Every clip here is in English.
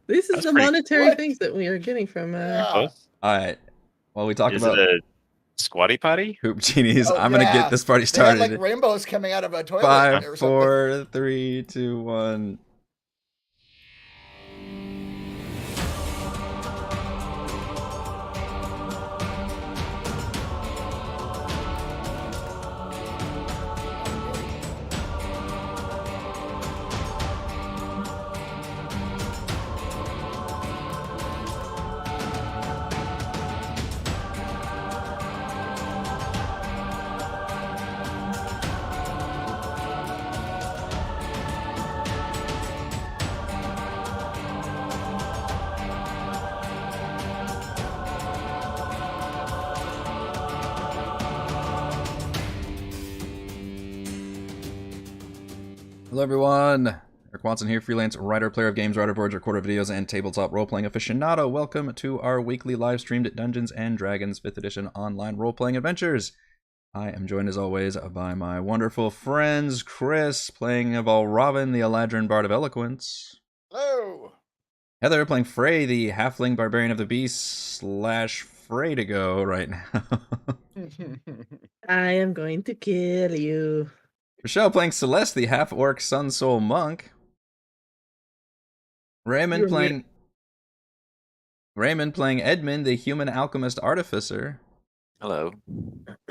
This is the monetary things that we are getting from. All right. Well, we talked about it a squatty potty? Hoop Genies. I'm gonna get this party They had started. like rainbows coming out of a toilet. 5, 4, 3, 2, 1. Hello everyone, Eric Watson here, freelance writer, player of games, writer boards, recorder videos, and tabletop role-playing aficionado. Welcome to our weekly live-streamed Dungeons & Dragons 5th edition online role-playing adventures. I am joined as always by my wonderful friends, Chris, playing Valravn, the Eladrin Bard of Eloquence. Hello! Heather, playing Fray, the Halfling Barbarian of the Beast / Fray to go right now. I am going to kill you. Rochelle playing Celeste, the half-orc Sun Soul Monk. Raymond playing Edmund, the human alchemist artificer. Hello.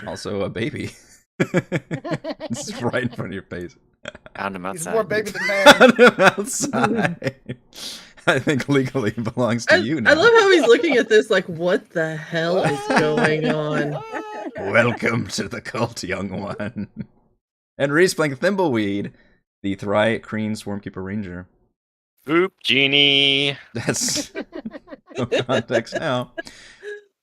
Also a baby. It's right in front of your face. Found him outside. He's more baby than man. Found him outside. I think legally belongs to you now. I love how he's looking at this like, what the hell is going on? Welcome to the cult, young one. And Reese playing Thimbleweed, the Thry Kreen Swarmkeeper Ranger. Oop, Genie. That's no context now.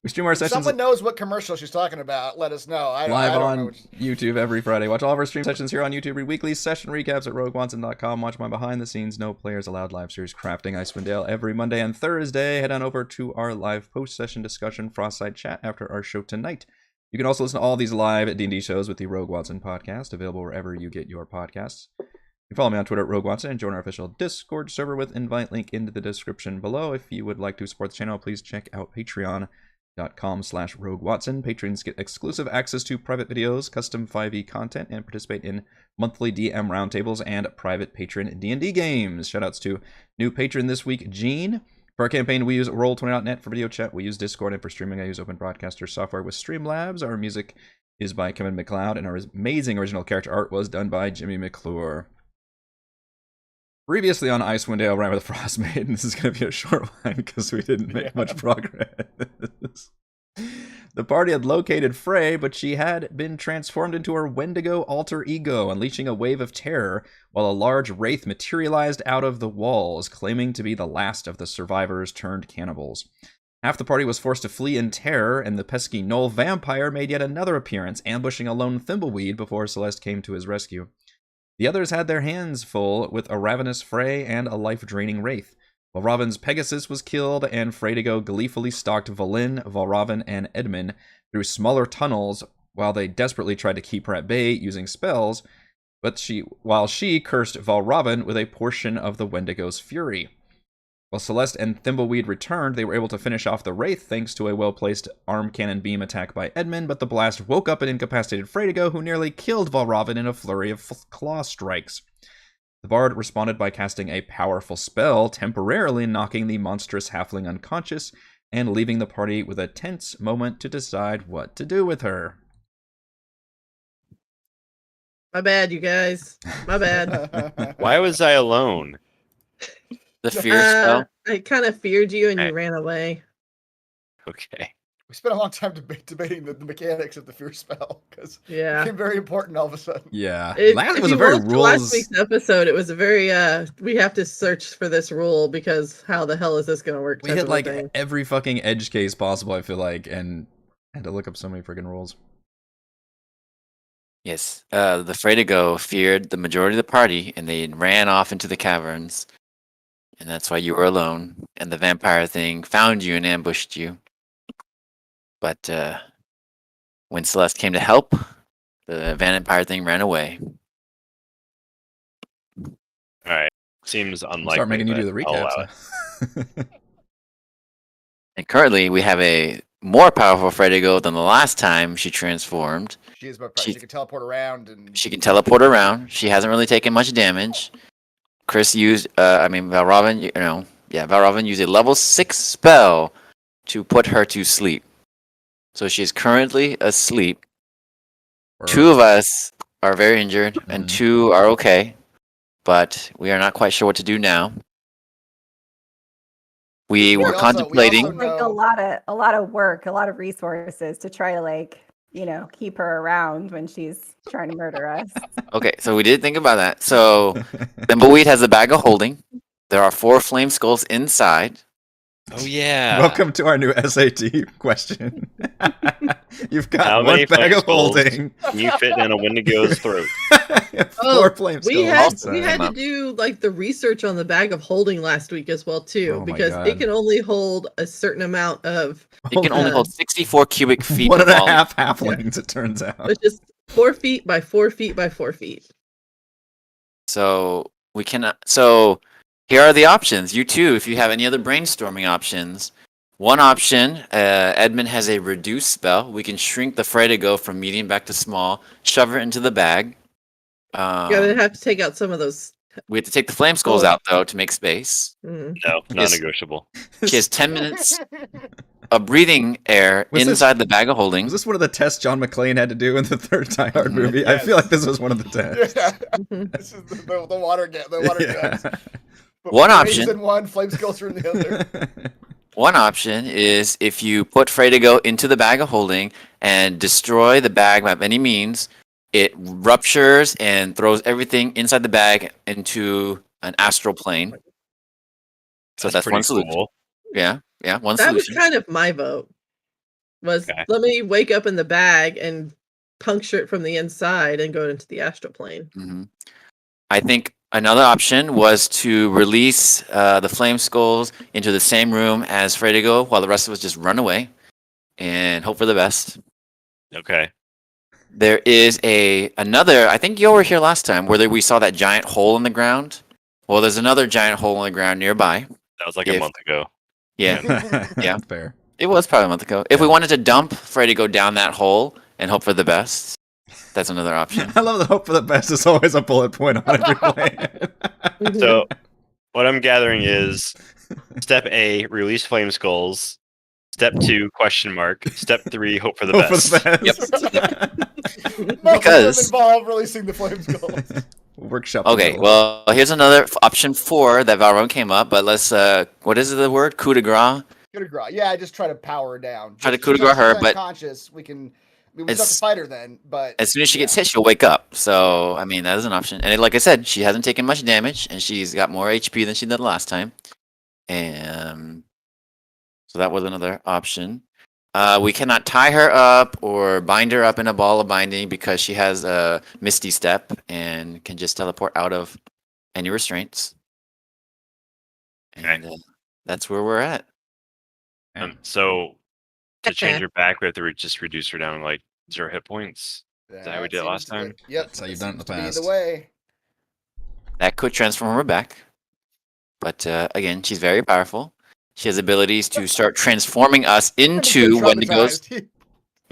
We stream our If sessions. someone knows what commercial she's talking about, let us know. Live on YouTube every Friday. Watch all of our stream sessions here on YouTube. Read weekly session recaps at roguewatson.com. Watch my behind the scenes, no players allowed live series crafting Icewind every Monday and Thursday. Head on over to our live post session discussion Frostmaiden chat after our show tonight. You can also listen to all these live D&D shows with the Rogue Watson podcast, available wherever you get your podcasts. You can follow me on Twitter at Rogue Watson and join our official Discord server with invite link in the description below. If you would like to support the channel, please check out patreon.com/RogueWatson. Patrons get exclusive access to private videos, custom 5e content, and participate in monthly DM roundtables and private patron D&D games. Shoutouts to new patron this week, Gene. For our campaign, we use Roll20.net for video chat. We use Discord, and for streaming, I use Open Broadcaster software with Streamlabs. Our music is by Kevin MacLeod, and our amazing original character art was done by Jimmy McClure. Previously on Icewind Dale, Rime with the Frostmaiden. This is going to be a short one because we didn't make much progress. The party had located Fray, but she had been transformed into her Wendigo alter ego, unleashing a wave of terror while a large wraith materialized out of the walls, claiming to be the last of the survivors turned cannibals. Half the party was forced to flee in terror, and the pesky Knoll vampire made yet another appearance, ambushing a lone Thimbleweed before Celeste came to his rescue. The others had their hands full with a ravenous Fray and a life-draining wraith. Valravn's Pegasus was killed, and Fraydigo gleefully stalked Valin, Valravn, and Edmund through smaller tunnels while they desperately tried to keep her at bay using spells, while she cursed Valravn with a portion of the Wendigo's fury. While Celeste and Thimbleweed returned, they were able to finish off the Wraith thanks to a well-placed arm cannon beam attack by Edmund, but the blast woke up and incapacitated Fraydigo, who nearly killed Valravn in a flurry of claw strikes. The Bard responded by casting a powerful spell, temporarily knocking the monstrous halfling unconscious, and leaving the party with a tense moment to decide what to do with her. My bad, you guys. My bad. Why was I alone? The fear spell? I kind of feared you and you ran away. Okay. We spent a long time debating the mechanics of the fear spell because Yeah. it became very important all of a sudden. Yeah. If was you a very watched rules. last week's episode, it was a very we have to search for this rule because how the hell is this going to work? We hit like every fucking edge case possible, I feel like, and had to look up so many freaking rules. Yes. The Fraydigo feared the majority of the party, and they ran off into the caverns. And that's why you were alone. And the vampire thing found you and ambushed you. But when Celeste came to help, the vampire thing ran away. All right. Seems unlikely. Start making you do the but I'll recaps. allow it. And currently, we have a more powerful Fredigo than the last time she transformed. She is, but She- she can teleport around and She can teleport around. She hasn't really taken much damage. Chris used, Valravn, Valravn used a level 6 spell to put her to sleep. So she is currently asleep. Two of us are very injured, and Mhm. 2 are okay, but we are not quite sure what to do now. We were also contemplating. Like know- a lot of work, a lot of resources to try to keep her around when she's trying to murder us. Okay, so we did think about that. So Thimbleweed has a bag of holding. There are 4 flame skulls inside. Oh yeah. Welcome to our new SAT question. You've got How one many bag flame of skulls holding. Can you fit in a Wendigo's throat? Four flame we skulls had inside. to do like the research on the bag of holding last week as well too, Oh my because God. it can only hold a certain amount of, It can only Uh, hold 64 cubic feet. One and of a volume. half halflings, it turns out. which is 4 feet by 4 feet by 4 feet. So we cannot. So here are the options. You too, if you have any other brainstorming options. One option, Edmund has a reduce spell. We can shrink the Fredigo from medium back to small, shove her into the bag. You're gonna have to take out some of those. We have to take the flame skulls Oh. out though to make space. Mm. No, Yes. non-negotiable. She has 10 minutes of breathing air Was this- inside the bag of holding. Was this one of the tests John McClane had to do in the third Die Hard Mhm. movie? I feel like this was one of the tests. Yeah, Mhm. this is the water gas. The water gas. But One Fray's option. in one, flame skulls are in the other. One option is if you put Fredigo into the bag of holding and destroy the bag by any means, it ruptures and throws everything inside the bag into an astral plane. So that's pretty one solution. cool. Yeah, one That was solution. kind of my vote. Was Okay. let me wake up in the bag and puncture it from the inside and go into the astral plane. Mhm. I think another option was to release the flame skulls into the same room as Fredigo while the rest of us just run away and hope for the best. Okay. There is another. I think you were here last time where we saw that giant hole in the ground. Well, there's another giant hole in the ground nearby. That was like If- a month ago. Yeah, Yeah. Fair. it was probably a month ago. If we wanted to dump Freddy go down that hole and hope for the best, that's another option. I love the hope for the best is always a bullet point on every plan. Mhm. So what I'm gathering is step A, release flame skulls. Step 2, question mark. Step 3, hope for the Hope best. for the best. Most Because- of them involve releasing the flame skulls. Workshop. Okay, the well, here's another option 4 that Valron came up, but let's, what is the word? Coup de grace? Coup de grace. Yeah, just try to power her down. Try to Just- coup de just grace her, she's but- unconscious. We still have As- to fight her then. But As soon as she gets yeah. hit, she'll wake up. So, I mean, that is an option. And like I said, she hasn't taken much damage, and she's got more HP than she did last time. And so that was another option. We cannot tie her up or bind her up in a ball of binding because she has a Misty Step and can just teleport out of any restraints. And that's where we're at. So to change her back, we have to just reduce her down like 0 hit points. that how we did it seems last to time? be- Yep, That's how you've that done it in the seems to be past. The way. That could transform her back. But again, she's very powerful. She has abilities to start transforming us into Wendigos. Traumatized.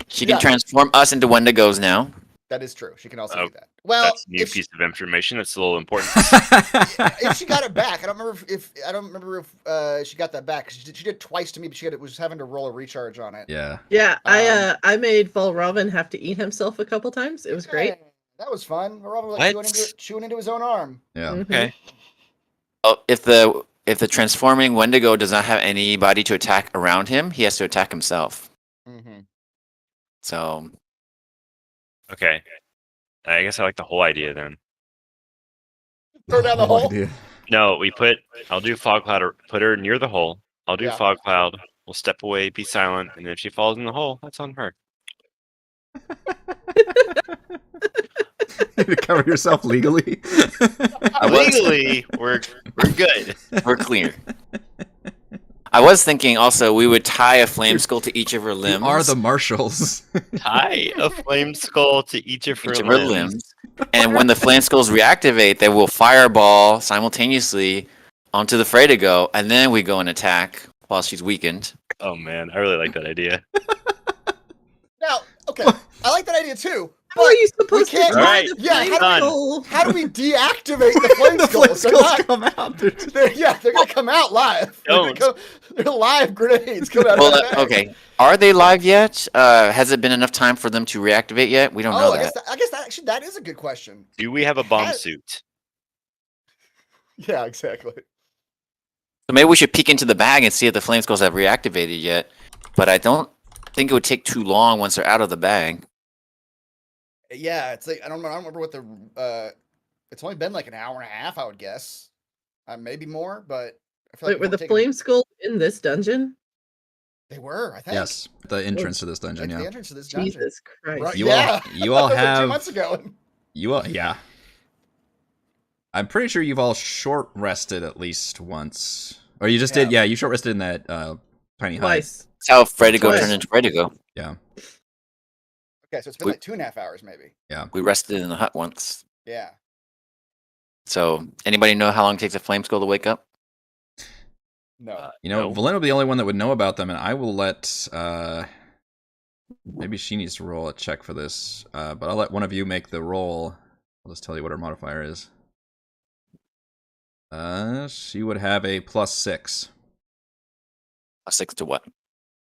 She can Yeah. transform us into Wendigos now. That is true. She can also Oh, do that. Well, That's a new if she, piece of information. That's a little important. if she got it back, I don't remember if she got that back. She did twice to me, but was having to roll a recharge on it. Yeah. Yeah, I made Valravn have to eat himself a couple times. It was great. Yeah, that was fun. Robin was like What? chewing into his own arm. Yeah. Mhm. Okay. Oh, if the transforming Wendigo does not have anybody to attack around him, he has to attack himself. Mm-hmm. So Okay. I guess I like the whole idea then. Throw down the Whole hole. idea. No, I'll do fog cloud or put her near the hole. I'll do Yeah. fog cloud. We'll step away, be silent, and if she falls in the hole, that's on her. You cover yourself legally. Legally, we're good. we're clear. I was thinking also we would tie a flame skull to each of her You limbs. are the marshals. Tie a flame skull to each of her each of her limbs. limbs. And when the flame skulls reactivate, they will fireball simultaneously onto the Fray to go, and then we go and attack while she's weakened. Oh man, I really like that idea. Now, okay, I like that idea too. How are But you supposed to can't- buy Alright, the yeah, flame done. skull? how do we deactivate the flame The flame skulls? They're skulls not- come out. they're gonna come out live. Don't. They're live grenades coming out Well, of the bag. okay. Are they live yet? Has it been enough time for them to reactivate yet? We don't know Oh, that. I guess that actually that is a good question. Do we have a bomb How- suit? Yeah, exactly. So maybe we should peek into the bag and see if the flame skulls have reactivated yet. But I don't think it would take too long once they're out of the bag. Yeah, it's like I don't remember what the it's only been like an hour and a half, I would guess. Maybe more, but I feel Wait, like were we're the taking- flame skulls in this dungeon? They were, I think. Yes, the entrance to this dungeon. Like the Yeah, entrance to this dungeon. Jesus Christ. Right, You yeah. you all That was like 2 have- months ago. you all. Yeah, I'm pretty sure you've all short rested at least once, or you just did. Yeah. Yeah, you short rested in that tiny hut. Twice. That's how Fray to go Twice. turned into Fray to go. Yeah, Okay, so it's been We- like 2.5 hours, maybe. We rested in the hut once. Yeah. So anybody know how long it takes a flame skull to wake up? No. you know, No. Valena will be the only one that would know about them, and I will let. Maybe she needs to roll a check for this, but I'll let one of you make the roll. I'll just tell you what her modifier is. She would have a +6. A 6 to what?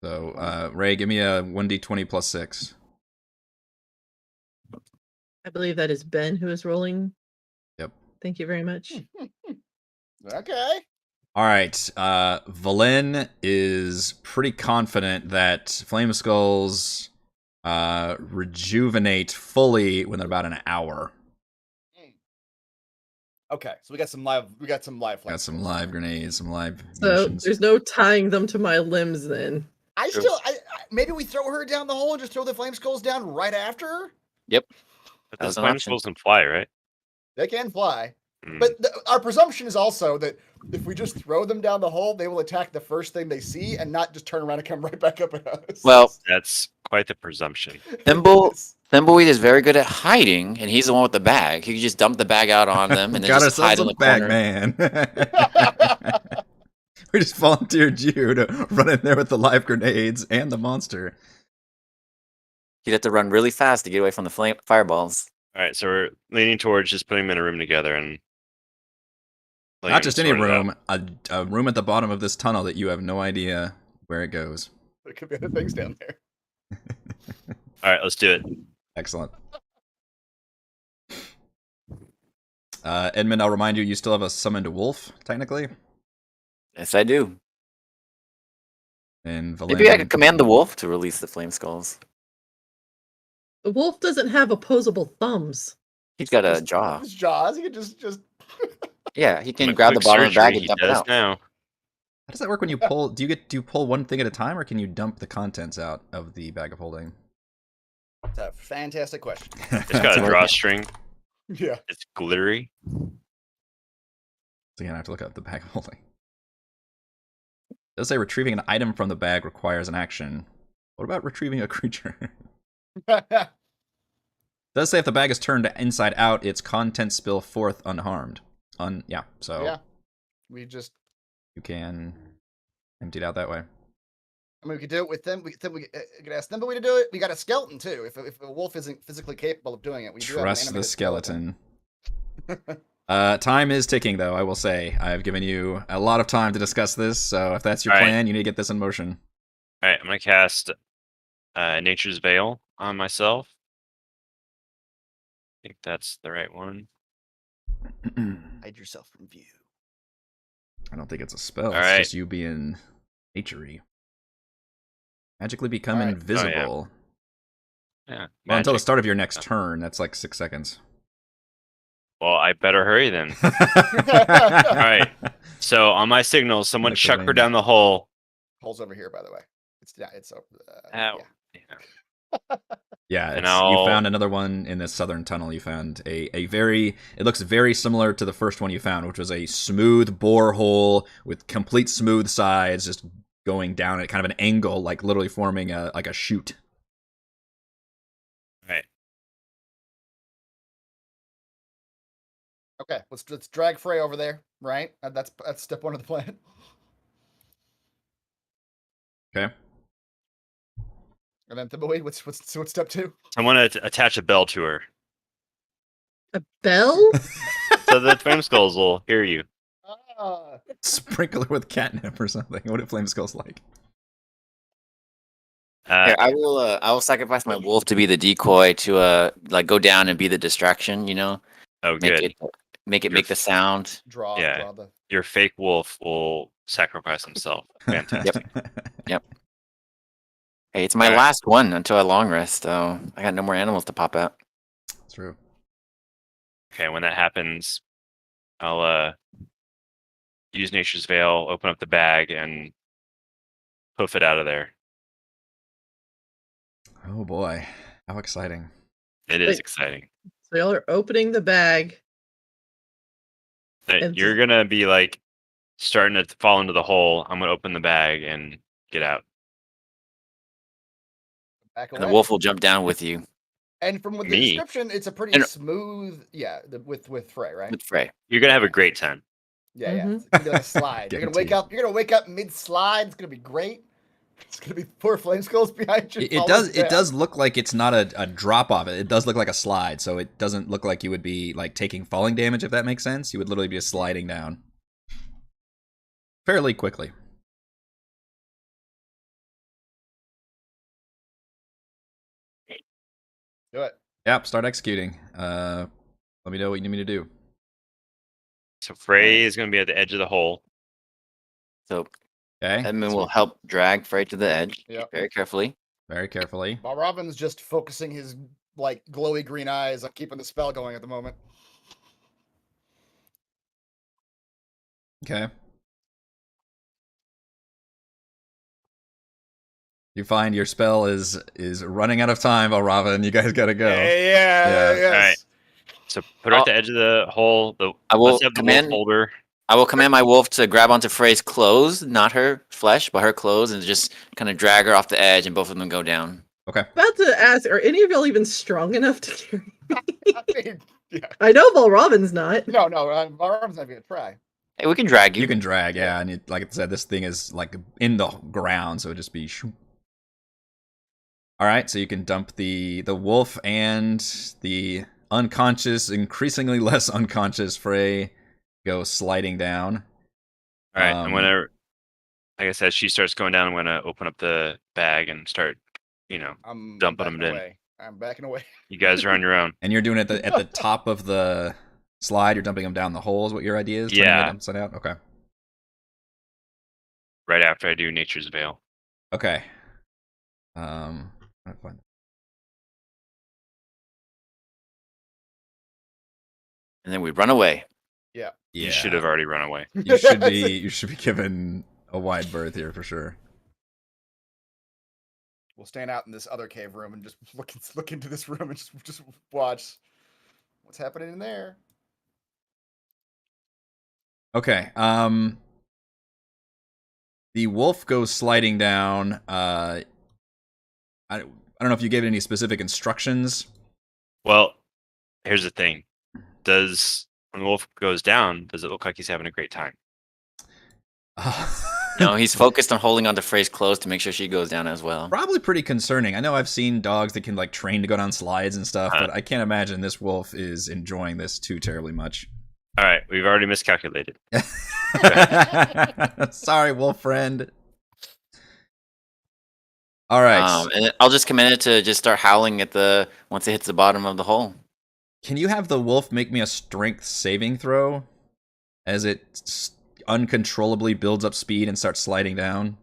So, Ray, give me a 1d20 +6. I believe that is Ben who is rolling. Yep. Thank you very much. Okay. All right. Valen is pretty confident that flame skulls rejuvenate fully when they're about an hour. Okay, so we got some live Got some live grenades, some live So munitions. there's no tying them to my limbs then. I True. still maybe we throw her down the hole and just throw the flame skulls down right after her? But That the was an flame option. skulls can fly, right? They can fly. Mm. But our presumption is also that if we just throw them down the hole, they will attack the first thing they see and not just turn around and come right back up at us. Well, That's quite the presumption. Thimble- Thimbleweed is very good at hiding, and he's the one with the bag. He could just dump the bag out on them and then Got just hide ourselves in a the bag, corner. man. We just volunteered you to run in there with the live grenades and the monster. He'd have to run really fast to get away from the fireballs. All right, so we're leaning towards just putting them in a room together and letting Not them just any sort it out. room, a room at the bottom of this tunnel that you have no idea where it goes. There could be other things down there. All right, let's do it. Excellent. Edmund, I'll remind you, you still have a summoned wolf, technically. Yes, I do. And Valen, Maybe I could command the wolf to release the flame skulls. The wolf doesn't have opposable thumbs. He's got a jaw. His jaws. He could just Yeah, he can A grab the quick bottom of the bag surgery and dump he it does out. now. How does that work when you pull? Do you pull one thing at a time, or can you dump the contents out of the bag of holding? That's a fantastic question. It's got a drawstring. Yeah. It's glittery. So again, I have to look up the bag of holding. It does say retrieving an item from the bag requires an action. What about retrieving a creature? It does say if the bag is turned inside out, its contents spill forth unharmed. So Yeah. We just you can empty it out that way. I mean, we could do it with them. We could ask them, but we to do it. We got a skeleton too. If a wolf isn't physically capable of doing it, we do have an Trust the animated skeleton. Time is ticking, though, I will say. I've given you a lot of time to discuss this, so if that's your All right. plan, you need to get this in motion. All right, I'm gonna cast Nature's Veil on myself. I think that's the right one. Hide yourself from view. I don't think it's a spell. All It's right. just you being naturey. Magically become All right. invisible. Yeah. Well, until the magic. start of your next turn. That's like 6 seconds. Well, I better hurry then. All right. So on my signal, someone Like the chuck her wind. down the hole. Hole's over here, by the way. It's over. Ow. Yeah. Yeah. Yeah, And you I'll- found another one in this southern tunnel. You found a very, it looks very similar to the first one you found, which was a smooth borehole with complete smooth sides, just going down at kind of an angle, like literally forming a chute. Right. Okay, let's drag Fray over there. Right, that's step one of the plan. Okay. And then Thimbleweed, what's step two? I want to attach a bell to her, A bell? so the flame skulls will hear you. Ah, Sprinkle her with catnip or something. What do flame skulls like? Here, I will sacrifice my wolf to be the decoy to like go down and be the distraction. You know, Oh, make good. it make You're make the sound. draw Yeah. the. Your fake wolf will sacrifice himself. Fantastic. Hey, it's my Alright. last one until a long rest. So I got no more animals to pop out. True. Okay, when that happens, I'll use Nature's Veil, open up the bag, and hoof it out of there. Oh boy, how exciting! It is Wait. exciting. So y'all are opening the bag. And You're gonna be like starting to fall into the hole. I'm gonna open the bag and get out. Back away. And the wolf will jump down with you And from the Me? description, it's a pretty And- smooth. Yeah, with Fray, right? with Fray. You're gonna have a great time. Yeah, yeah. Mhm. It's gonna be like a slide. You're gonna wake Guaranteed. up. You're gonna wake up mid slide. It's gonna be great. It's gonna be four flame skulls behind you. It does look like it's not a drop off. It does look like a slide, so it doesn't look like you would be like taking falling damage, if that makes sense. You would literally be just sliding down fairly quickly. Do it. Yep, start executing. Let me know what you need me to do. So Frey is gonna be at the edge of the hole. So Okay, Edmund will help drag Fray to the edge Yep. very carefully. very carefully. While Robin's just focusing his like glowy green eyes on keeping the spell going at the moment. Okay. You find your spell is running out of time, Valrava, you guys gotta go. Yeah. Yes. Alright. So put her at the edge of the hole. I will Let's have the wolf command- holder. I will command my wolf to grab onto Frey's clothes, not her flesh, but her clothes, and just kind of drag her off the edge, and both of them go down. Okay. About to ask, are any of y'all even strong enough to carry? I mean, yeah. I know Valrobin's not. No. Robin's not gonna try. Hey, we can drag you. You can drag, yeah, and like I said, this thing is like in the ground, so it just be. All right, so you can dump the wolf and the unconscious, increasingly less unconscious Fray go sliding down. All right, I'm gonna, like I said, she starts going down. I'm gonna open up the bag and start, I'm Dumping backing them in. away. I'm backing away. You guys are on your own. And you're doing it at the top of the slide. You're dumping them down the hole. Is what your idea is? Turning it Yeah. upside out. Okay. Right after I do Nature's Veil. Okay. I'm trying to find- And then we run away. Yeah. You should have already run away. You should be given a wide berth here for sure. We'll stand out in this other cave room and just look into this room and just watch what's happening in there. Okay. The wolf goes sliding down. I don't know if you gave it any specific instructions. Well, here's the thing. When the wolf goes down, does it look like he's having a great time? No, he's focused on holding onto Frey's clothes to make sure she goes down as well. Probably pretty concerning. I know I've seen dogs that can like train to go down slides and stuff, Huh. but I can't imagine this wolf is enjoying this too terribly much. All right, we've already miscalculated. Sorry, wolf friend. All right. And I'll just command it to just start howling once it hits the bottom of the hole. Can you have the wolf make me a strength saving throw as it uncontrollably builds up speed and starts sliding down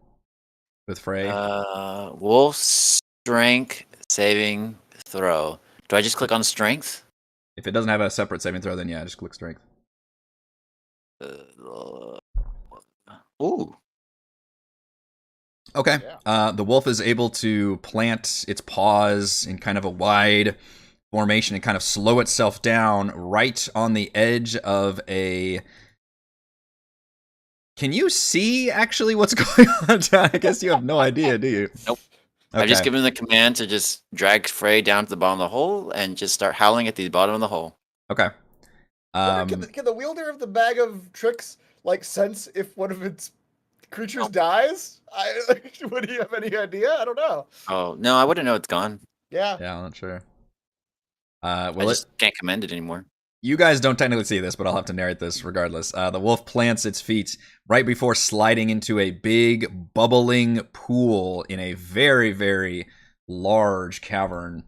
with Fray? Wolf strength saving throw. Do I just click on strength? If it doesn't have a separate saving throw, then yeah, just click strength. Ooh. Okay. Yeah. The wolf is able to plant its paws in kind of a wide formation and kind of slow itself down right on the edge of a... Can you see actually what's going on down? I guess you have no idea, do you? Nope. Okay. I've just given the command to just drag Fray down to the bottom of the hole and just start howling at the bottom of the hole. Okay. Can the wielder of the bag of tricks like sense if one of its creatures dies? Would he have any idea? I don't know. Oh no, I wouldn't know it's gone. Yeah. Yeah, I'm not sure. I Well, just can't commend it anymore. you guys don't technically see this, but I'll have to narrate this regardless. The wolf plants its feet right before sliding into a big, bubbling pool in a very, very large cavern.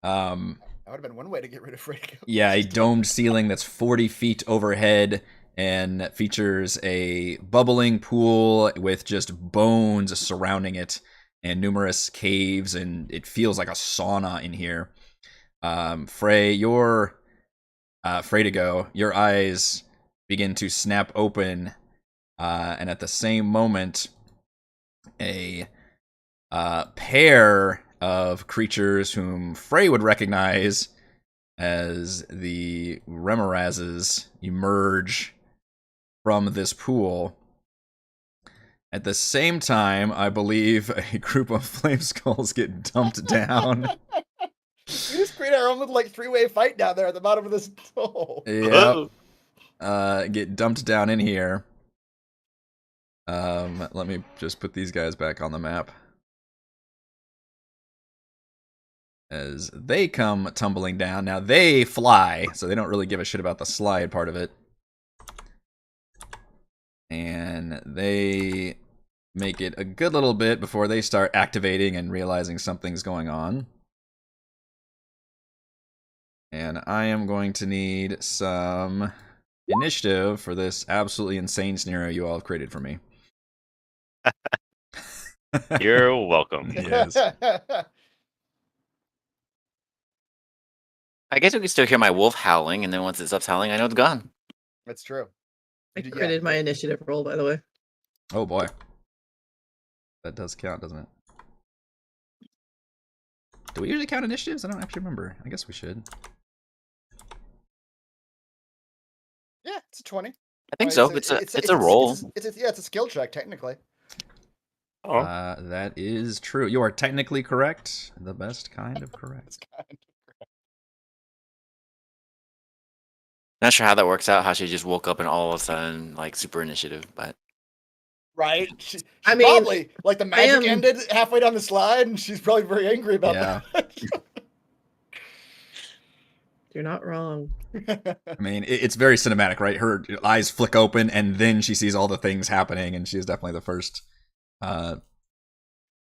That would have been one way to get rid of Frey. Yeah, a domed ceiling that's 40 feet overhead and features a bubbling pool with just bones surrounding it and numerous caves, and it feels like a sauna in here. Fray, Fray to go. Your eyes begin to snap open, and at the same moment, a pair of creatures whom Fray would recognize as the Remorazes emerge from this pool. At the same time, I believe a group of flame skulls get dumped down. We just create our own little like three-way fight down there at the bottom of this hole. Yep. Get dumped down in here. Let me just put these guys back on the map. As they come tumbling down. Now they fly, so they don't really give a shit about the slide part of it. And they make it a good little bit before they start activating and realizing something's going on. And I am going to need some initiative for this absolutely insane scenario you all have created for me. You're welcome. Yes. I guess we can still hear my wolf howling, and then once it stops howling, I know it's gone. That's true. I Yeah. created my initiative roll, by the way. Oh boy. That does count, doesn't it? Do we usually count initiatives? I don't actually remember. I guess we should. Yeah, it's a 20. I think so. It's a roll. It's a skill check technically. Oh, That is true. You are technically correct. The best kind of correct. Not sure how that works out. How she just woke up and all of a sudden like super initiative, but Right? I mean, probably like the magic ended halfway down the slide, and she's probably very angry about that. You're not wrong. I mean, it's very cinematic, right? Her eyes flick open, and then she sees all the things happening, and she is definitely the first to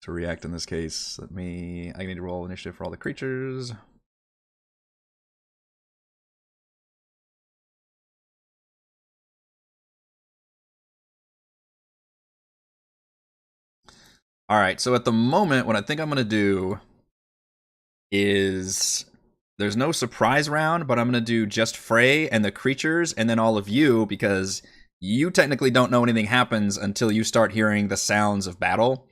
react in this case. I need to roll initiative for all the creatures. All right, so at the moment, what I think I'm going to do is there's no surprise round, but I'm going to do just Fray and the creatures and then all of you, because you technically don't know anything happens until you start hearing the sounds of battle.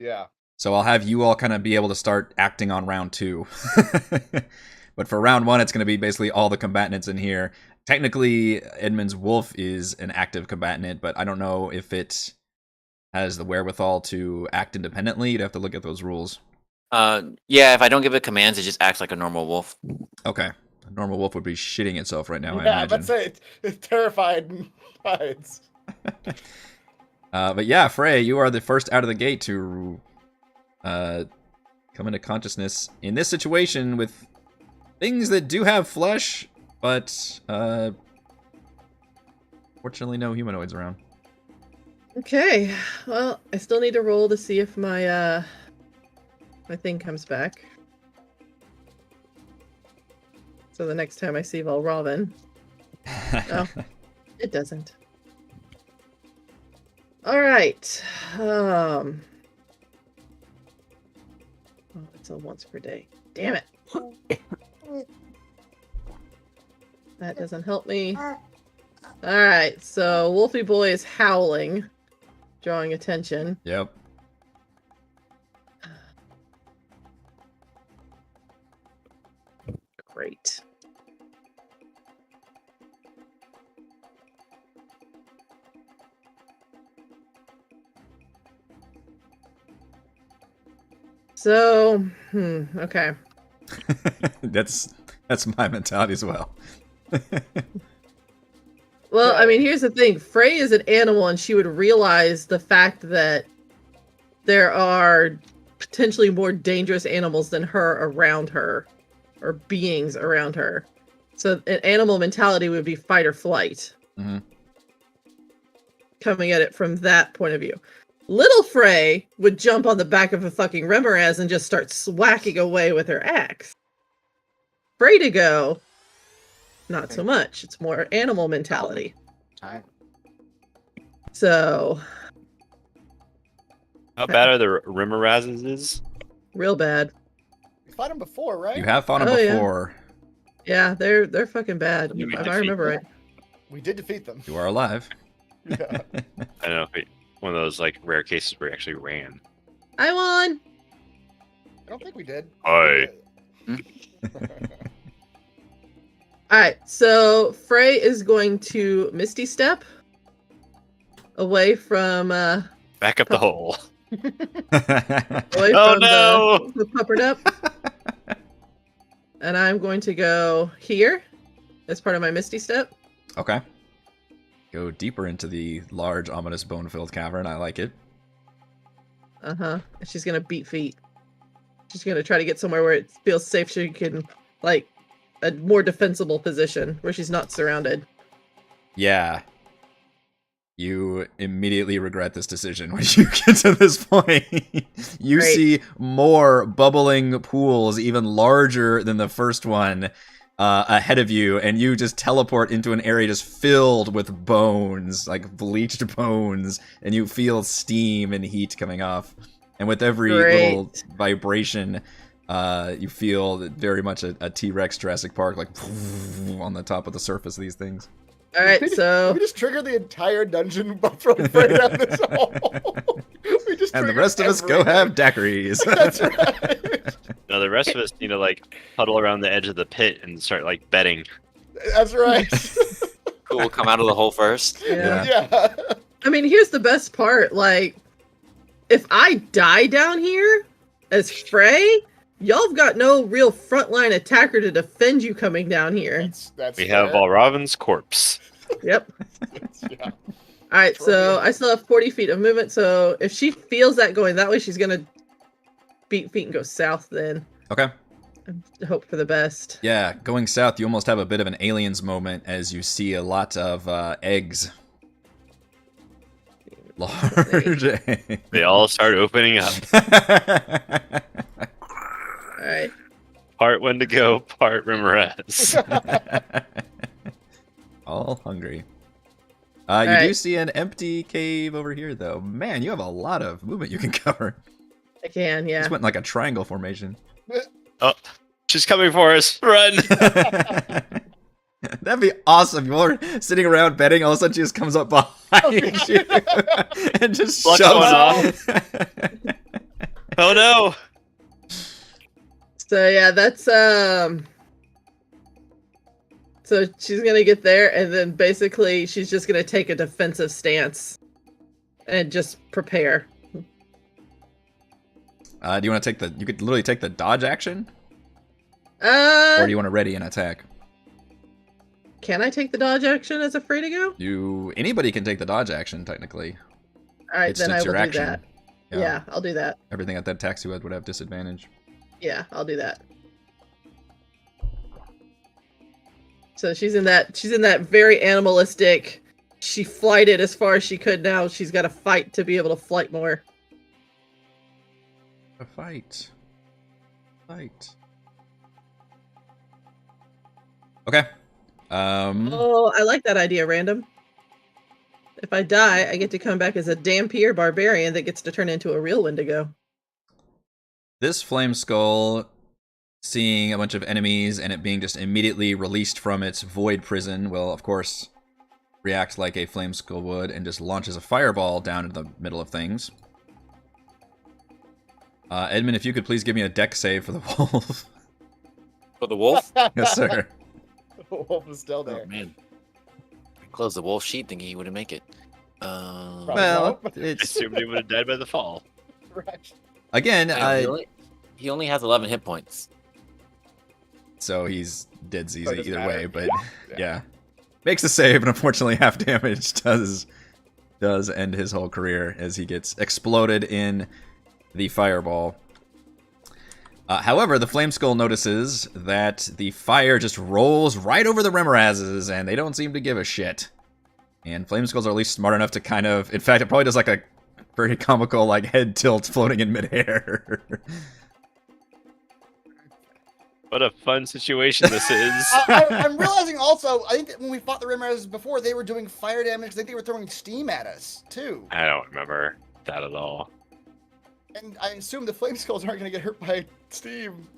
Yeah. So I'll have you all kind of be able to start acting on round 2. But for round 1, it's going to be basically all the combatants in here. Technically, Edmund's wolf is an active combatant, but I don't know if it has the wherewithal to act independently. You'd have to look at those rules. Yeah, if I don't give it commands, it just acts like a normal wolf. Okay. A normal wolf would be shitting itself right now, I Yeah, imagine. let's say it's terrified and hides. But yeah, Fray, you are the first out of the gate to come into consciousness in this situation with things that do have flesh, but fortunately no humanoids around. Okay, well, I still need to roll to see if my my thing comes back. So the next time I see Valravn. Oh, it doesn't. All right. Oh, it's a once per day. Damn it. That doesn't help me. All right, so Wolfie Boy is howling, drawing attention. Yep. Great. So, okay. That's That's my mentality as well. Well, I mean, here's the thing. Frey is an animal, and she would realize the fact that there are potentially more dangerous animals than her around her, or beings around her. So an animal mentality would be fight or flight. Mm-hmm. Coming at it from that point of view. Little Frey would jump on the back of a fucking Remoraz and just start swacking away with her axe. Frey to go, not so much. It's more animal mentality. Time. So, How bad are the Rimmerazes? real bad. We fought him before, right? You have fought them Oh, yeah. before. Yeah, they're fucking bad. Did we If I defeat remember them? right. We did defeat them. You are alive. Yeah. I don't know if one of those like rare cases where he actually ran. I won. I don't think we did. Aye. All right, so Frey is going to Misty Step away from Back up the hole. away Oh, from no! the puppered up, and I'm going to go here as part of my Misty Step. Okay. Go deeper into the large, ominous, bone-filled cavern. I like it. And she's gonna beat feet. She's gonna try to get somewhere where it feels safe. She can like a more defensible position where she's not surrounded. Yeah. You immediately regret this decision when you get to this point. You Great. see more bubbling pools, even larger than the first one, ahead of you, and you just teleport into an area just filled with bones, like bleached bones, and you feel steam and heat coming off. And with every little Great. vibration, you feel very much a T-Rex Jurassic Park, like on the top of the surface of these things. All right, so we just triggered the entire dungeon from right down this hole. We just And the triggered rest of us go everything. have daiquiris. That's right. No, the rest of us need to like huddle around the edge of the pit and start like betting. That's right. Who will come out of the hole first? yeah. Yeah. I mean, here's the best part. Like, if I die down here as Frey, y'all have got no real frontline attacker to defend you coming down here. That's We have fair. Valravan's corpse. Yep. Yeah. All right, so Sure. I still have 40 feet of movement. So if she feels that going that way, she's gonna beat feet and go south. Then Okay. and hope for the best. Yeah, going south, you almost have a bit of an Aliens moment as you see a lot of eggs. Large eggs. They all start opening up. All right. Part Wendigo, part Rimmeraz. All hungry. You do Alright. see an empty cave over here, though. Man, you have a lot of movement you can cover. I can, yeah. Just went in like a triangle formation. Oh, she's coming for us. Run! That'd be awesome. You're sitting around betting, all of a sudden she just comes up behind you and just Luck shoves going Oh no! So yeah, that's so she's gonna get there and then basically she's just gonna take a defensive stance and just prepare. Do you want to take the? You could literally take the dodge action, or do you want to ready an attack? Can I take the dodge action as a free to go? Anybody can take the dodge action technically. All right, It's then I will your do action. that. Yeah, I'll do that. Everything that attacks you would have disadvantage. Yeah, I'll do that. So she's in that very animalistic. She flighted as far as she could. Now she's got to fight to be able to flight more. A fight. Fight. Okay. Oh, I like that idea, random. If I die, I get to come back as a Dampier barbarian that gets to turn into a real Wendigo. This flame skull, seeing a bunch of enemies and it being just immediately released from its void prison, will of course react like a flame skull would and just launches a fireball down into the middle of things. Edmund, if you could please give me a deck save for the wolf. For the wolf? Yes, sir. Wolf is still Oh there. man. Close the wolf sheet thinking he wouldn't make it. Well, I it's assumed he would have died by the fall. Right. again. he only has 11 hit points. so he's dead So it easy doesn't either matter. way. But Yeah. yeah, makes the save, and unfortunately, half damage does end his whole career as he gets exploded in the fireball. However, the Flame Skull notices that the fire just rolls right over the Remorazes, and they don't seem to give a shit. And Flame Skulls are at least smart enough to kind of... In fact, it probably does like a very comical like head tilt floating in midair. What a fun situation this is. I'm realizing also, I think that when we fought the Rimrazes before, they were doing fire damage. I think they were throwing steam at us, too. I don't remember that at all. And I assume the Flame Skulls aren't going to get hurt by steam.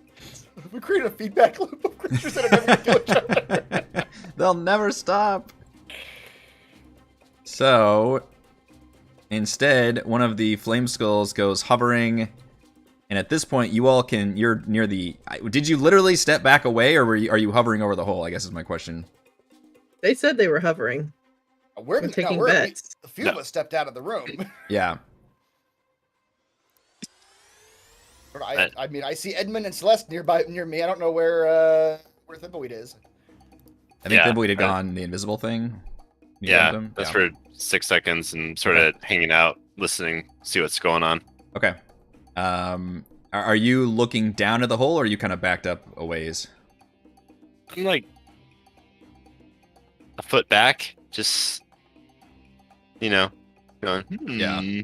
We created a feedback loop of creatures that are never going to kill each other. They'll never stop. So, instead, one of the Flame Skulls goes hovering, and at this point, you all can... You're near the... Did you literally step back away, or are you hovering over the hole, I guess is my question. They said they were hovering. We're taking no, bets. A few of us stepped out of the room. Yeah. I mean, I see Edmund and Celeste near me. I don't know where Thimbleweed is. I think Yeah, Thimbleweed had gone the invisible thing. You Yeah, grabbed him? that's Yeah. for 6 seconds and sort of hanging out, listening, see what's going on. Okay. Are you looking down at the hole, or are you kind of backed up a ways? I'm like a foot back, just going. Yeah.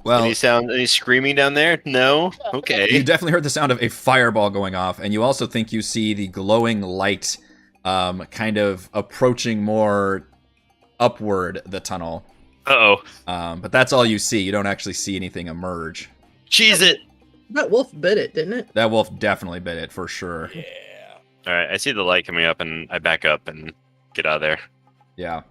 Well, Any screaming down there? No. Okay. you definitely heard the sound of a fireball going off, and you also think you see the glowing light kind of approaching more upward the tunnel. Uh-oh. But that's all you see. You don't actually see anything emerge. Cheese it. That wolf bit it, didn't it? That wolf definitely bit it, for sure. Yeah. All right, I see the light coming up, and I back up and get out of there. Yeah.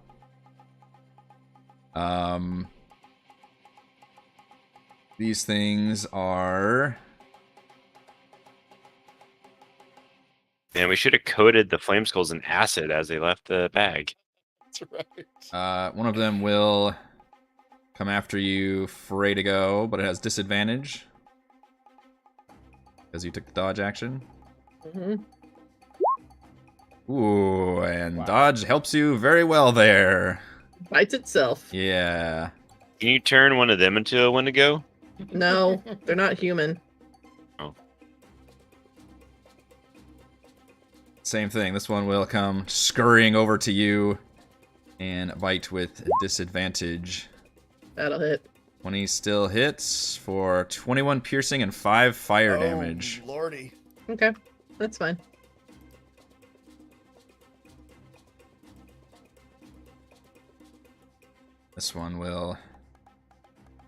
These things are... Man, we should have coated the flame skulls in acid as they left the bag. That's right. one of them will come after you, Fray to go, but it has disadvantage. Because you took the dodge action. Mm-hmm. Ooh, and Wow. dodge helps you very well there. Bites itself. Yeah. Can you turn one of them into a Wendigo? No, they're not human. Same thing. This one will come scurrying over to you and bite with disadvantage. That'll hit. 20 still hits for 21 piercing and 5 fire Oh, damage. Lordy. Okay, that's fine. This one will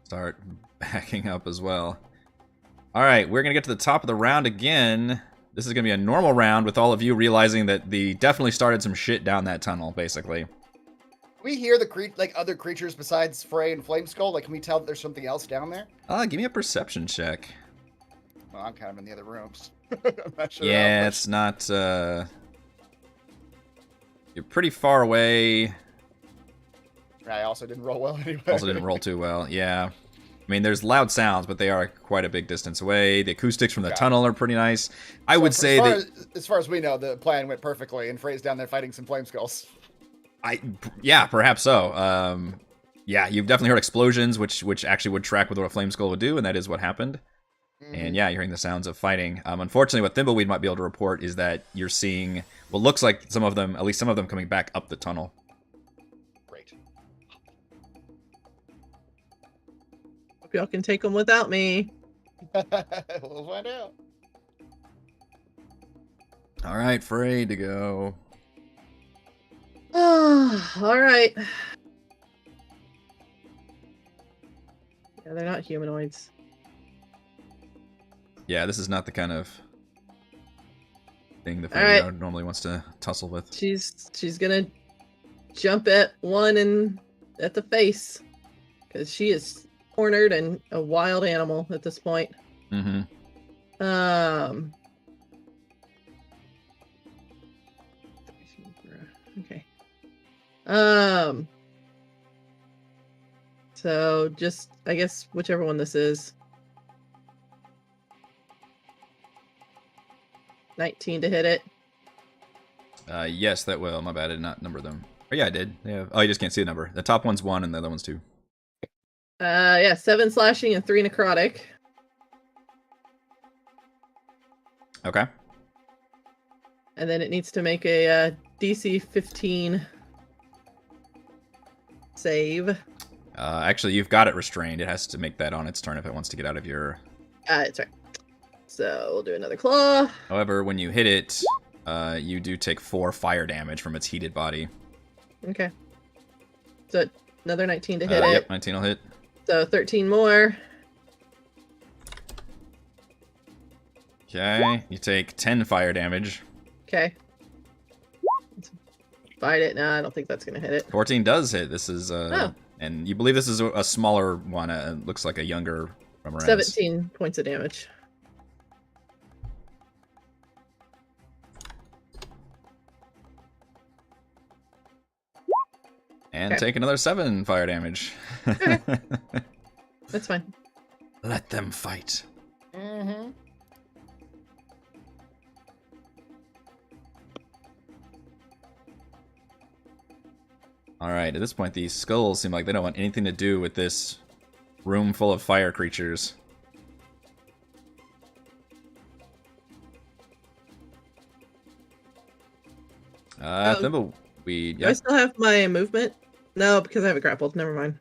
start backing up as well. All right, we're going to get to the top of the round again. This is going to be a normal round with all of you realizing that the definitely started some shit down that tunnel, basically. Can we hear the other creatures besides Fray and Flame Skull? Like, can we tell that there's something else down there? Give me a perception check. Well, I'm kind of in the other rooms. I'm not sure. Yeah, how it's not, you're pretty far away. much- I also didn't roll well anyway. Also didn't roll too well, yeah. I mean, there's loud sounds, but they are quite a big distance away. The acoustics from the Got it. tunnel are pretty nice. I So would say that... as far as we know, the plan went perfectly, and Fray's down there fighting some Flame Skulls. Yeah, perhaps so. Yeah, you've definitely heard explosions, which actually would track with what a flame skull would do, and that is what happened. And yeah, you're hearing the sounds of fighting. Unfortunately, what Thimbleweed might be able to report is that you're seeing what looks like some of them, at least some of them, coming back up the tunnel. Great. Hope y'all can take them without me. We'll find out. All right, Fray to go. All right. Yeah, they're not humanoids. Yeah, this is not the kind of thing that All right. Fray normally wants to tussle with. She's gonna jump at one and at the face because she is cornered and a wild animal at this point. Mm-hmm. Okay. So just I guess whichever one this is. 19 to hit it. Yes, that will. My bad, I did not number them. Oh, yeah, I did. Yeah. Oh, you just can't see the number. The top one's 1 and the other one's 2. Yeah, 7 slashing and 3 necrotic. Okay. And then it needs to make a DC 15 save. Actually, you've got it restrained. It has to make that on its turn if it wants to get out of your... That's right. So we'll do another claw. However, when you hit it, you do take 4 fire damage from its heated body. Okay. So another 19 to hit it. Yep, 19 will hit. So 13 more. Okay, you take 10 fire damage. Okay. Let's fight it. No, I don't think that's going to hit it. 14 does hit. This is... Oh. And you believe this is a smaller one. It looks like a younger Remoraz. 17 points of damage. And Okay. take another 7 fire damage. Okay. That's fine. Let them fight. Mm-hmm. Alright, at this point, these skulls seem like they don't want anything to do with this room full of fire creatures. Thimbleweed, Do I yeah. still have my movement? No, because I have it grappled. Never mind.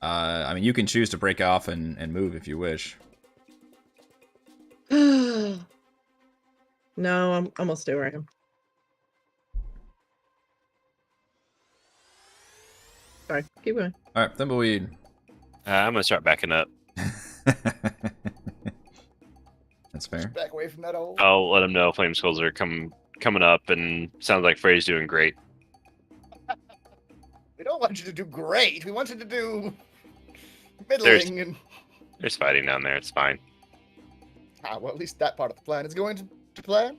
I mean, you can choose to break off and move if you wish. No, I'm almost stay where I am. Sorry, keep going. Alright, Thimbleweed. I'm gonna start backing up. That's fair. Back away from that hole. I'll let him know flame skulls are coming up, and sounds like Fray's doing great. We don't want you to do great. We want you to do middling. And There's fighting down there. It's fine. well, at least that part of the plan is going to plan.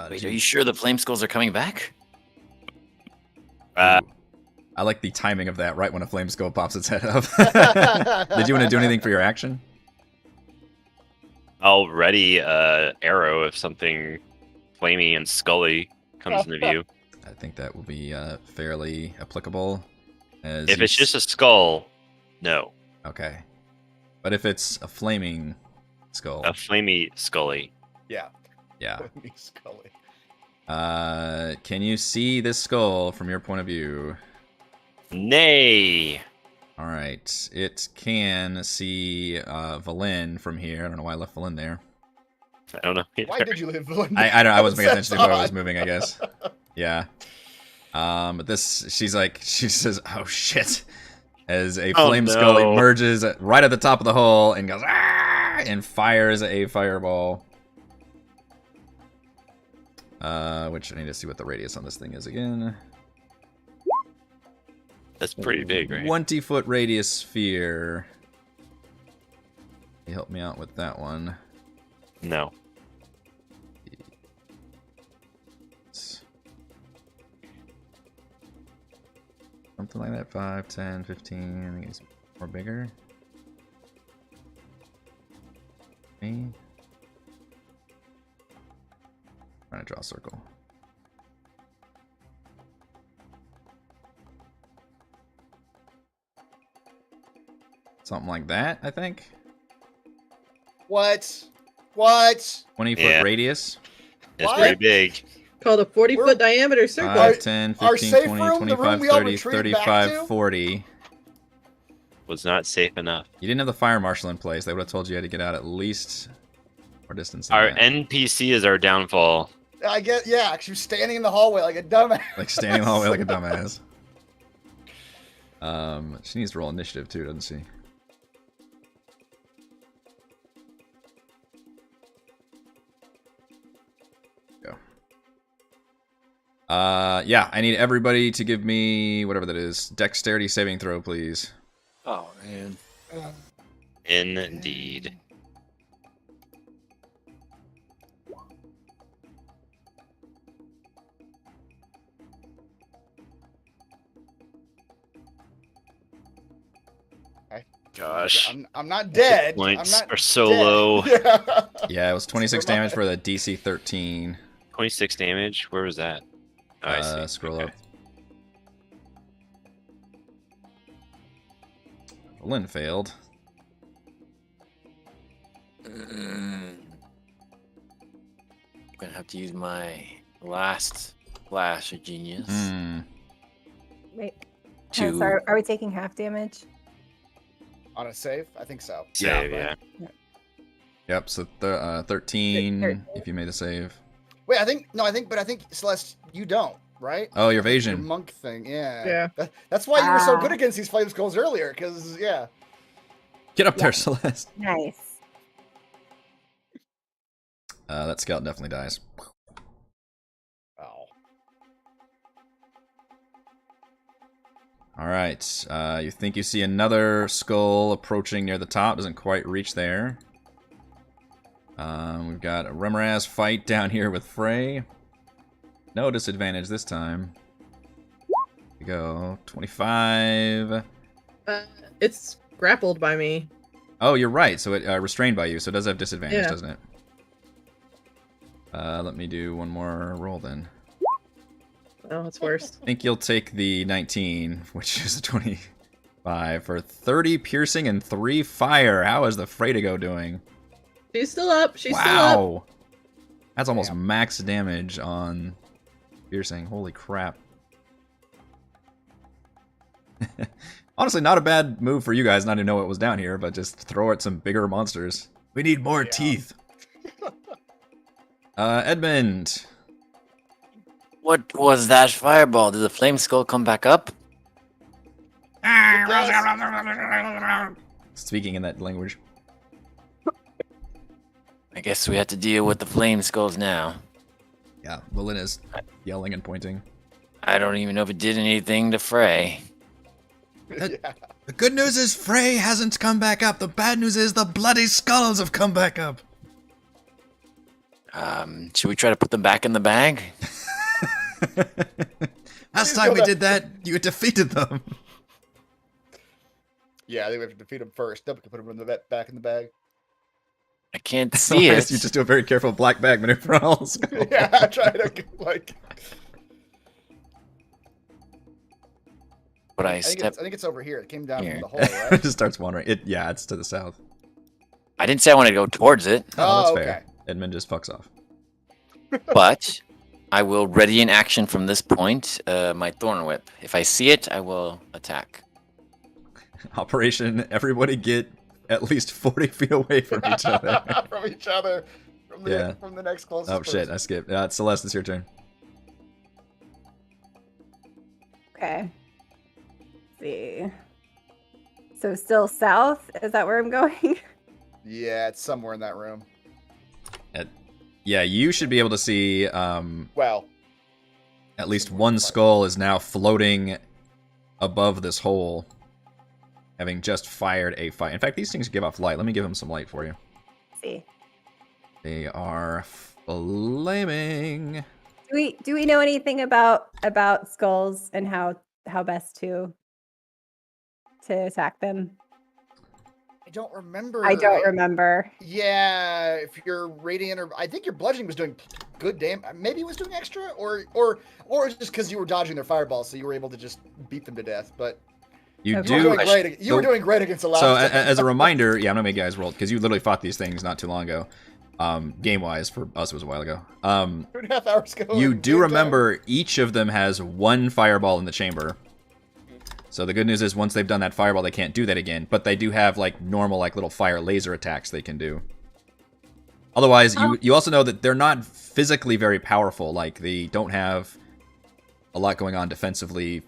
Wait, are you sure the flame skulls are coming back? Uh, I like the timing of that, right when a flame skull pops its head up. Did you want to do anything for your action? I'll ready arrow if something flamey and scully comes into view. I think that will be fairly applicable. As If you it's just a skull, no. Okay. But if it's a flaming skull... A flamey scully. Yeah. Yeah. Scully. Can you see this skull from your point of view? Nay. Alright. It can see Valen from here. I don't know why I left Valen there. I don't know. Why did you live? I wasn't paying attention to where I was moving, I guess. Yeah. But this, she says, oh shit. As a flame skull emerges right at the top of the hole and goes, ah! And fires a fireball. Which I need to see what the radius on this thing is again. That's pretty big, right? 20-foot radius sphere. You help me out with that one. No. Something like that. 5, 10, 15. I think it's more bigger. Me. Trying to draw a circle. Something like that, I think. What? 20-foot radius. It's What? pretty big. Called a 40-foot diameter circle. 5, 10, our 15, safe 20, room, the 25, room we all 30, retreated back 35, to? 40. Was not safe enough. You didn't have the fire marshal in place. They would have told you had to get out at least more distance than Our that. NPC is our downfall. I get, yeah, she was standing in the hallway like a dumbass. Like standing in the hallway like a dumbass. She needs to roll initiative too, doesn't she? Go. Yeah, I need everybody to give me whatever that is. Dexterity saving throw, please. Oh, man. Indeed. Gosh. I'm not dead. Points I'm not are so dead. low. Yeah. Yeah, it was 26 damage for the DC 13. 26 damage. Where was that? Oh, I see. Scroll Okay. up. Lynn failed. I'm gonna have to use my last flash of genius Wait. to. So are we taking half damage? On a save? I think so. Save, yeah. Yep, so 13 if you made the save. Wait, I think Celeste, you don't, right? Oh, your Your evasion. monk thing, yeah. Yeah. That's why you were so Ah. good against these flame skulls earlier, because yeah. Get up Yeah. there, Celeste. Nice. That scout definitely dies. Oh. All right. You think you see another skull approaching near the top. Doesn't quite reach there. We've got a Remoraz fight down here with Fray. No disadvantage this time. Here we go. 25. It's grappled by me. Oh, you're right. So it restrained by you, so it does have disadvantage, Yeah. doesn't it? Let me do one more roll then. Oh, it's worse. I think you'll take the 19, which is a 25 for 30 piercing and 3 fire. How is the Fraydigo doing? She's still up. She's still up. Wow. That's almost Damn. max damage on piercing. Holy crap. Honestly, not a bad move for you guys not to know what was down here, but just throw at some bigger monsters. We need more Yeah. teeth. Edmund. What was that fireball? Did the flame skull come back up? Speaking in that language. I guess we have to deal with the flame skulls now. Yeah, Lilin is yelling and pointing. I don't even know if it did anything to Fray. Yeah. The good news is Fray hasn't come back up. The bad news is the bloody skulls have come back up. Should we try to put them back in the bag? Last time we did that, you defeated them. Yeah, I think we have to defeat him first. Then we can put him in the back in the bag. I can't see it. You just do a very careful black bag maneuver for all skulls. Yeah, I try to like. But I I think, step. it's, I think it's over here. It came down Here. from the hole, It right? just starts wandering. Yeah, it's to the south. I didn't say I wanted to go towards it, Oh, that's Oh, fair. Edmund just fucks off. but I will ready in action from this point. My thorn whip. If I see it, I will attack. Operation, everybody get at least 40 feet away from each other. From each other. From the, Yeah. from the next closest Oh shit, person. I skipped. Celeste, it's your turn. Okay. Let's see. So still south? Is that where I'm going? Yeah, it's somewhere in that room. Yeah, you should be able to see Well, at least one skull is now floating above this hole, having just fired a fire. In fact, these things give off light. Let me give them some light for you. Let's see. They are flaming. Do we know anything about skulls and how best to attack them? I don't remember. I don't remember. Yeah, if you're radiant or I think your bludgeoning was doing good damage. Maybe it was doing extra, or it's just because you were dodging their fireballs, so you were able to just beat them to death. But You Okay. you were do. doing great. You were doing great against the last. So, time. as a reminder, yeah, I'm gonna make you guys roll because you literally fought these things not too long ago. Game wise, for us, it was a while ago. 2.5 hours ago. You in do game remember each of them has one fireball in the chamber. So the good news is once they've done that fireball, they can't do that again. But they do have like normal like little fire laser attacks they can do. Otherwise, you also know that they're not physically very powerful. Like they don't have a lot going on defensively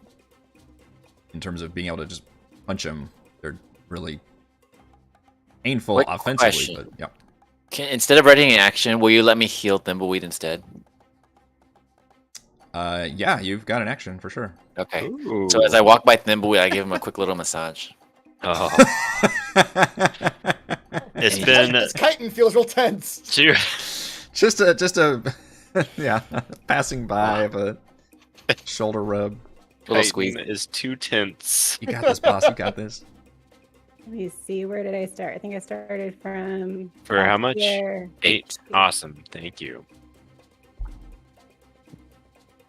in terms of being able to just punch them. They're really painful Quick offensively. question. But yeah. Instead of readying action, will you let me heal Thimbleweed instead? Yeah, you've got an action for sure. Okay. Ooh. So as I walk by Thimbleweed, I give him a quick little massage. Oh, it's It's been This chitin feels real tense. two. just a yeah, passing by of a shoulder rub. Little squeeze. Is 2 tenths. You got this, boss. You got this. Let me see. Where did I start? I think I started from. For back how much? here. 8. Awesome. Thank you.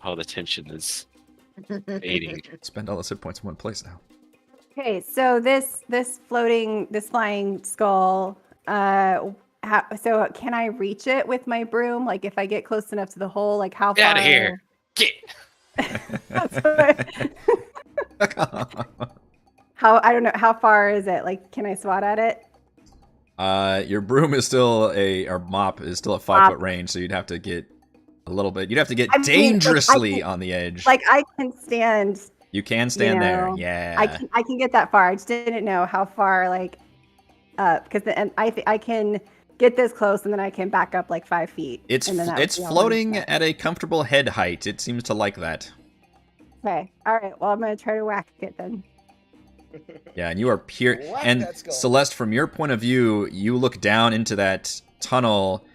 All the tension is fading. Spend all those hit points in one place now. Okay, so this flying skull. So can I reach it with my broom? Like if I get close enough to the hole, like how Get far? out of here. Get. That's what- How I don't know. How far is it? Like, can I swat at it? Your broom is still or mop is still a 5-foot range, so you'd have to get a little bit. You'd have to get I mean, like, dangerously on the edge. Like I can stand. You can stand there, know, yeah. I can get that far. I just didn't know how far, like, because I can get this close and then I can back up like 5 feet. It's and then that it's would be all floating I'm at a comfortable head height. It seems to like that. Okay. All right. Well, I'm gonna try to whack it then. Yeah, and you are pure. Whack And that skull. Celeste, from your point of view, you look down into that tunnel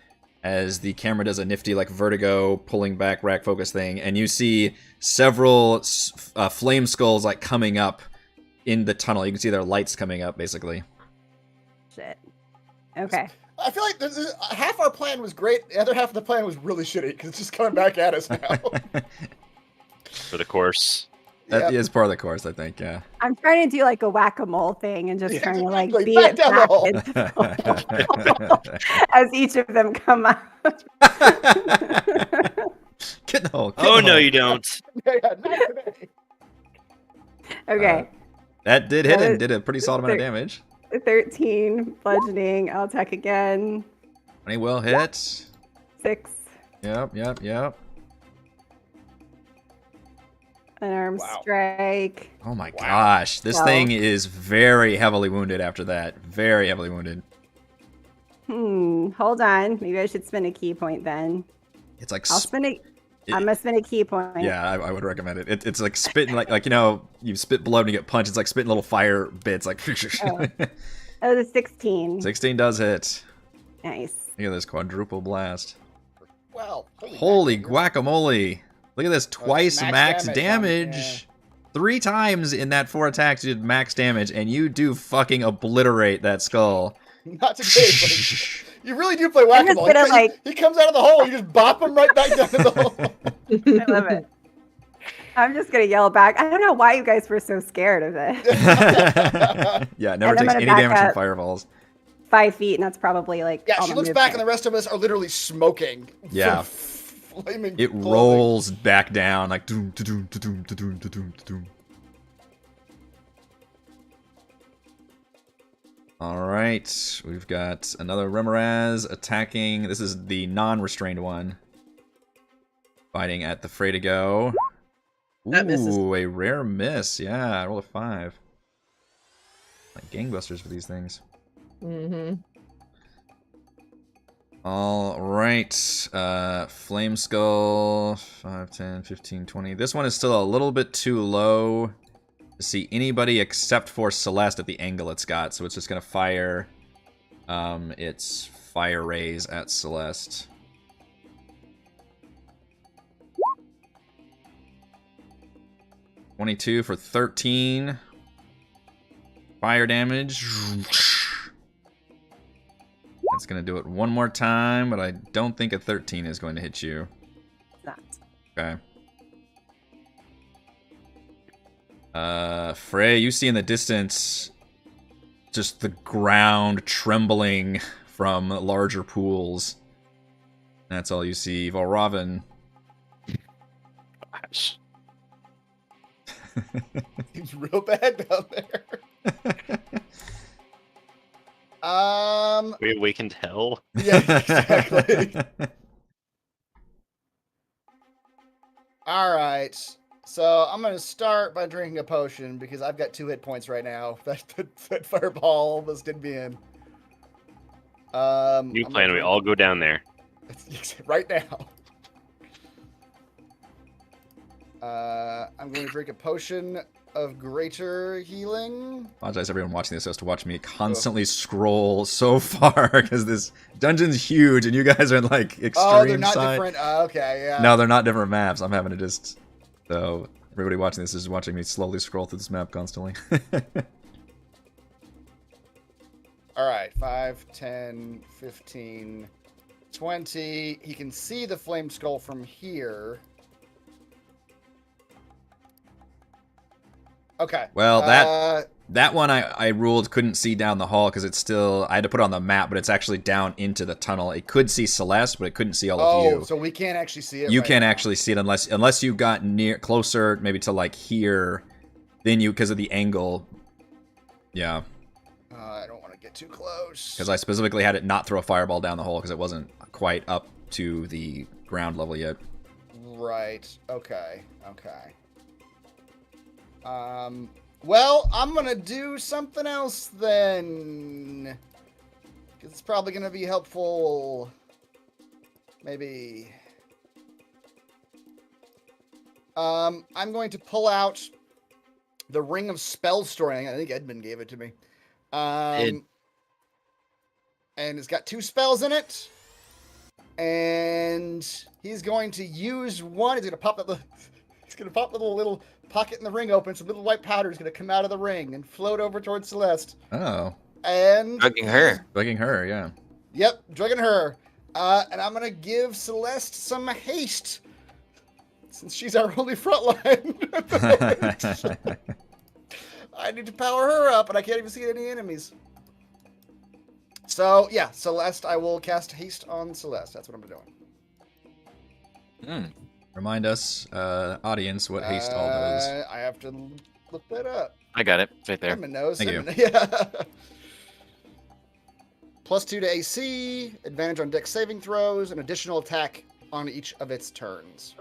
as the camera does a nifty like vertigo pulling back rack focus thing, and you see several flame skulls like coming up in the tunnel. You can see their lights coming up, basically. Shit. Okay. I feel like half our plan was great. The other half of the plan was really shitty because it's just coming back at us now. For the course. That Yep. is part of the course, I think. Yeah. I'm trying to do like a whack-a-mole thing and just Yeah, trying to like exactly. beat Back it down the back hole. into the hole as each of them come out. Get in the hole. Get Oh, in the no, hole. you don't. Yeah, not today. Okay. That did hit That and is- did a pretty solid amount of damage. 13 bludgeoning. I'll attack again. 20 will hit. 6. Yep. An arm Wow. strike. Oh my gosh. This Wow. thing is very heavily wounded after that. Very heavily wounded. Hold on. Maybe I should spend a key point then. It's like I'll spend a. I'm gonna spend a key point. yeah, I would recommend it. It's like spitting like you know, you spit blood and you get punched. It's like spitting little fire bits like Oh, the 16. 16 does hit. Nice. Look at this quadruple blast. Wow. Holy mackerel. guacamole. Look at this, twice max damage. 3 times in that 4 attacks you did max damage, and you do fucking obliterate that skull. Not today, but you really do play I'm just whack-a-mole. gonna, like- He comes out of the hole, you just bop him right back down to the hole. I love it. I'm just gonna yell back. I don't know why you guys were so scared of it. Yeah, it never And I'm takes gonna any back damage from up. fireballs. 5 feet, and that's probably like. Yeah, all she my looks back, and the movement. rest of us are literally smoking. from Yeah. flaming It clothing. rolls back down like doom, doom, doom, doom, doom, doom. All right, we've got another Remoraz attacking. This is the non-restrained one, fighting at the Fray to go. That misses. Ooh, a rare miss. Yeah, I roll a 5. Like gangbusters for these things. Mm-hmm. All right, Flame Skull, 5, 10, 15, 20. This one is still a little bit too low to see anybody except for Celeste at the angle it's got, so it's just gonna fire its fire rays at Celeste. $22 for 13 fire damage. That's gonna do it one more time, but I don't think a 13 is going to hit you. Not. Okay. Frey, you see in the distance just the ground trembling from larger pools. That's all you see. Valravn. Gosh. Seems real bad down there. We awakened hell. Yeah, exactly. All right. So I'm gonna start by drinking a potion because I've got 2 hit points right now. That fireball almost did me in. New I'm plan, gonna we drink- all go down there. right now. I'm going to drink a potion of greater healing. Apologize everyone watching this has to watch me constantly scroll so far because this dungeon's huge and you guys are in like extreme Oh, they're not side. different. Okay, yeah. No, they're not different maps. I'm having to just so everybody watching this is watching me slowly scroll through this map constantly. All right, 5, 10, 15, 20. He can see the flame skull from here. Okay. Well, that one I ruled couldn't see down the hall because it's still, I had to put it on the map, but it's actually down into the tunnel. It could see Celeste, but it couldn't see all of you. Oh, so we can't actually see it. You right can't now. actually see it unless you got closer, maybe to like here. Then you, because of the angle. Yeah. I don't want to get too close. Because I specifically had it not throw a fireball down the hole because it wasn't quite up to the ground level yet. Right. Okay. Okay. Well, I'm gonna do something else then. Because it's probably gonna be helpful. Maybe. I'm going to pull out the Ring of Spell Storing. I think Edmund gave it to me. And it's got 2 spells in it. And he's going to use one. He's going to pop the little pocket in the ring open. Some little white powder is going to come out of the ring and float over towards Celeste. Oh. And Drugging her. Bugging her, yeah. Yep, drugging her. And I'm going to give Celeste some haste. Since she's our only front line. I need to power her up, and I can't even see any enemies. So, yeah, Celeste, I will cast haste on Celeste. That's what I'm doing. Remind us, audience, what haste all does. I have to look that up. I got it. It's right there. Edmund knows. Thank you. Yeah. +2 to AC, advantage on dex saving throws, an additional attack on each of its turns.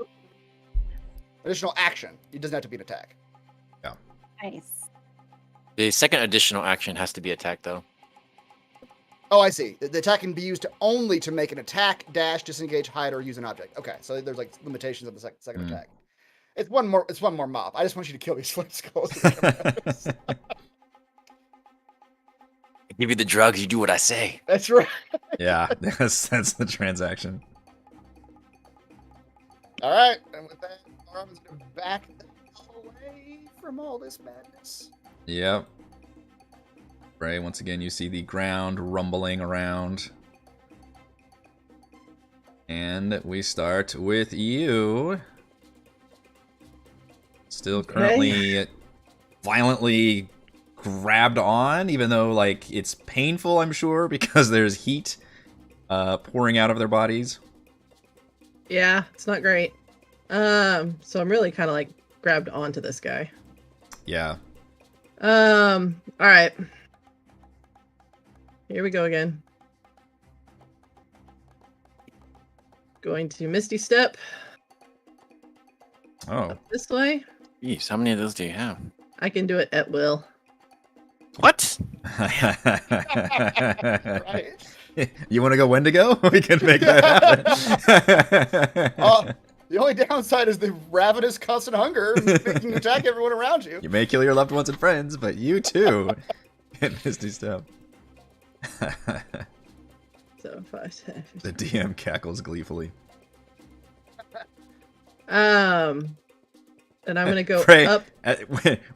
Additional action. It doesn't have to be an attack. Yeah. Nice. The second additional action has to be attack, though. Oh, I see. The attack can be used only to make an attack, dash, disengage, hide, or use an object. Okay, so there's like limitations of the second attack. It's one more mob. I just want you to kill these flame skulls. I give you the drugs, you do what I say. That's right. Yeah, that's the transaction. All right, and with that, Armin's gonna back the hell away from all this madness. Yep. Fray, once again, you see the ground rumbling around. And we start with you. Still currently violently grabbed on, even though, like, it's painful, I'm sure, because there's heat pouring out of their bodies. Yeah, it's not great. So I'm really kind of like grabbed onto this guy. Yeah. All right. Here we go again. Going to Misty Step. Oh. Up this way. Jeez, how many of those do you have? I can do it at will. What? Right. You want to go Wendigo? We can make that happen. The only downside is the ravenous constant hunger making you attack everyone around you. You may kill your loved ones and friends, but you too get Misty Step. So 5, 10, 15. The DM cackles gleefully. And I'm gonna go Fray, up.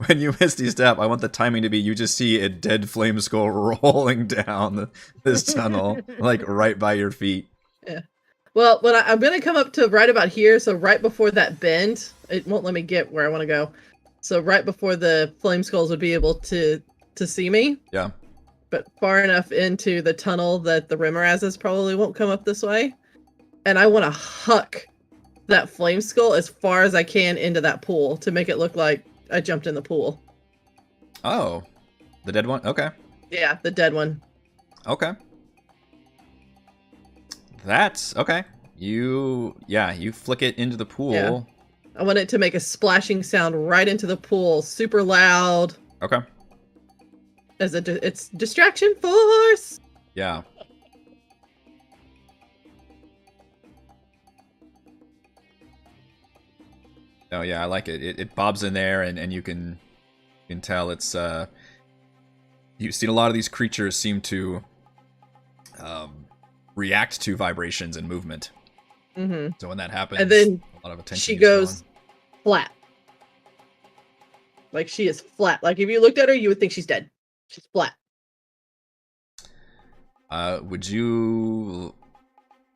When you Misty Step, I want the timing to be you just see a dead flame skull rolling down this tunnel, like right by your feet. Yeah. Well, when I'm gonna come up to right about here, so right before that bend, it won't let me get where I want to go. So right before the flame skulls would be able to see me. Yeah. But far enough into the tunnel that the Rimerazes probably won't come up this way. And I want to huck that flame skull as far as I can into that pool to make it look like I jumped in the pool. Oh. The dead one? Okay. Yeah, the dead one. Okay. That's okay. You flick it into the pool. Yeah. I want it to make a splashing sound right into the pool, super loud. Okay. As it's distraction force. Yeah. Oh yeah, I like it. It bobs in there, and you can tell it's you've seen a lot of these creatures seem to react to vibrations and movement. Mm-hmm. So when that happens, And then a lot of attention she is goes drawn. flat. Like she is flat. Like if you looked at her, you would think she's dead. She's flat. Would you?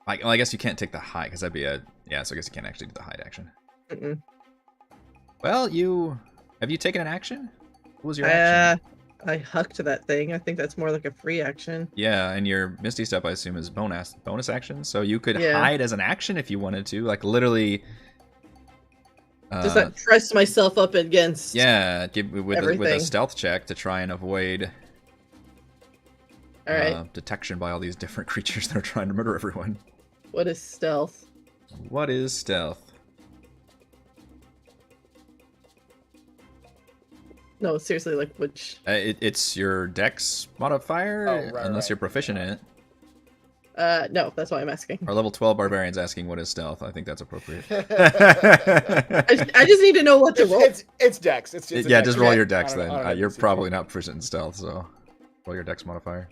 I guess you can't take the hide because that'd be a yeah. So I guess you can't actually do the hide action. Mm-mm. Well, have you taken an action? What was your action? I hucked that thing. I think that's more like a free action. Yeah, and your Misty Step, I assume, is bonus action. So you could Yeah. hide as an action if you wanted to, like literally. Just like press myself up against. Yeah, with a everything. stealth check to try and avoid All right. detection by all these different creatures that are trying to murder everyone. What is stealth? What is stealth? No, seriously, like which? It's your dex modifier, right, unless right. you're proficient in it. No, that's why I'm asking. Our level 12 barbarian's asking what is stealth. I think that's appropriate. I just need to know what to roll. It's dex. It's a Yeah, dex just roll check your dex on then. an You're NPC. probably not proficient in stealth, so roll your dex modifier.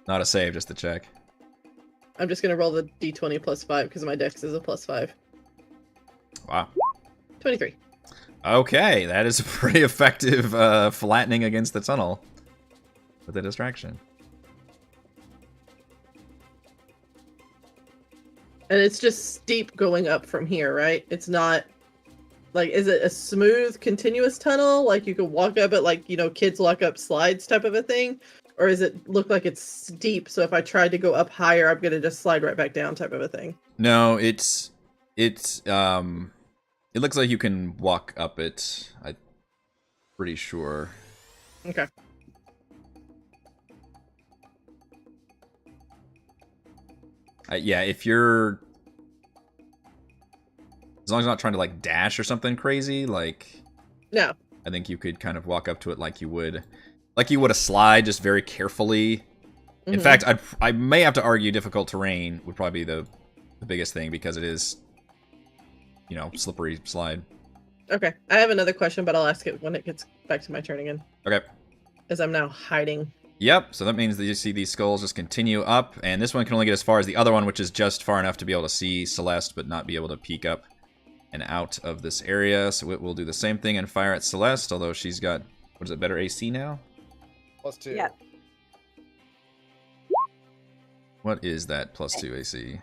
Not a save, just a check. I'm just gonna roll the d20 plus 5 because my dex is a plus 5. Wow. 23. Okay, that is a pretty effective flattening against the tunnel with a distraction. And it's just steep going up from here, right? It's not like, is it a smooth, continuous tunnel? Like you could walk up it like, kids walk up slides type of a thing? Or does it look like it's steep? So if I tried to go up higher, I'm gonna just slide right back down type of a thing. No, it looks like you can walk up it. I'm pretty sure. Okay. Yeah, if you're, as long as you're not trying to like dash or something crazy, like No. I think you could kind of walk up to it like you would a slide, just very carefully. In Mhm. fact, I may have to argue difficult terrain would probably be the biggest thing because it is, slippery slide. Okay. I have another question, but I'll ask it when it gets back to my turn again. Okay. As I'm now hiding. Yep, so that means that you see these skulls just continue up, and this one can only get as far as the other one, which is just far enough to be able to see Celeste, but not be able to peek up and out of this area. So it will do the same thing and fire at Celeste, although she's got, what is it, better AC now? +2. Yeah. What is that +2 AC?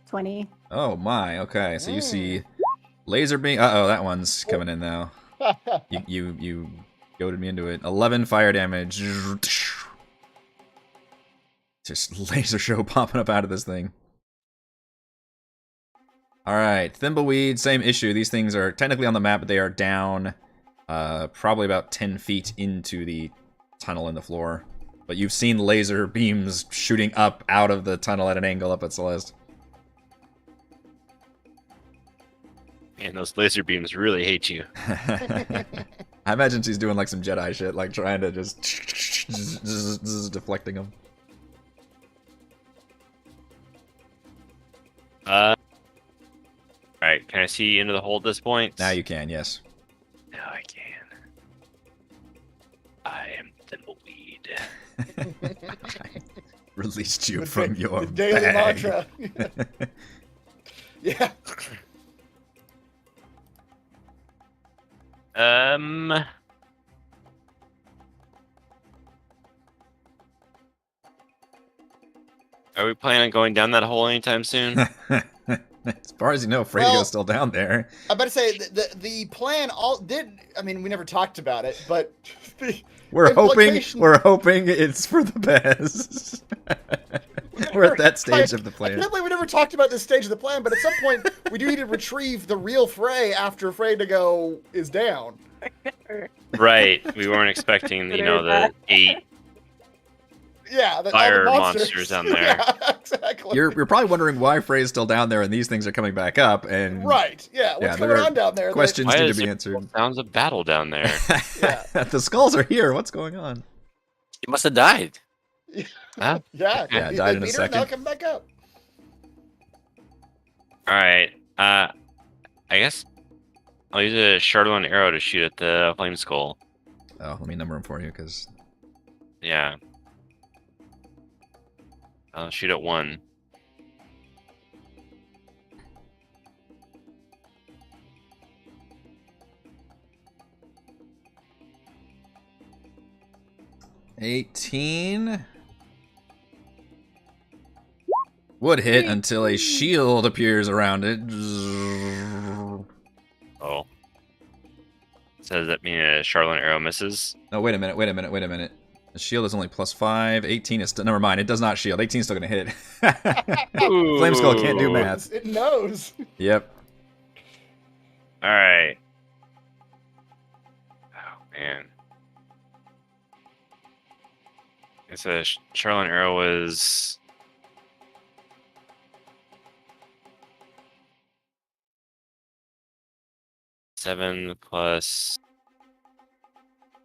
20. Oh my, okay, so you see laser beam. Uh-oh, that one's coming in now. You goaded me into it. 11 fire damage. Just laser show popping up out of this thing. Alright, Thimbleweed, same issue. These things are technically on the map, but they are down probably about 10 feet into the tunnel in the floor. But you've seen laser beams shooting up out of the tunnel at an angle up at Celeste. Man, those laser beams really hate you. I imagine she's doing like some Jedi shit, like trying to just deflecting them. Alright, can I see into the hole at this point? Now you can, yes. Now I can. I am Thimbleweed. I released you The from da- your the daily bag. mantra. Yeah. Are we planning on going down that hole anytime soon? As far as you know, Fray Well- goes still down there. I'm about to say the plan all did. I mean, we never talked about it, but the We're implication- hoping it's for the best. We're at that stage of the I plan. can't believe we never talked about this stage of the plan, but at some point we do need to retrieve the real Fray after Fray to go is down. Right. We weren't expecting, the 8. Yeah, all the Fire monsters down there. Yeah, exactly. You're probably wondering why Fray's still down there and these things are coming back up. And Right. Yeah. What's there going are on down there? questions Why need is to be there answered. sounds of battle down there? Yeah. The skulls are here. What's going on? You must have died. Huh? Yeah. Yeah, they died in a beat her, now second. come back up. Alright. I guess I'll use a Shardlon arrow to shoot at the flame skull. Oh, let me number them for you, because Yeah. I'll shoot at 1. $18. Would hit until a shield appears around it. Oh. So does that mean a Charlotte arrow misses? No, wait a minute. The shield is only +5. 18 is still... Never mind, it does not shield. 18 is still going to hit. Flame Skull can't do math. It knows. Yep. Alright. Oh, man. It's a Charlotte arrow was... Seven plus...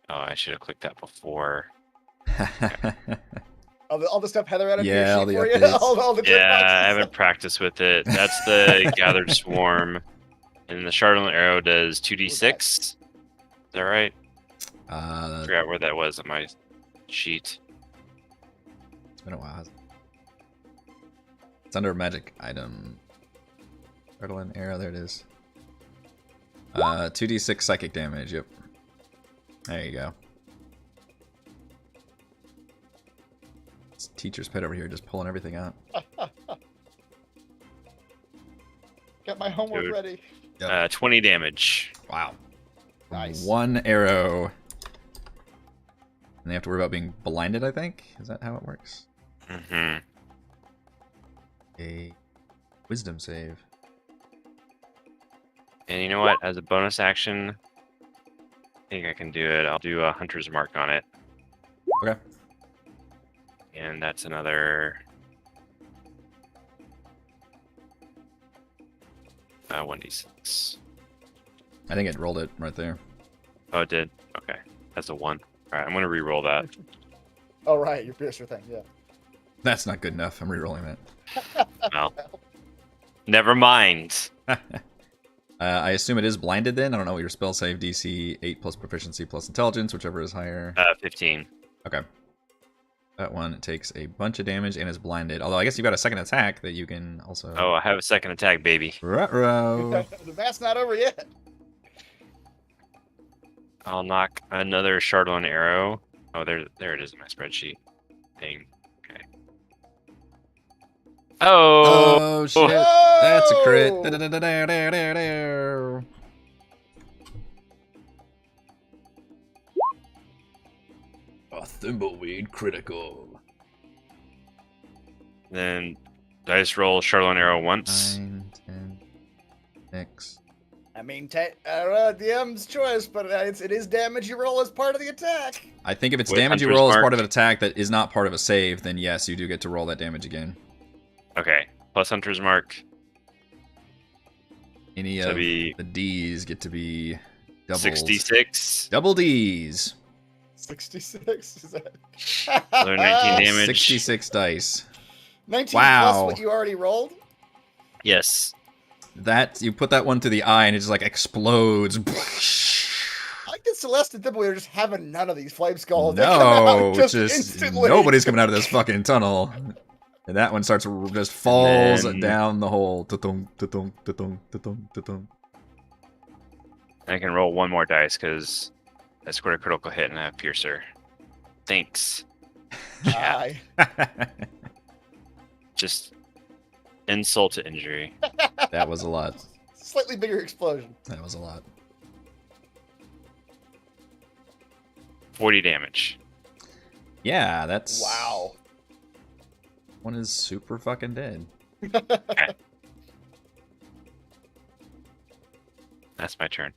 Oh, I should have clicked that before. All the stuff Heather had on Yeah, all your the sheet for you. updates. all the Yeah, checkboxes. I haven't practiced with it. That's the Gathered Swarm. And the Charlotte arrow does 2d6. Is that right? I forgot where that was on my sheet. It's been a while. It's under magic item. Cardinal arrow, there it is. 2d6 psychic damage, yep. There you go. It's teacher's pet over here just pulling everything out. Got my homework Dude. ready. 20 damage. Wow. Nice. 1 arrow. And they have to worry about being blinded, I think? Is that how it works? Mm-hmm. A wisdom save. And you know what? As a bonus action, I think I can do it. I'll do a Hunter's Mark on it. Okay. And that's another... 1d6. I think it rolled it right there. Oh, it did? Okay. That's a 1. Alright, I'm going to re-roll that. Oh, right. Your piercer thing. Yeah. That's not good enough. I'm re-rolling that. Well, never mind. I assume it is blinded then? I don't know what your spell save DC 8 plus proficiency plus intelligence, whichever is higher. 15. Okay. That one takes a bunch of damage and is blinded. Although I guess you've got a second attack that you can also... Oh, I have a second attack, baby. Ruh-roh. The math's not over yet. I'll knock another Chardon arrow. Oh, there it is in my spreadsheet thing. Okay. Oh! Oh, shit. That's a crit. Oh! Da-da-da-da-da-da-da. A thimbleweed critical. Then dice roll Chardon arrow once. 9, 10, 6. I mean, DM's choice, but it is damage you roll as part of the attack. I think if it's With damage you Hunter's roll as Mark. part of an attack that is not part of a save, then yes, you do get to roll that damage again. Okay. Plus Hunter's Mark. Any So of be the D's get to be doubles. 66. Double D's. 66? Is that... Another 19 damage. 66 dice. 19 Wow. plus what you already rolled? Yes. That, you put that one to the eye and it just like explodes. I like that Celeste and Thimbleweed are just having none of these flame skulls. They come out No, just just instantly. nobody's coming out of this fucking tunnel. And that one starts just falls then- down the hole. Ta-tung, ta-tung, ta-tung, ta-tung, ta-tung. I can roll one more dice because I scored a critical hit and I have Piercer. Thanks. Aye. Just insult to injury. That was a lot. Slightly bigger explosion. That was a lot. 40 damage. Yeah, that's... Wow. One is super fucking dead. That's my turn.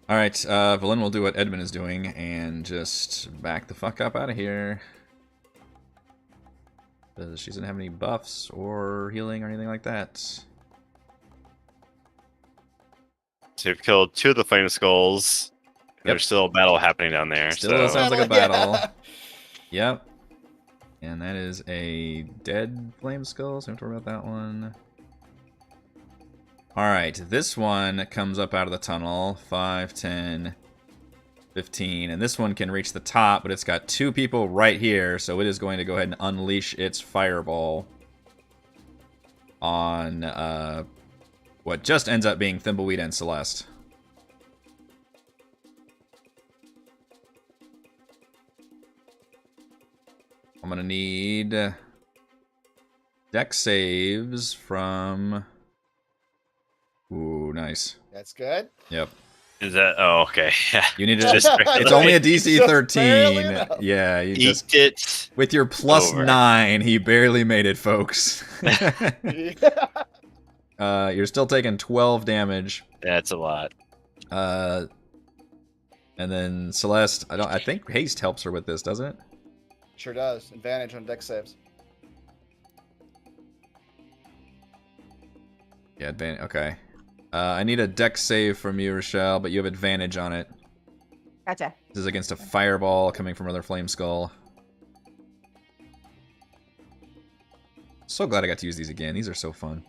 Alright, Valen will do what Edmund is doing and just back the fuck up out of here. She doesn't have any buffs or healing or anything like that. So you've killed 2 of the flame skulls. Yep. There's still a battle happening down there. Still so sounds like a battle. Yeah. Yep. And that is a dead flame skull, so don't have to worry about that one. Alright, this one comes up out of the tunnel. 5, 10, 15. And this one can reach the top, but it's got 2 people right here, so it is going to go ahead and unleash its fireball on what just ends up being Thimbleweed and Celeste. I'm gonna need Dex saves from... Ooh, nice. That's good. Yep. Is that? Oh, okay. You need to Just it's only a DC Just barely 13. enough. Yeah, you eat just it. with your plus over. 9, he barely made it, folks. Yeah. You're still taking 12 damage. That's a lot. And then Celeste, I think haste helps her with this, doesn't it? Sure does. Advantage on dex saves. Yeah, advantage. Okay. I need a dex save from you, Rochelle, but you have advantage on it. Gotcha. This is against a fireball coming from another flame skull. So glad I got to use these again. These are so fun.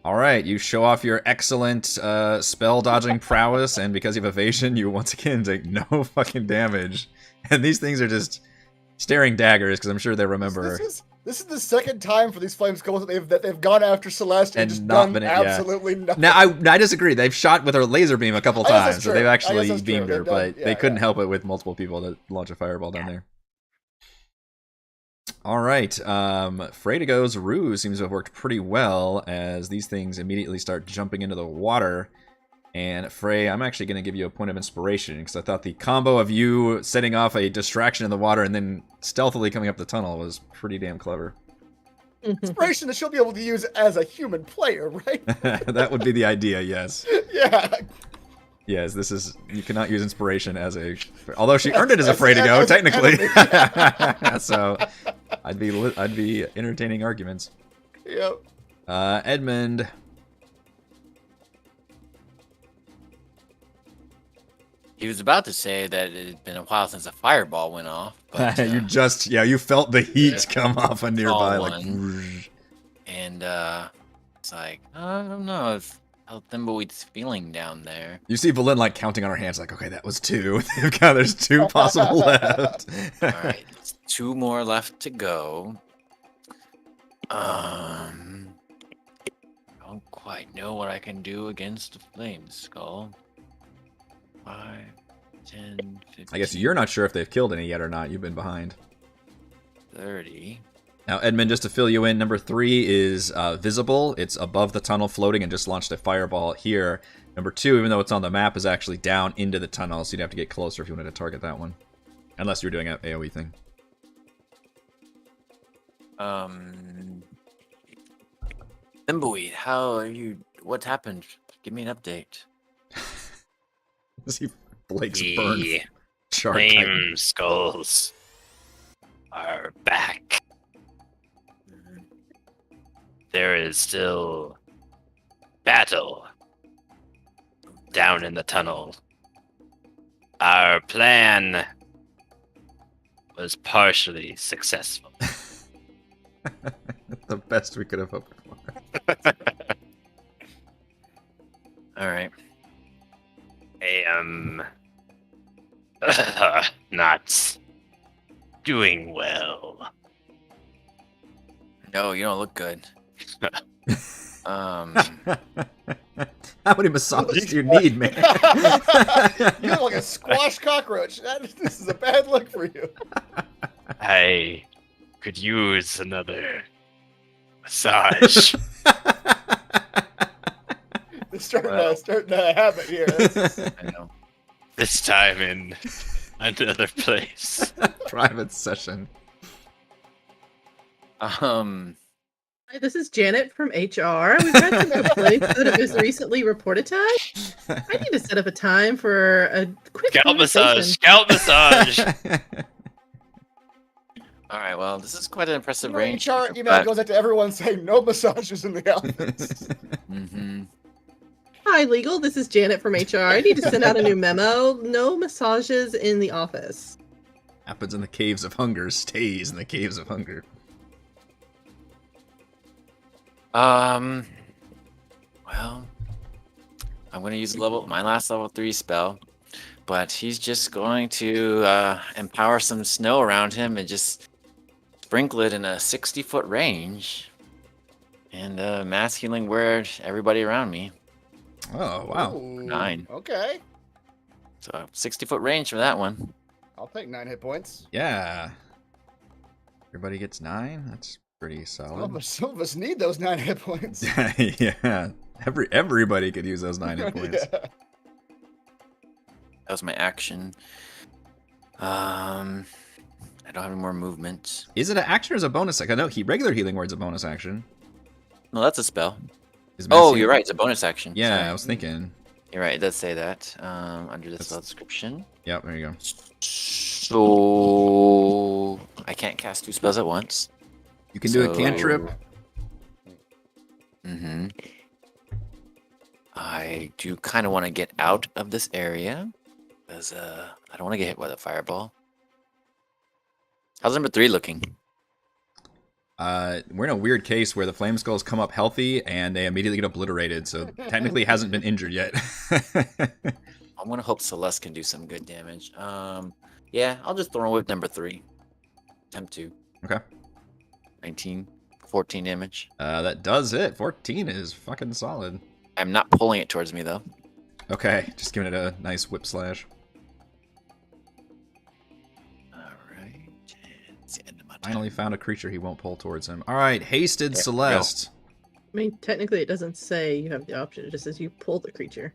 Alright, you show off your excellent spell dodging prowess, and because you have evasion, you once again take no fucking damage. And these things are just staring daggers, because I'm sure they remember. This is the second time for these flame skulls that they've gone after Celeste and just not done been absolutely nothing. Now, I disagree. They've shot with a laser beam a couple I guess that's times, so true. they've I guess actually that's true. beamed her, They've done- but yeah, they couldn't yeah. help it with multiple people to launch a fireball down there. Alright, Fray Ruse seems to have worked pretty well, as these things immediately start jumping into the water. And Fray, I'm actually going to give you a point of inspiration, because I thought the combo of you setting off a distraction in the water and then stealthily coming up the tunnel was pretty damn clever. Inspiration that she'll be able to use as a human player, right? That would be the idea, yes. Yeah. Yes, this is... You cannot use inspiration as a... Although she earned it as a Fray technically. So, I'd be entertaining arguments. Yep. Edmund... He was about to say that it had been a while since a fireball went off. But, you felt the heat come off a nearby, like... And, it's like, I don't know how Thimbleweed's feeling down there. You see Valen, like, counting on her hands, like, okay, that was 2. There's 2 possible left. Alright, 2 more left to go. I don't quite know what I can do against a flame skull. 5, 10, 15, I guess you're not sure if they've killed any yet or not. You've been behind. 30. Now, Edmund, just to fill you in, number 3 is visible. It's above the tunnel floating and just launched a fireball here. Number 2, even though it's on the map, is actually down into the tunnel, so you'd have to get closer if you wanted to target that one. Unless you're doing an AoE thing. Thimbleweed, how are you? What happened? Give me an update. See Blake's burned The shark. flame skulls are back. There is still battle down in the tunnel. Our plan was partially successful. The best we could have hoped for. All right. I am not doing well. No, you don't look good. How many massages do you need, man? You look like a squash cockroach. This is a bad look for you. I could use another massage. It's starting to happen here. I know. This time in another place. Private session. Hi, this is Janet from HR. We've got some complaints that have just recently reported to us. I need to set up a time for a quick Scalp conversation. massage. Scalp massage. All right. Well, this is quite an impressive You know, range. HR email goes out to everyone saying no massages in the office. Mm-hmm. Hi, legal. This is Janet from HR. I need to send out a new memo. No massages in the office. Happens in the caves of hunger, stays in the caves of hunger. Well, I'm going to use my last level 3 spell, but he's just going to empower some snow around him and just sprinkle it in a 60-foot range and mass healing word everybody around me. Oh, wow. Ooh, 9. Okay. So 60-foot range for that one. I'll take 9 hit points. Yeah. Everybody gets 9? That's Pretty solid. Some of us need those 9 hit points. Yeah. Everybody could use those 9 hit points. Yeah. That was my action. I don't have any more movement. Is it an action or is it a bonus action? No, regular healing word's a bonus action. No, that's a spell. Is Oh, Messi- you're right. It's a bonus action. Yeah, Sorry. I was thinking. You're right. It does say that under the That's- spell description. Yep, there you go. So I can't cast 2 spells at once. You can do a cantrip. Mm-hmm. I do kind of want to get out of this area because I don't want to get hit by the fireball. How's number 3 looking? We're in a weird case where the flame skulls come up healthy and they immediately get obliterated, so technically hasn't been injured yet. I'm gonna hope Celeste can do some good damage. Yeah, I'll just throw with number 3. Attempt 2. Okay. 19, 14 damage. That does it. 14 is fucking solid. I'm not pulling it towards me though. Okay, just giving it a nice whip slash. Alright. It's the end of my turn. Finally found a creature he won't pull towards him. Alright, hasted Okay, Celeste. I mean, technically, it doesn't say you have the option. It just says you pull the creature.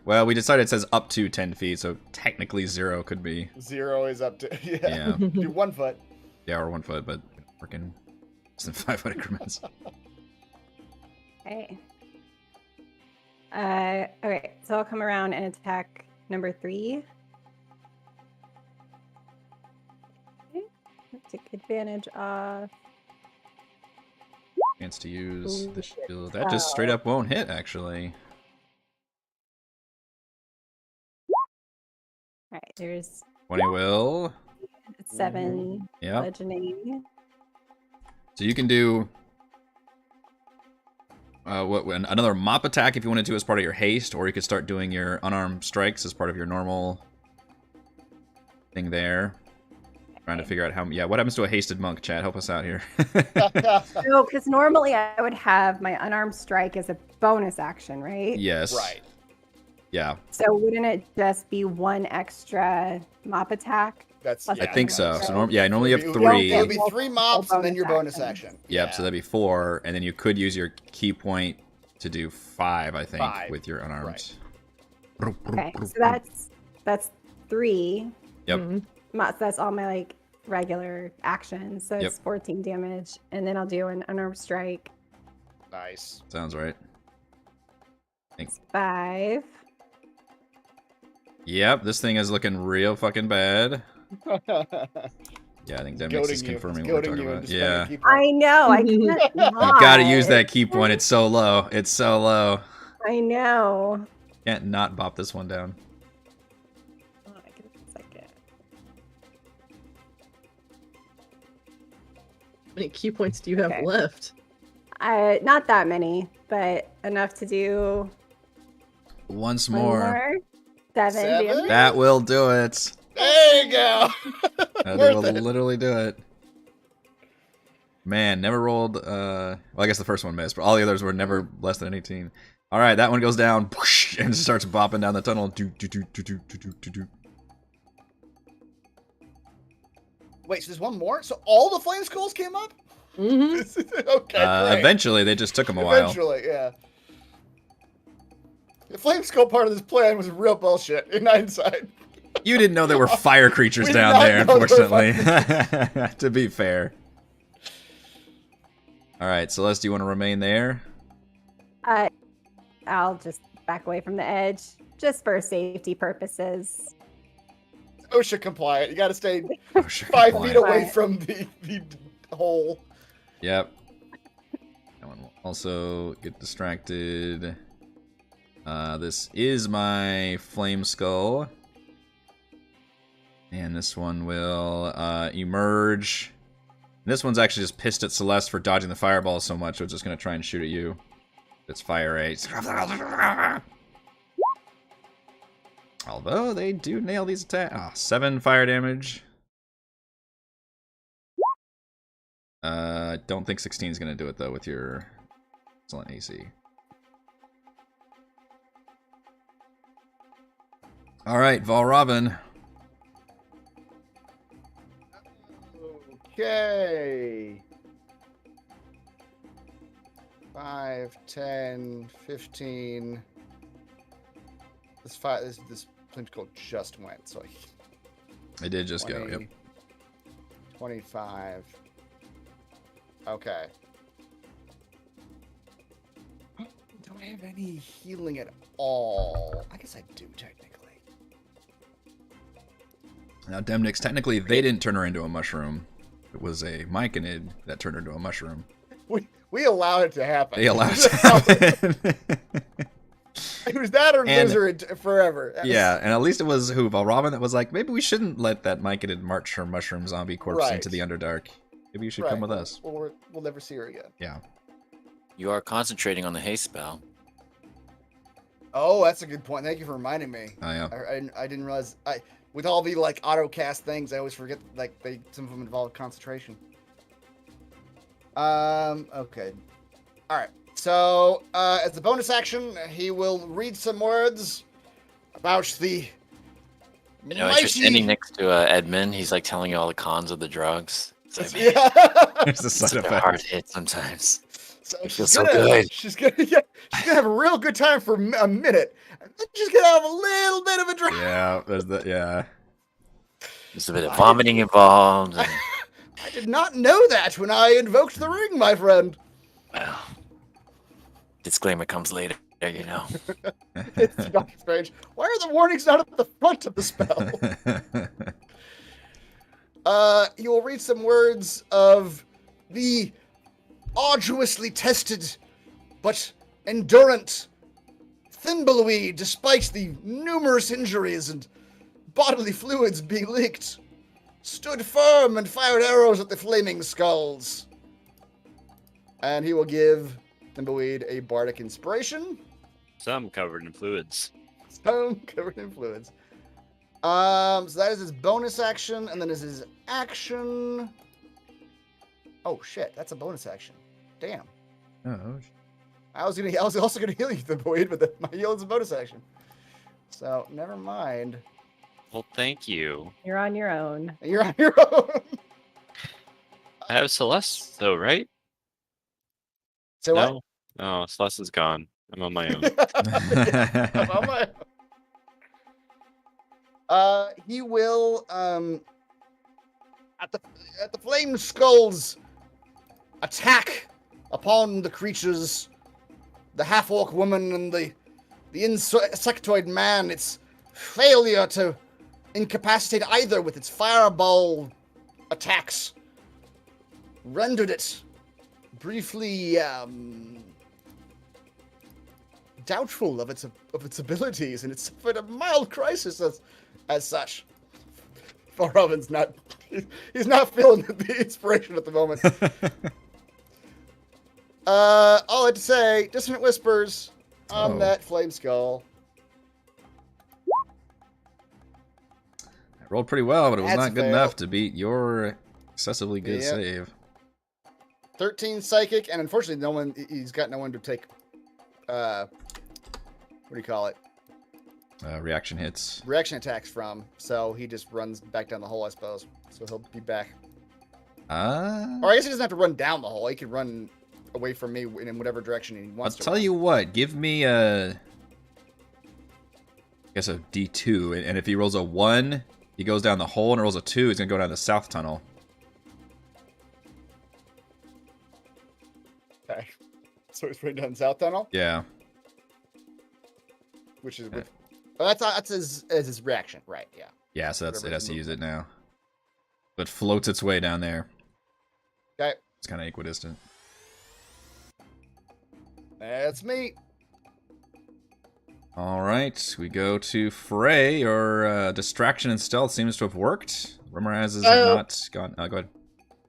Well, we decided it says up to 10 feet, so technically 0 could be. 0 is up to Yeah. Do 1 foot. Yeah, or 1 foot, but freaking less than 5 foot increments. Okay. Okay, so I'll come around and attack number 3. Okay. Take advantage of. Chance to use Ooh, the shield. That just straight up won't hit, actually. All right, there's 20 will. 7 Yep. bludgeoning. So you can do another mop attack if you wanted to as part of your haste, or you could start doing your unarmed strikes as part of your normal thing there. Trying to figure out how. Yeah, what happens to a hasted monk? Chad, help us out here. No, because normally I would have my unarmed strike as a bonus action, right? Yes. Right. Yeah, So wouldn't it just be 1 extra mop attack? That's. I I yeah, think so. Okay. So normally you have It would- 3. It would be 3 mops and then your bonus action. Yep, so that'd be 4, and then you could use your key point to do 5, I think, 5, with your unarmed. right. Okay, so that's 3. Yep. Mhm. So that's all my like regular actions. So it's Yep. 14 damage, and then I'll do an unarmed strike. Nice. Sounds right. 5. Yep, this thing is looking real fucking bad. Yeah, I think Demix is confirming what we're talking about. Yeah. I know. I can't. You gotta use lie. that key point. It's so low. It's so low. I know. Can't not bop this one down. Hold on, give me a second. How many key points do you have Okay. left? Not that many, but enough to do Once one more. more. 7 7? damage. That will do it. There you go. That Worth will it. literally do it. Man, never rolled. Well, I guess the first one missed, but all the others were never less than an 18. All right, that one goes down whoosh, and starts bopping down the tunnel. Do, do, do, do, do, do, do, do, do. Wait, so there's one more? So all the flame skulls came up? Mm-hmm. Okay, great. Eventually, they just took them a while. Eventually, yeah. The flame skull part of this plan was real bullshit in hindsight. You didn't know there were fire creatures We did down not there, know there were unfortunately. To be fair. All right, Celeste, do you want to remain there? I'll just back away from the edge, just for safety purposes. OSHA compliant. You gotta stay Oh, sure. 5 feet away Right. from the hole. Yep. That one will also get distracted. This is my flame skull. And this one will emerge. And this one's actually just pissed at Celeste for dodging the fireball so much, so it's just going to try and shoot at you. It's fire rate. Although they do nail these attacks. 7 fire damage. Don't think 16 is going to do it, though, with your excellent AC. Alright, Valrobin. Okay. 5, 10, 15. This flame skull just went, so It did just go, yep. 25. Okay. Do I have any healing at all? I guess I do, technically. Now, Demnix, technically, they didn't turn her into a mushroom. It was a myconid that turned her into a mushroom. We allowed it to happen. They allowed it to happen. It was that or loser forever. Yeah, and at least it was Valravn that was like, maybe we shouldn't let that myconid march her mushroom zombie corpse into the Underdark. Maybe you should come with us. We'll never see her again. Yeah. You are concentrating on the haste spell. Oh, that's a good point. Thank you for reminding me. Oh, yeah. I didn't realize. With all the like auto cast things, I always forget like some of them involve concentration. Okay. All right. So as a bonus action, he will read some words about the. You know, as you're standing next to Edmund, he's like telling you all the cons of the drugs. It's like, There's a side it's a hard hit sometimes. So it feels so good. She's gonna have a real good time for a minute, and then she's gonna have a little bit of a drink. Yeah, there's a bit of vomiting involved. And... I did not know that when I invoked the ring, my friend. Well, disclaimer comes later, you know. It's not strange. Why are the warnings not at the front of the spell? You will read some words of the arduously tested but endurant Thimbleweed, despite the numerous injuries and bodily fluids being leaked, stood firm and fired arrows at the flaming skulls. And he will give Thimbleweed a bardic inspiration. Some covered in fluids. Some covered in fluids. So that is his bonus action, and then is his action. Oh shit, that's a bonus action. Damn. Oh. I was also gonna heal you, Thimbleweed, but my heal is a bonus action. So never mind. Well, thank you. You're on your own. You're on your own. I have Celeste, though, right? So no? what? Oh, Celeste is gone. I'm on my own. I'm on my own. He will at the flame skulls attack upon the creatures, the half-orc woman and the insectoid man. Its failure to incapacitate either with its fireball attacks rendered it briefly doubtful of its abilities, and it suffered a mild crisis as such. Valravn's not he's not feeling the inspiration at the moment. All I had to say, dissonant whispers on that flame skull. I rolled pretty well, but it was That's not good fail. enough to beat your excessively good save. 13 psychic, and unfortunately he's got no one to take what do you call it? Reaction hits. Reaction attacks from, so he just runs back down the hole, I suppose. So he'll be back. Or I guess he doesn't have to run down the hole. He can run away from me in whatever direction he wants to. I'll tell you what, give me I guess a D2, and if he rolls a 1, he goes down the hole, and rolls a 2, he's going to go down the south tunnel. Okay. So he's running down the south tunnel? Yeah. Which is... Oh, that's his reaction, right, yeah. Yeah, so it has to use it now. But floats its way down there. Okay. It's kind of equidistant. That's me. Alright, we go to Fray. Your distraction and stealth seems to have worked. Rumor has it not gone. Go ahead.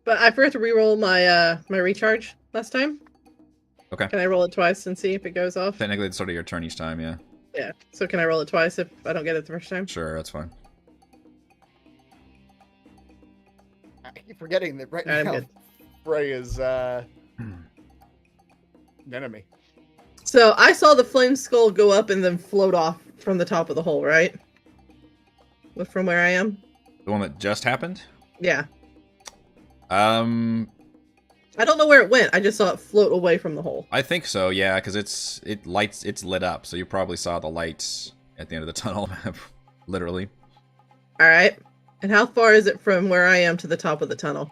But I forgot to reroll my my recharge last time. Okay. Can I roll it twice and see if it goes off? Technically, it's sort of your turn each time, yeah. Yeah. So can I roll it twice if I don't get it the first time? Sure, that's fine. I keep forgetting that right now Fray is an enemy. So I saw the flame skull go up and then float off from the top of the hole, right? From where I am? The one that just happened? Yeah. I don't know where it went. I just saw it float away from the hole. I think so, yeah, because it's lit up, so you probably saw the lights at the end of the tunnel map, literally. All right. And how far is it from where I am to the top of the tunnel?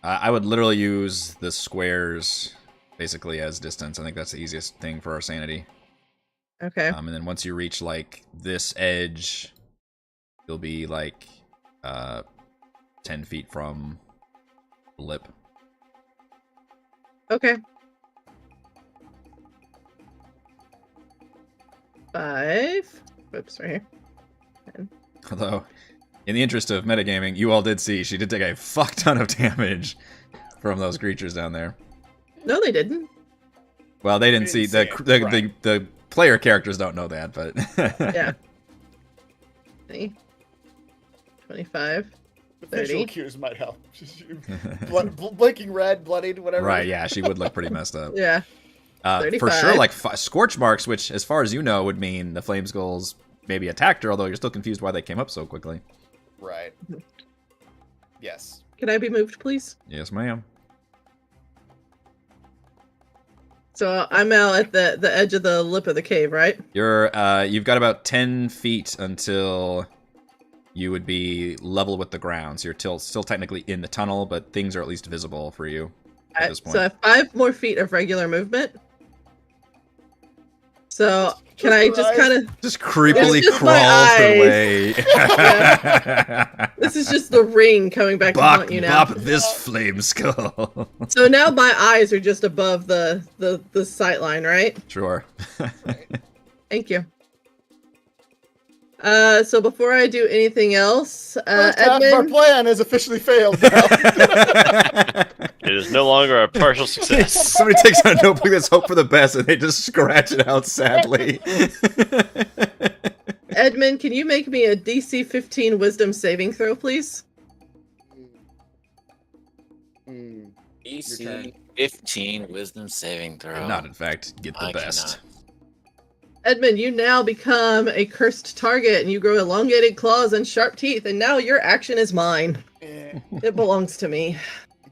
I would literally use the squares basically as distance. I think that's the easiest thing for our sanity. Okay. And then once you reach like this edge, you'll be like 10 feet from the lip. Okay. 5. Oops, right here. 10. Although, in the interest of metagaming, you all did see she did take a fuck ton of damage from those creatures down there. No, they didn't. Well, they didn't see the player characters don't know that, but Yeah. 20, 25, The 30. facial cues might help. Blinking red, bloodied, whatever. right, yeah, she would look pretty messed up. Yeah. For 35. sure, like scorch marks, which, as far as you know, would mean the flame skulls maybe attacked her. Although you're still confused why they came up so quickly. Right. Yes. Can I be moved, please? Yes, ma'am. So I'm out at the edge of the lip of the cave, right? You've got about 10 feet until you would be level with the ground. So you're still technically in the tunnel, but things are at least visible for you at this point. So I have 5 more feet of regular movement. So can I just kind of... Just creepily just crawl her way. This is just the ring coming back to haunt you now. Bop this flame skull. So now my eyes are just above the sight line, right? Sure. Thank you. So before I do anything else, First half of our Edmund, plan has officially failed now. It is no longer a partial success. Somebody takes out a notebook that's hope for the best, and they just scratch it out sadly. Edmund, can you make me a DC 15 Wisdom saving throw, please? DC 15 Wisdom saving throw. Not, in fact, get the I best. cannot. Edmund, you now become a cursed target, and you grow elongated claws and sharp teeth, and now your action is mine. It belongs to me.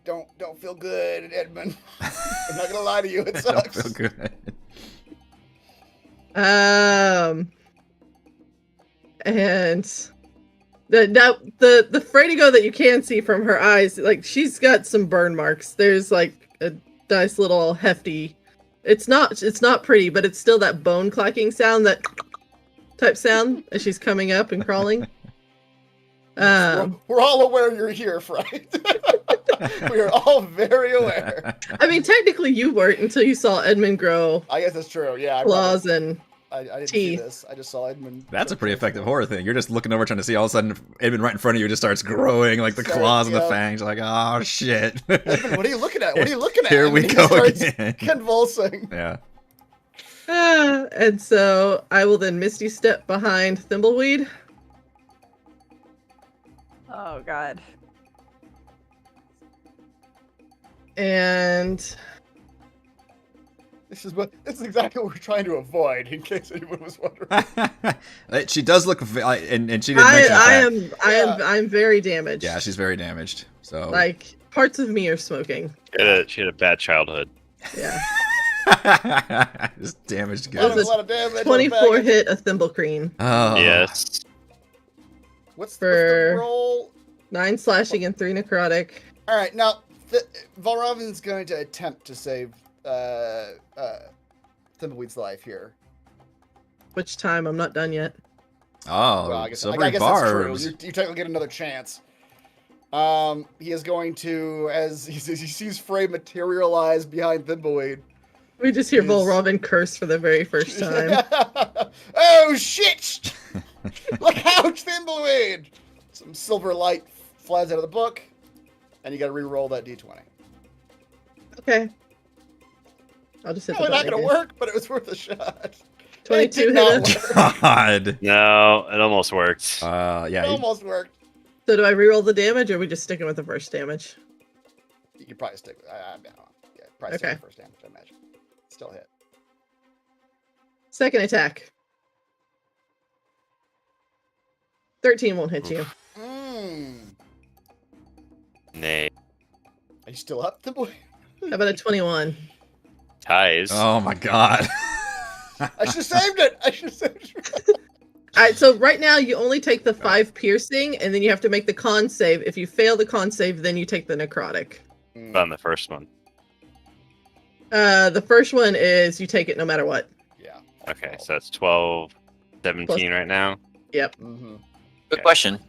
Don't feel good, Edmund. I'm not gonna lie to you, it I sucks. don't feel good. And the Fradigo that you can see from her eyes, like she's got some burn marks. There's like a nice little hefty. It's not pretty, but it's still that bone clacking sound, that type sound as she's coming up and crawling. We're all aware you're here, Fray. We are all very aware. I mean, technically you weren't until you saw Edmund grow I guess that's true. Yeah, claws and I didn't teeth. see this. I just saw Edmund. That's a pretty effective horror thing. You're just looking over trying to see, all of a sudden, Edmund right in front of you just starts growing, like the claws and the fangs. You're like, oh, shit. Edmund, what are you looking at? What are you looking at? Here we And he go starts again. Convulsing. Yeah. And so I will then Misty step behind Thimbleweed. Oh god. And This is exactly what we're trying to avoid, in case anyone was wondering. She does look, and she didn't mention that. I'm very damaged. Yeah, she's very damaged. So Like parts of me are smoking. She had a bad childhood. Yeah. just damaged That was good. A lot of damage. 24 hit a Thimble-Creen. Oh. Yes. What's For- the roll? 9 slashing and 3 necrotic. All right, now Valravan's going to attempt to save Thimbleweed's life here. Which time? I'm not done yet. Oh, Well, I guess silvery that's barbs. true. You technically get another chance. He is going to, as he sees Fray materialize behind Thimbleweed. We just hear Yes. Volravin curse for the very first time. Oh shit! Look out, Thimbleweed! Some silver light flies out of the book, and you got to re-roll that d20. Okay. I'll just hit Probably the not button going to again. work, but it was worth a shot. 22 It did not hit. work. God. No, it almost worked. Yeah. It almost worked. So do I re-roll the damage, or are we just sticking with the first damage? You could probably stick with probably stick Okay. with first damage, I imagine. Still hit. Second attack. 13 won't hit you. Nay. Are you still up, Thimbleweed? How about a 21? Ties. Oh my god. I should have saved it. All right, so right now you only take the 5 piercing, and then you have to make the con save. If you fail the con save, then you take the necrotic. On the first one. The first one is you take it no matter what. Yeah. Okay, so that's 12, 17 right now. Yep. Mm-hmm. Good question.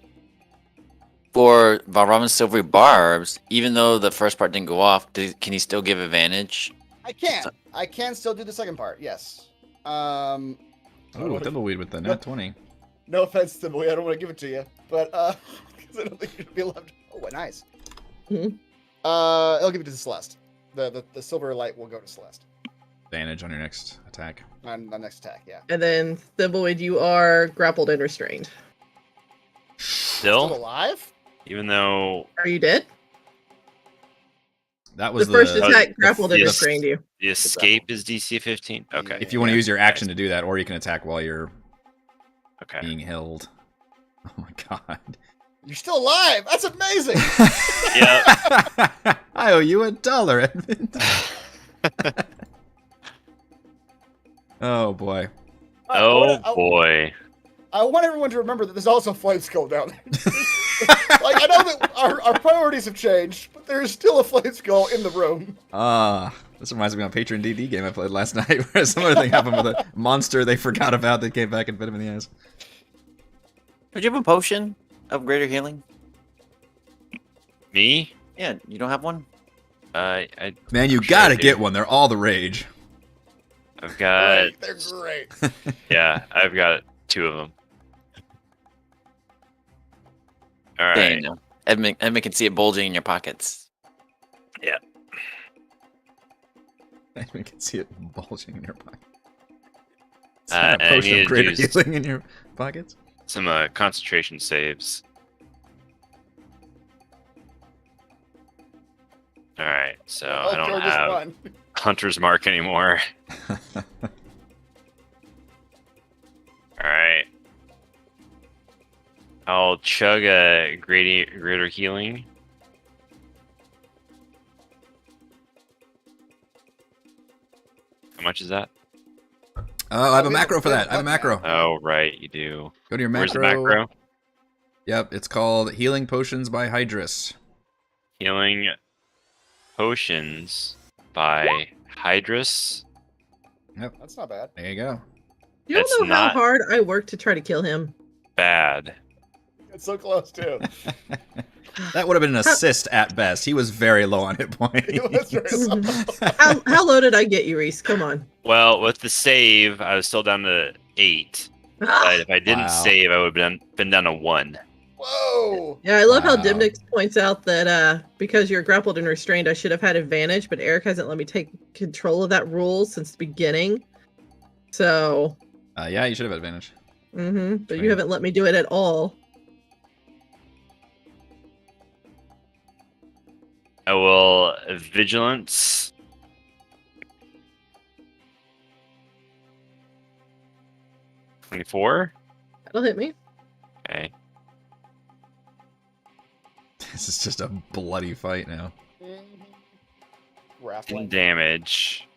For Valravan's silvery barbs, even though the first part didn't go off, can he still give advantage? I can. I can still do the second part. Yes. Oh, Thimbleweed with the nat 20. No offense, Thimbleweed. I don't want to give it to you, but because I don't think you should be allowed. Oh, nice. Mhm. I'll give it to Celeste. The silver light will go to Celeste Advantage on your next attack. on the next attack. Yeah. And then Thimbleweed, you are grappled and restrained. Still Still, alive? even though Are you dead? That was The first the attack grappled and yes. restrained you. the escape is DC 15. Okay. if you want to use your action to do that, or you can attack while you're Okay. being held. Oh my god. You're still alive. That's amazing. Yeah. I owe you $1, Edmund. Oh boy. Oh boy. I want everyone to remember that there's also Flame Skull down there. Like, I know that our priorities have changed, but there is still a Flame Skull in the room. This reminds me of a Patreon D&D game I played last night, where some other thing happened with a monster they forgot about that came back and bit him in the ass. Would you have a potion of greater healing? Me? Yeah, you don't have one? I Man, you I'm sure I gotta do. get one. They're all the rage. I've got They're great. yeah, I've got 2 of them. All right. Dang, Edmund can see it bulging in your pockets. You can see it bulging in your pocket. It's And not a I potion need of to greater use- healing in your pockets. Some concentration saves. All right, so I don't George's have fun. Hunter's Mark anymore. All right. I'll chug a greater healing. How much is that? Oh, I have a macro for that. I have a macro. Oh, right, you do. Go to your macro. Where's the macro? Yep, it's called Healing Potions by Hydrus. Healing potions by Hydrus. That's not bad. There you go. You don't That's know how not- hard I worked to try to kill him. Bad. It's so close too. That would have been an assist at best. He was very low on hit points. It was very low. How low did I get you, Reese? Come on. Well, with the save, I was still down to 8. But if I didn't Wow. save, I would have been down to 1. Whoa. Yeah, I love how Wow. Dimnix points out that because you're grappled and restrained, I should have had advantage, but Eric hasn't let me take control of that rule since the beginning. So, Yeah, you should have advantage. but Strange. you haven't let me do it at all. I will vigilance. $24. That'll hit me. Okay. This is just a bloody fight now. Raffling. 10 damage.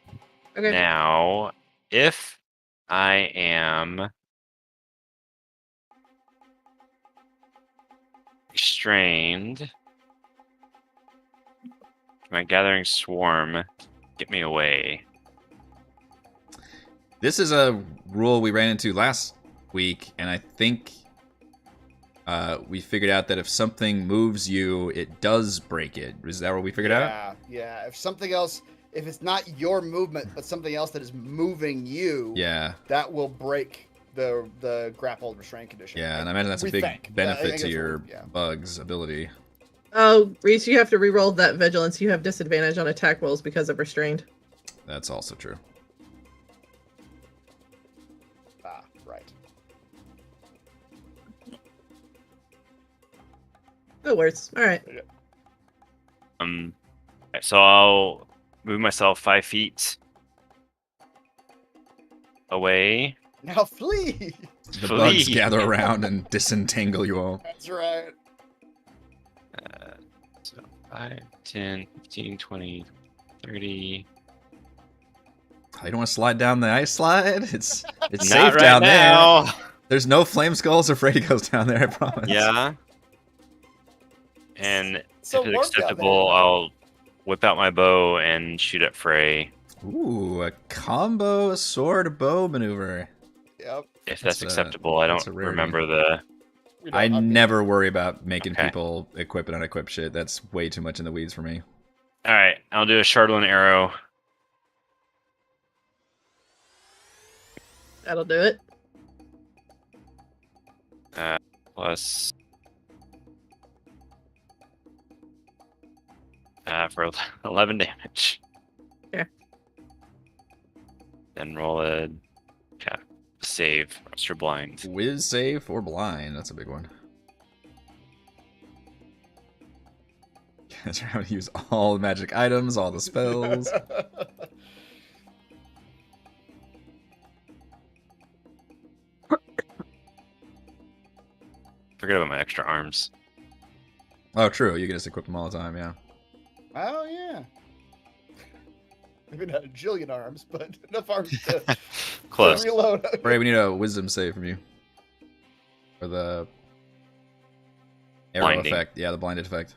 Okay. Now, if I am restrained, my gathering swarm get me away. This is a rule we ran into last week, and I think we figured out that if something moves you, it does break it. Is that what we figured out? Yeah. If something else, if it's not your movement, but something else that is moving you, Yeah. that will break the grappled restraint condition. Yeah, and I imagine that's a We big think. I benefit think to that's your what we- yeah. bugs ability. Oh, Reese, you have to reroll that vigilance. You have disadvantage on attack rolls because of restrained. That's also true. Ah, right. That works. All right. So I'll move myself 5 feet away. Now flee. The Flee. bugs gather around and disentangle you all. That's right. So 5, 10, 15, 20, 30. Oh, you don't want to slide down the ice slide? It's Not safe right down now. there. There's no flame skulls or Freddy goes down there, I promise. Yeah. And So if it's lurk down acceptable, there. I'll whip out my bow and shoot at Fray. Ooh, a combo sword bow maneuver. Yep. If That's that's a- acceptable. I that's don't a rarity. remember the. We don't- I I'm- never worry about making Okay. people equip and unequip shit. That's way too much in the weeds for me. Alright, I'll do a Shardlin arrow. That'll do it. Plus. For 11 damage. Yeah. Then roll a save. Extra blind. Whiz save or blind? That's a big one. Guys are having to use all the magic items, all the spells. Forget about my extra arms. Oh, true. You can just equip them all the time, yeah. Oh yeah. Maybe not a jillion arms, but enough arms to Close. reload. Ray, we need a wisdom save from you. For the arrow Blinding. effect. Yeah, the blinded effect.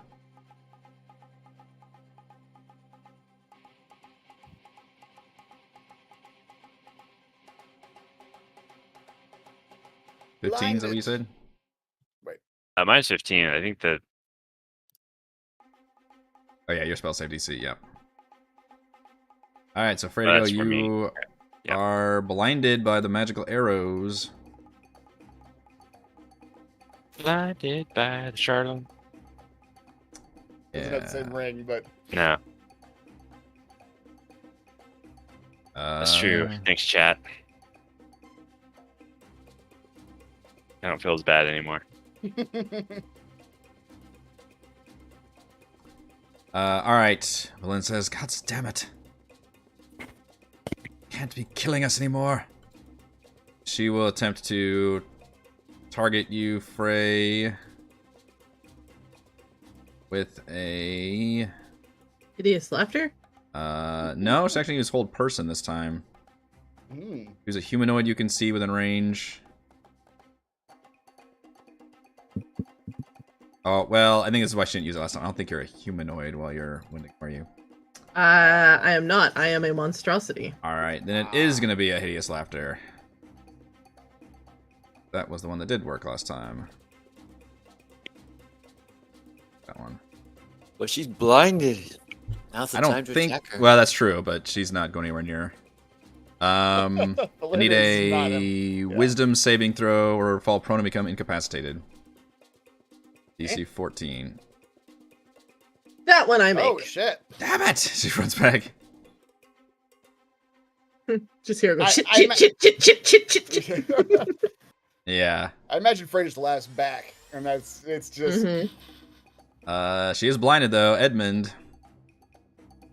$15, is that what you said? Mine's 15. I think that. Oh yeah, your spell save DC, yeah. Alright, so Fredo, That's for me. you Yep. are blinded by the magical arrows. Blinded by the Shardlin. Doesn't have the same ring, but No, that's true. Thanks, chat. I don't feel as bad anymore. Alright. Valen says, God damn it. Can't be killing us anymore. She will attempt to target you, Fray, with a... Hideous laughter? No, she's actually use hold person this time. Use a humanoid you can see within range. Oh, well, I think this is why she didn't use it last time. I don't think you're a humanoid while you're winding, are you? I am not. I am a monstrosity. Alright, then it is going to be a hideous laughter. That was the one that did work last time. That one. But she's blinded. Now's the I time don't to think... attack her. Well, that's true, but she's not going anywhere near. I need a wisdom saving throw or fall prone and become incapacitated. DC 14. That one I make. oh shit! Damn it! She runs back. Just hear her go I- shit, I shit, ma- shit, shit, shit, shit, shit. Yeah. I imagine Frey just laughs back, and it's just Mhm. She is blinded, though. Edmund.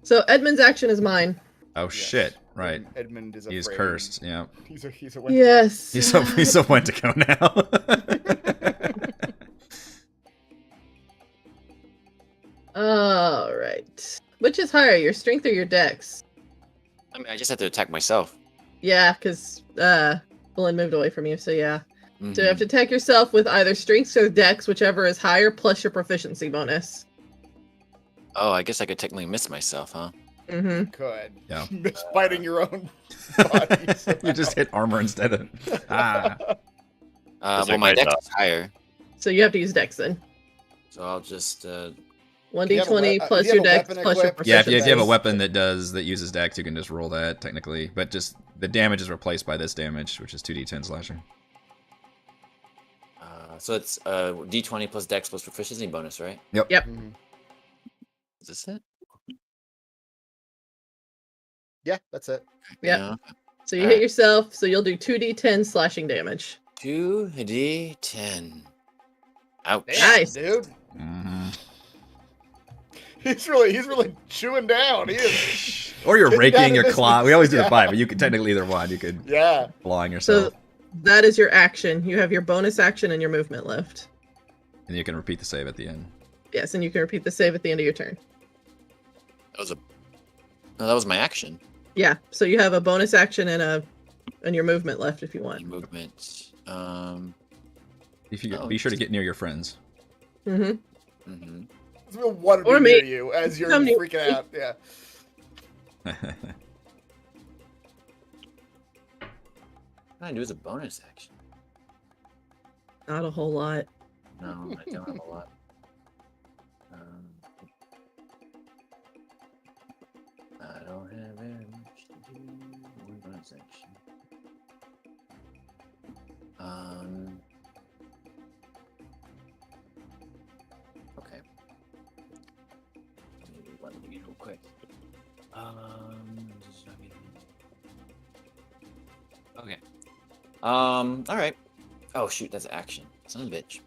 So Edmund's action is mine. Oh, yes. shit. Right. Edmund is He's afraid. cursed. Yeah. He's a Yes. He's a Wendigo now. All right. Which is higher, your strength or your dex? I mean, I just have to attack myself. Yeah, because Bullen moved away from you, so yeah. Mhm. So you have to attack yourself with either strength or dex, whichever is higher, plus your proficiency bonus. Oh, I guess I could technically miss myself, huh? Mm-hmm. Could. Yeah. Miss biting your own body. You just hit armor instead of... Ah. Well, my like dex is higher, So you have to use dex then. so I'll just... 1d20 plus if you your have a dex weapon plus your equipped- Yeah, if you proficiency. have a weapon that uses dex, you can just roll that, technically. But just, the damage is replaced by this damage, which is 2d10 slashing. so it's d20 plus dex plus proficiency bonus, right? Yep. Mhm. Is this it? Yeah, that's it. Yep. Yeah. So you hit yourself, so you'll do 2d10 slashing damage. 2d10. Ouch. Damn, Nice. dude. Mhm. He's really chewing down. He is. Or you're Getting raking down your to claw. business. We always do the Yeah. 5, but you could technically either one. You could Yeah. clawing yourself. So that is your action. You have your bonus action and your movement left. And you can repeat the save at the end. Yes, and you can repeat the save at the end of your turn. That was a No, that was my action. Yeah, so you have a bonus action and your movement left if you want. Movement. If you be sure to get near your friends. Mm-hmm. Mm-hmm. We'll want to Or be me. near you as you're Come near freaking me. out. Yeah. What I do as a bonus action? Not a whole lot. No, I don't have a lot. I don't have very much to do. One bonus action. Okay. Maybe one thing real quick. Okay. All right. Oh shoot, that's action. Son of a bitch.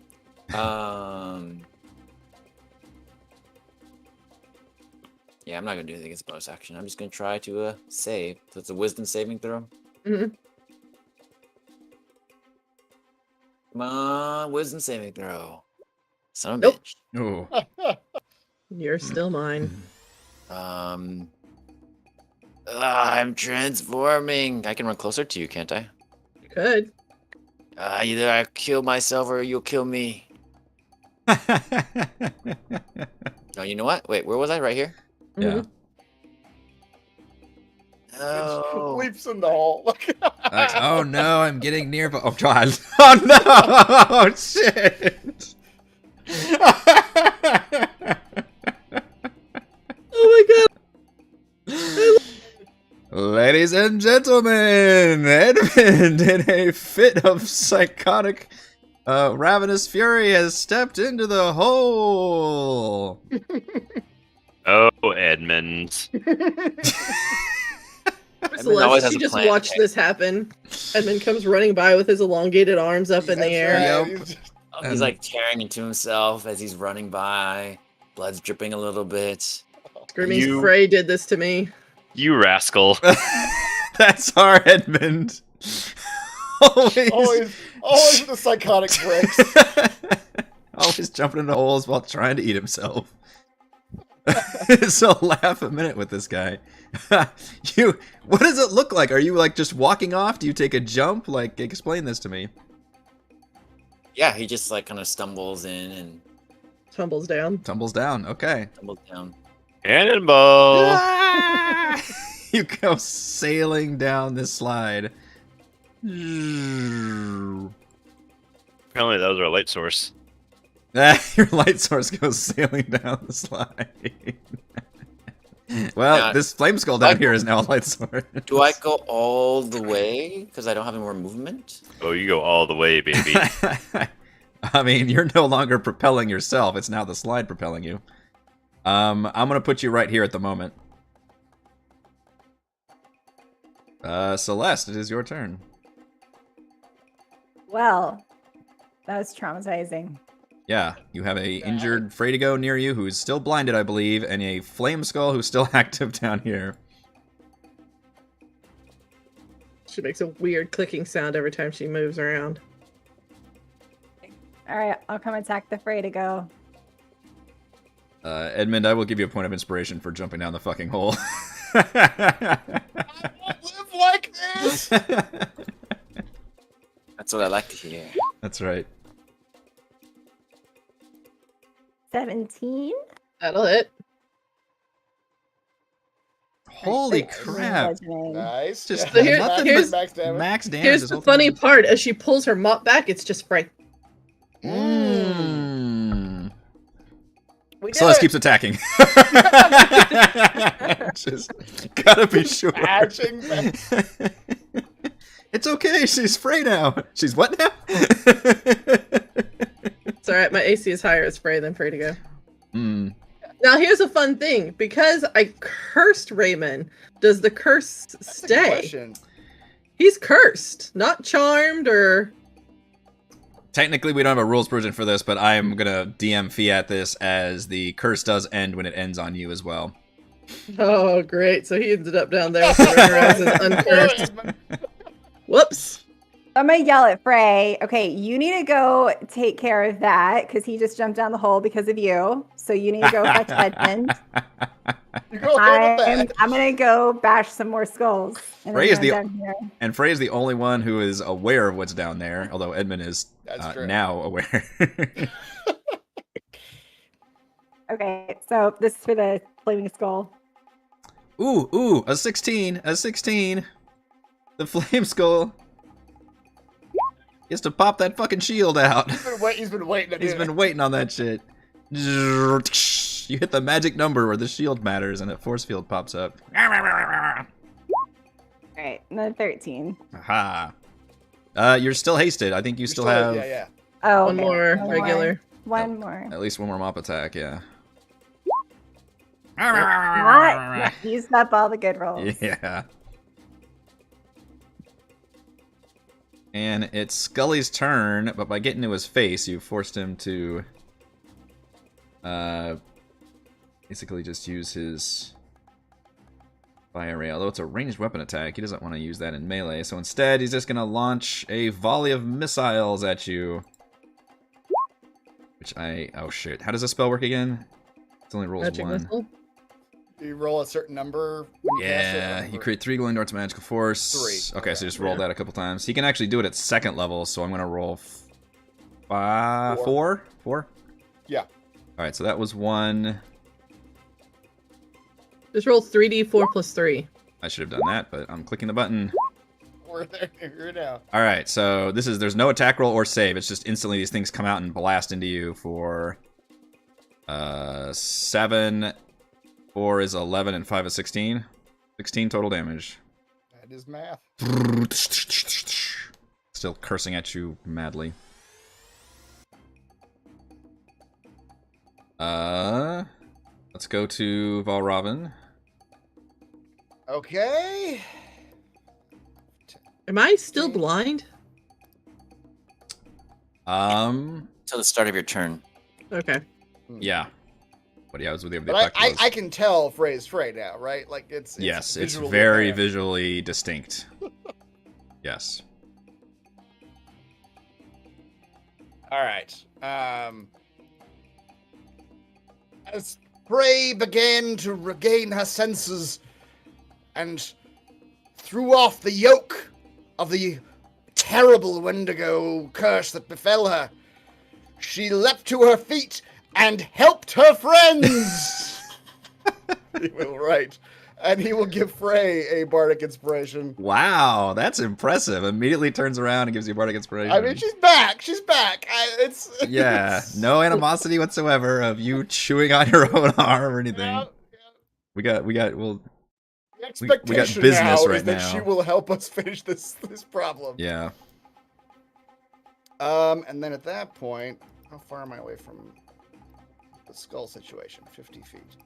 Yeah, I'm not gonna do anything as a bonus action. I'm just gonna try to save. So it's a wisdom saving throw. Mm-hmm. Come on, wisdom saving throw. Son of a Nope. bitch. Oh. You're still mine. I'm transforming. I can run closer to you, can't I? Good. Either I kill myself or you'll kill me. Oh, you know what? Wait, where was I? Right here? Yeah. Oh. Leaps in the hole. Oh no, I'm getting near. Oh god. Oh no! Oh shit! Oh my god. Ladies and gentlemen, Edmund, in a fit of psychotic, ravenous fury, has stepped into the hole. Oh, Edmund. always Celeste, has she a just plan. watched this happen. Edmund comes running by with his elongated arms up in the That's air. right. Yep. He's- He's like tearing into himself as he's running by. Blood's dripping a little bit. Screaming, You- Fray did this to me. You rascal. That's our Edmund. Always, always with the psychotic breaks. always jumping into holes while trying to eat himself. So laugh a minute with this guy. What does it look like? Are you like just walking off? Do you take a jump? Like, explain this to me. Yeah, he just like kind of stumbles in and Tumbles down. Tumbles down. Okay. tumbles down. Cannonball. Ah! You go sailing down this slide. Apparently that was our light source. Your light source goes sailing down the slide. Well, Yeah. this flame skull down here is now a light source. Do I go all the way because I don't have any more movement? Oh, you go all the way, baby. I mean, you're no longer propelling yourself. It's now the slide propelling you. I'm gonna put you right here at the moment. Celeste, it is your turn. Well, that was traumatizing. Yeah, you have a injured Fraydigo near you who is still blinded, I believe, and a flame skull who's still active down here. She makes a weird clicking sound every time she moves around. All right, I'll come attack the Fraydigo. Edmund, I will give you a point of inspiration for jumping down the fucking hole. I won't live like this. That's what I like to hear. That's right. 17. That'll hit. Holy Wait, crap. bludgeoning. Nice. Just So here- nothing here's- but max damage. max damage. Here's this the whole funny time. part. As she pulls her mop back, it's just Fray. We did Celeste it. keeps attacking. Just gotta be sure. Patching back. It's okay. She's Fray now. She's what now? It's alright, my AC is higher as Fray than Fraydigo. Mm. Now here's a fun thing. Because I cursed Raymond, does the curse That's a good stay? question. He's cursed, not charmed or... Technically, we don't have a rules version for this, but I am gonna DM Fiat this as the curse does end when it ends on you as well. Oh, great. So he ended up down there with the runner as an uncursed. Whoops. I'm gonna yell at Fray. Okay, you need to go take care of that because he just jumped down the hole because of you. So you need to go fetch Edmund. You go handle that. I'm gonna go bash some more skulls. And Fray is then run down here. And Frey is the only one who is aware of what's down there, although Edmund is now aware. Okay, so this is for the flaming skull. Ooh, a 16. The flame skull gets to pop that fucking shield out. He's been waiting. He's been waiting on that shit. You hit the magic number where the shield matters, and a force field pops up. Alright, another 13. Aha. You're still hasted. I think you still have Yeah. Oh, One more regular. One more. at least one more mop attack, yeah. Not used up all the good rolls. Yeah. And it's Scully's turn, but by getting to his face, you forced him to basically just use his fire ray. Although it's a ranged weapon attack, he doesn't want to use that in melee. So instead, he's just going to launch a volley of missiles at you. Which oh shit. How does this spell work again? It only rolls Magic 1. missile? You roll a certain number when you cast it. Yeah, you create 3 glowing darts of magical force. 3. Okay, so just roll that a couple times. He can actually do it at 2nd level, so I'm going to roll 4? Yeah. Alright, so that was 1. Just roll 3d4 plus 3. I should have done that, but I'm clicking the button. We're there now. Alright, so there's no attack roll or save. It's just instantly these things come out and blast into you for 7, 4 is 11, and 5 is 16. 16 total damage. That is math. Still cursing at you madly. Let's go to Valravn. Okay. Am I still blind? Till the start of your turn. Okay. Yeah. But yeah, I was with you. But I can tell Fray's Fray now, right? Like it's yes, it's visually very apparent. visually distinct. Yes. All right. As Fray began to regain her senses and threw off the yoke of the terrible Wendigo curse that befell her, she leapt to her feet and helped her friends. He will write. And he will give Fray a bardic inspiration. Wow, that's impressive. Immediately turns around and gives you bardic inspiration. I mean, she's back. Yeah, no animosity whatsoever of you chewing on your own arm or anything. Yeah. We got The we expectation got business now right is that now. she will help us finish this problem. Yeah. And then at that point, how far am I away from the skull situation? 50 feet.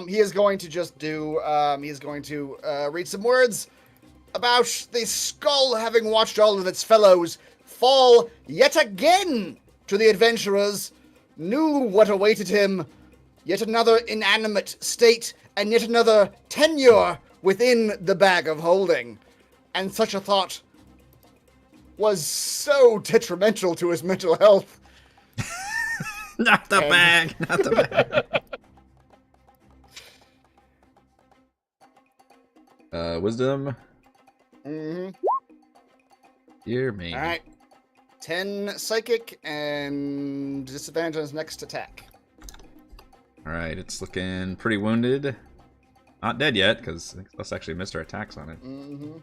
He is going to just do, he is going to read some words about the skull having watched all of its fellows fall yet again to the adventurers, knew what awaited him, yet another inanimate state, and yet another tenure within the bag of holding. And such a thought was so detrimental to his mental health. Not the bag. Not the bag. Wisdom. Mm-hmm. Dear me. All right. 10 psychic and disadvantage on his next attack. All right, it's looking pretty wounded. Not dead yet, because let's actually missed our attacks on it. Mm-hmm.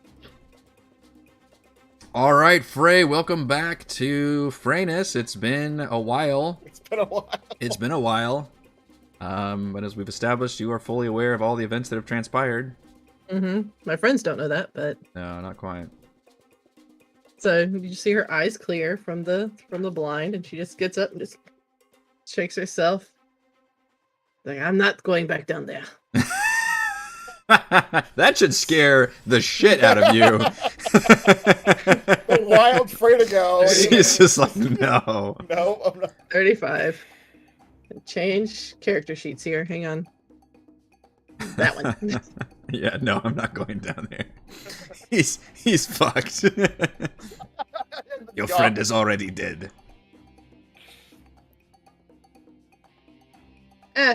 All right, Fray, welcome back to Frayness. It's been a while. It's been a while. It's been a while. But as we've established, you are fully aware of all the events that have transpired. Mm-hmm. My friends don't know that, but No, not quite. so you see her eyes clear from the blind, and she just gets up and just shakes herself. Like, I'm not going back down there. That should scare the shit out of you. The wild Fray to go. She's just like, no. No, I'm not. 35. Change character sheets here. Hang on. That one. Yeah, no, I'm not going down there. He's fucked. Your friend is already dead.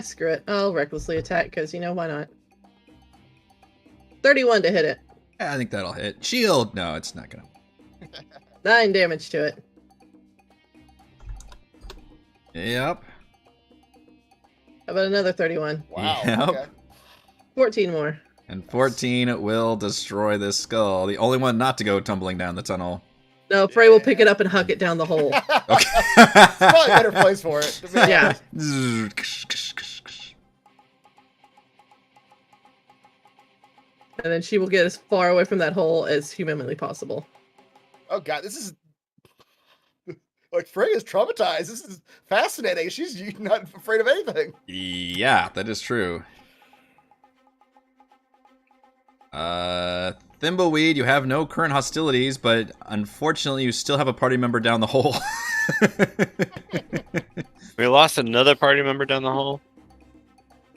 Screw it. I'll recklessly attack because why not? 31 to hit it. Yeah, I think that'll hit. Shield. No, it's not gonna. 9 damage to it. Yep. How about another 31? Wow. Yep. Okay. 14 more. And 14 will destroy this skull. The only one not to go tumbling down the tunnel. No, Frey will pick it up and huck it down the hole. Okay. It's probably a better place for it. To be Yeah. honest. And then she will get as far away from that hole as humanly possible. Oh god, this is like Frey is traumatized. This is fascinating. She's not afraid of anything. Yeah, that is true. Thimbleweed, you have no current hostilities, but unfortunately you still have a party member down the hole. We lost another party member down the hole.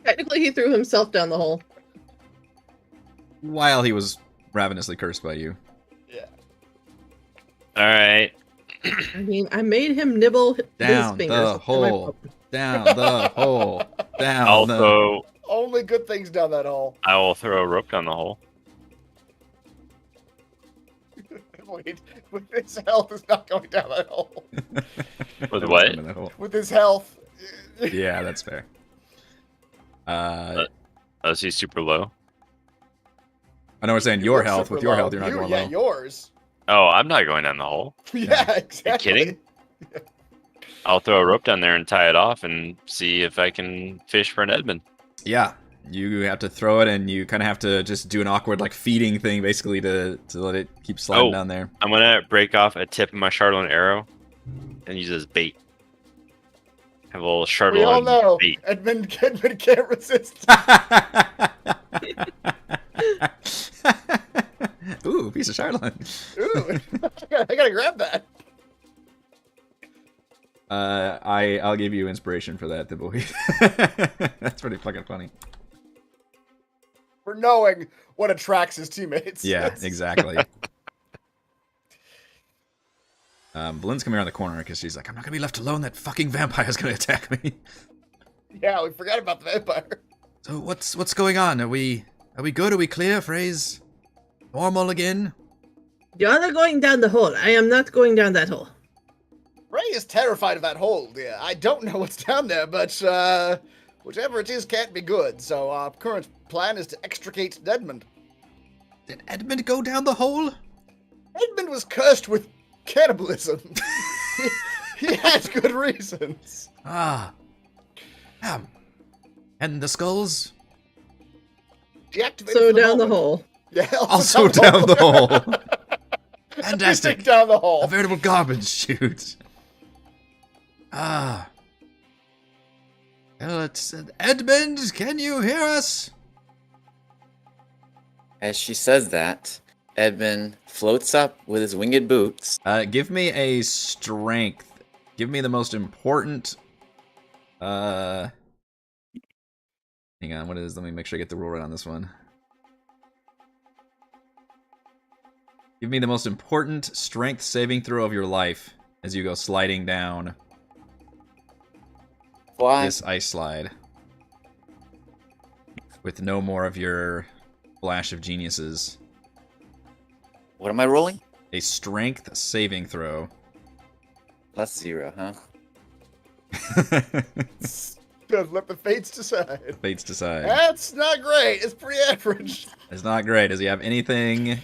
Technically, he threw himself down the hole. While he was ravenously cursed by you. Yeah. All right. I mean, I made him nibble Down his fingers. the hole. Down the hole. Down the... Also, Only good things down that hole. I will throw a rope down the hole. Wait, with his health is not going down that hole. With what? With his health. Yeah, that's fair. Oh, is he super low? I know we're saying your You're health. super With your low. health, you're not going Yeah, low. yours. Oh, I'm not going down the hole. Yeah, exactly. kidding? I'll throw a rope down there and tie it off and see if I can fish for an Edmund. Yeah, you have to throw it, and you kind of have to just do an awkward like feeding thing, basically, to let it keep sliding down there. I'm gonna break off a tip of my Charlotte arrow and use it as bait. Have a little Charlotte We all know bait. Edmund can't resist. Ooh, piece of Charlotte. Ooh, I gotta grab that. I'll give you inspiration for that, Thimbleweed. That's pretty fucking funny. For knowing what attracts his teammates. Yeah, exactly. Belinda's coming around the corner because she's like, I'm not gonna be left alone. That fucking vampire's gonna attack me. Yeah, we forgot about the vampire. So what's going on? Are we good? Are we clear? Phrase normal again? You're not going down the hole. I am not going down that hole. Ray is terrified of that hole. Yeah, I don't know what's down there, but whichever it is can't be good. So our current plan is to extricate Edmund. Did Edmund go down the hole? Edmund was cursed with cannibalism. he has good reasons. Ah. And the skulls? Deactivated So for the down the moment. hole. Yeah, Also down the hole. Fantastic. Everything down the hole. A veritable garbage chute. Ah. Well, it's Edmund, can you hear us? As she says that, Edmund floats up with his winged boots. Give me a strength. Give me the most important. Hang on, what is? Let me make sure I get the rule right on this one. Give me the most important strength saving throw of your life as you go sliding down this ice slide. With no more of your flash of geniuses. What am I rolling? A strength saving throw. +0, huh? Let the fates decide. Fates decide. That's not great. It's pretty average. It's not great. Does he have anything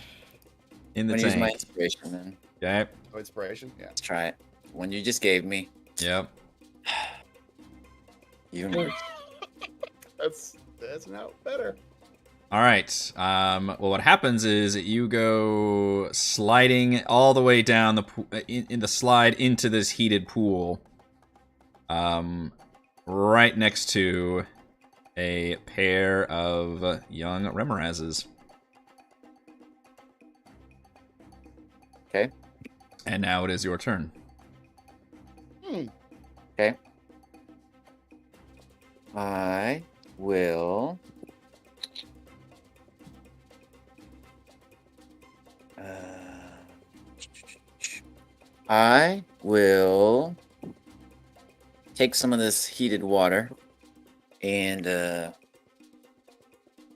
in the I'm gonna use my tank? inspiration then. Okay. Oh, inspiration. Yeah. Let's try it. One you just gave me. Yep. You That's now better. All right. Well, what happens is you go sliding all the way down the in the slide into this heated pool. Right next to a pair of young Remorazes. Okay. And now it is your turn. Okay. I will I will take some of this heated water and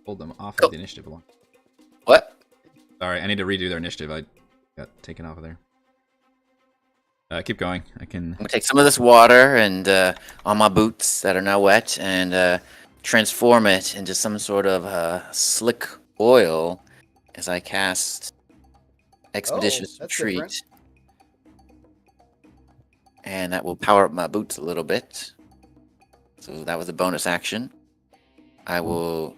Hold them off Go. of the initiative one. what? Sorry, I need to redo their initiative. I got taken off of there. Keep going. I can. I'm gonna take some of this water and on my boots that are now wet and transform it into some sort of slick oil as I cast Expeditious that's Retreat. different. And that will power up my boots a little bit. So that was a bonus action. I will.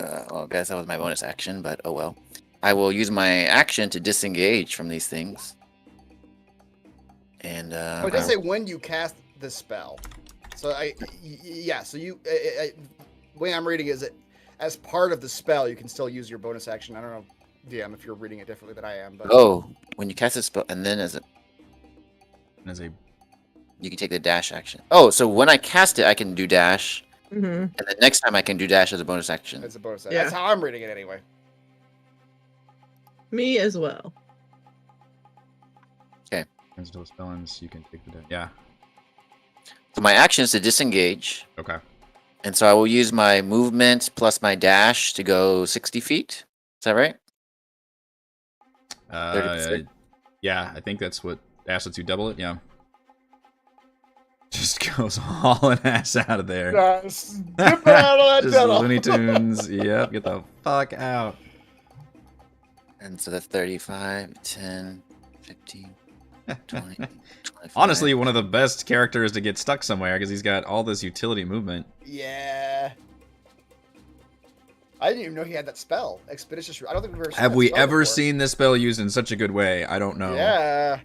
Well, I guess that was my bonus action, but oh well. I will use my action to disengage from these things. And Oh, it does say when you cast the spell. So yeah. So you, the way I'm reading is that as part of the spell, you can still use your bonus action. I don't know, DM, if you're reading it differently than I am. But when you cast a spell, and then as a you can take the dash action. Oh, so when I cast it, I can do dash, Mm-hmm. and the next time I can do dash as a bonus action. it's a bonus. Yeah. That's how I'm reading it anyway. Me as well. Those spellings, you can take the deck. Yeah. So my action is to disengage, Okay. and so I will use my movement plus my dash to go 60 feet. Is that right? 30%. Yeah, I think that's what Ash lets you double it. Yeah. Just goes hauling ass out of there. Just get out of that Just tunnel. Looney Tunes. Yep, get the fuck out. And so that's 35, 10, 15, 20, 25. Honestly, one of the best characters to get stuck somewhere because he's got all this utility movement. Yeah. I didn't even know he had that spell. Expeditious. I don't think we've ever seen Have that we spell ever before. seen this spell used in such a good way? I don't know. Yeah.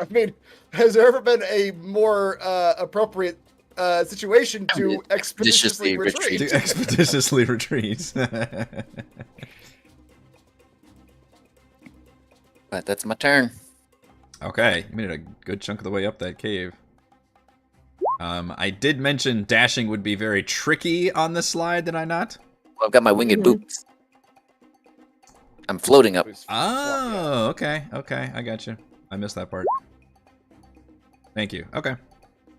I mean, has there ever been a more appropriate situation to expeditiously retreat? To expeditiously retreat. But that's my turn. Okay, you made it a good chunk of the way up that cave. I did mention dashing would be very tricky on this slide, did I not? Well, I've got my winged Mhm. boots. I'm floating up. Oh, okay, I got you. I missed that part. Thank you. Okay.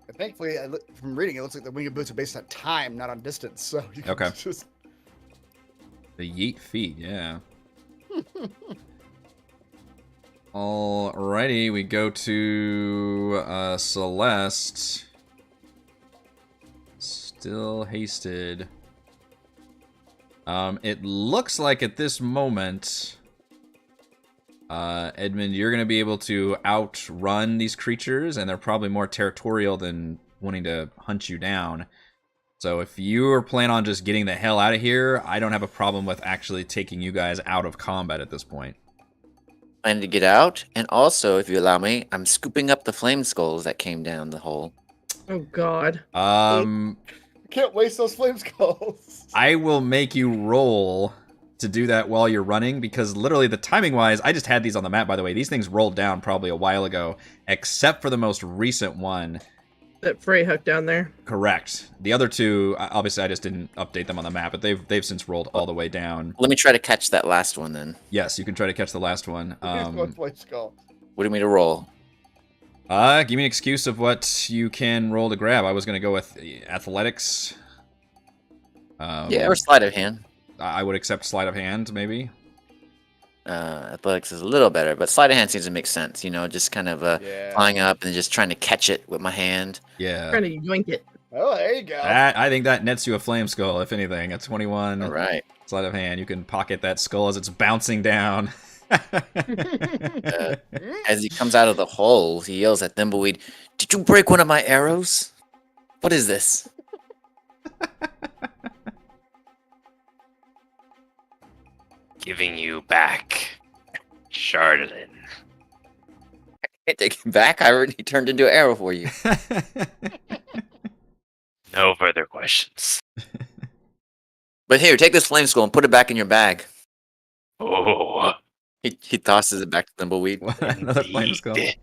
And thankfully, from reading, it looks like the winged boots are based on time, not on distance. So you can Okay. just... The yeet feet, yeah. Alrighty, we go to Celeste. Still hasted. It looks like at this moment, Edmund, you're going to be able to outrun these creatures, and they're probably more territorial than wanting to hunt you down. So if you are planning on just getting the hell out of here, I don't have a problem with actually taking you guys out of combat at this point. Planning to get out, and also, if you allow me, I'm scooping up the flame skulls that came down the hole. Oh God. Can't waste those flame skulls. I will make you roll to do that while you're running, because literally the timing wise, I just had these on the map, by the way. These things rolled down probably a while ago, except for the most recent one. That Fray hooked down there. Correct. The other two, obviously I just didn't update them on the map, but they've since rolled all the way down. Let me try to catch that last one then. Yes, you can try to catch the last one. Flame skull. What do you mean to roll? Give me an excuse of what you can roll to grab. I was going to go with athletics. Yeah, or sleight of hand. I would accept sleight of hand, maybe. Athletics is a little better, but sleight of hand seems to make sense. You know, just kind of Yeah. flying up and just trying to catch it with my hand. Yeah. Trying to yoink it. Oh, there you go. I think that nets you a flame skull, if anything. At 21 All right. sleight of hand, you can pocket that skull as it's bouncing down. As he comes out of the hole, he yells at Thimbleweed, "Did you break one of my arrows? What is this?" Giving you back, Chardolin. Can't take it back. I already turned into an arrow for you. No further questions. But here, take this flame skull and put it back in your bag. Oh, He tosses it back to Thimbleweed. Another flame skull. indeed.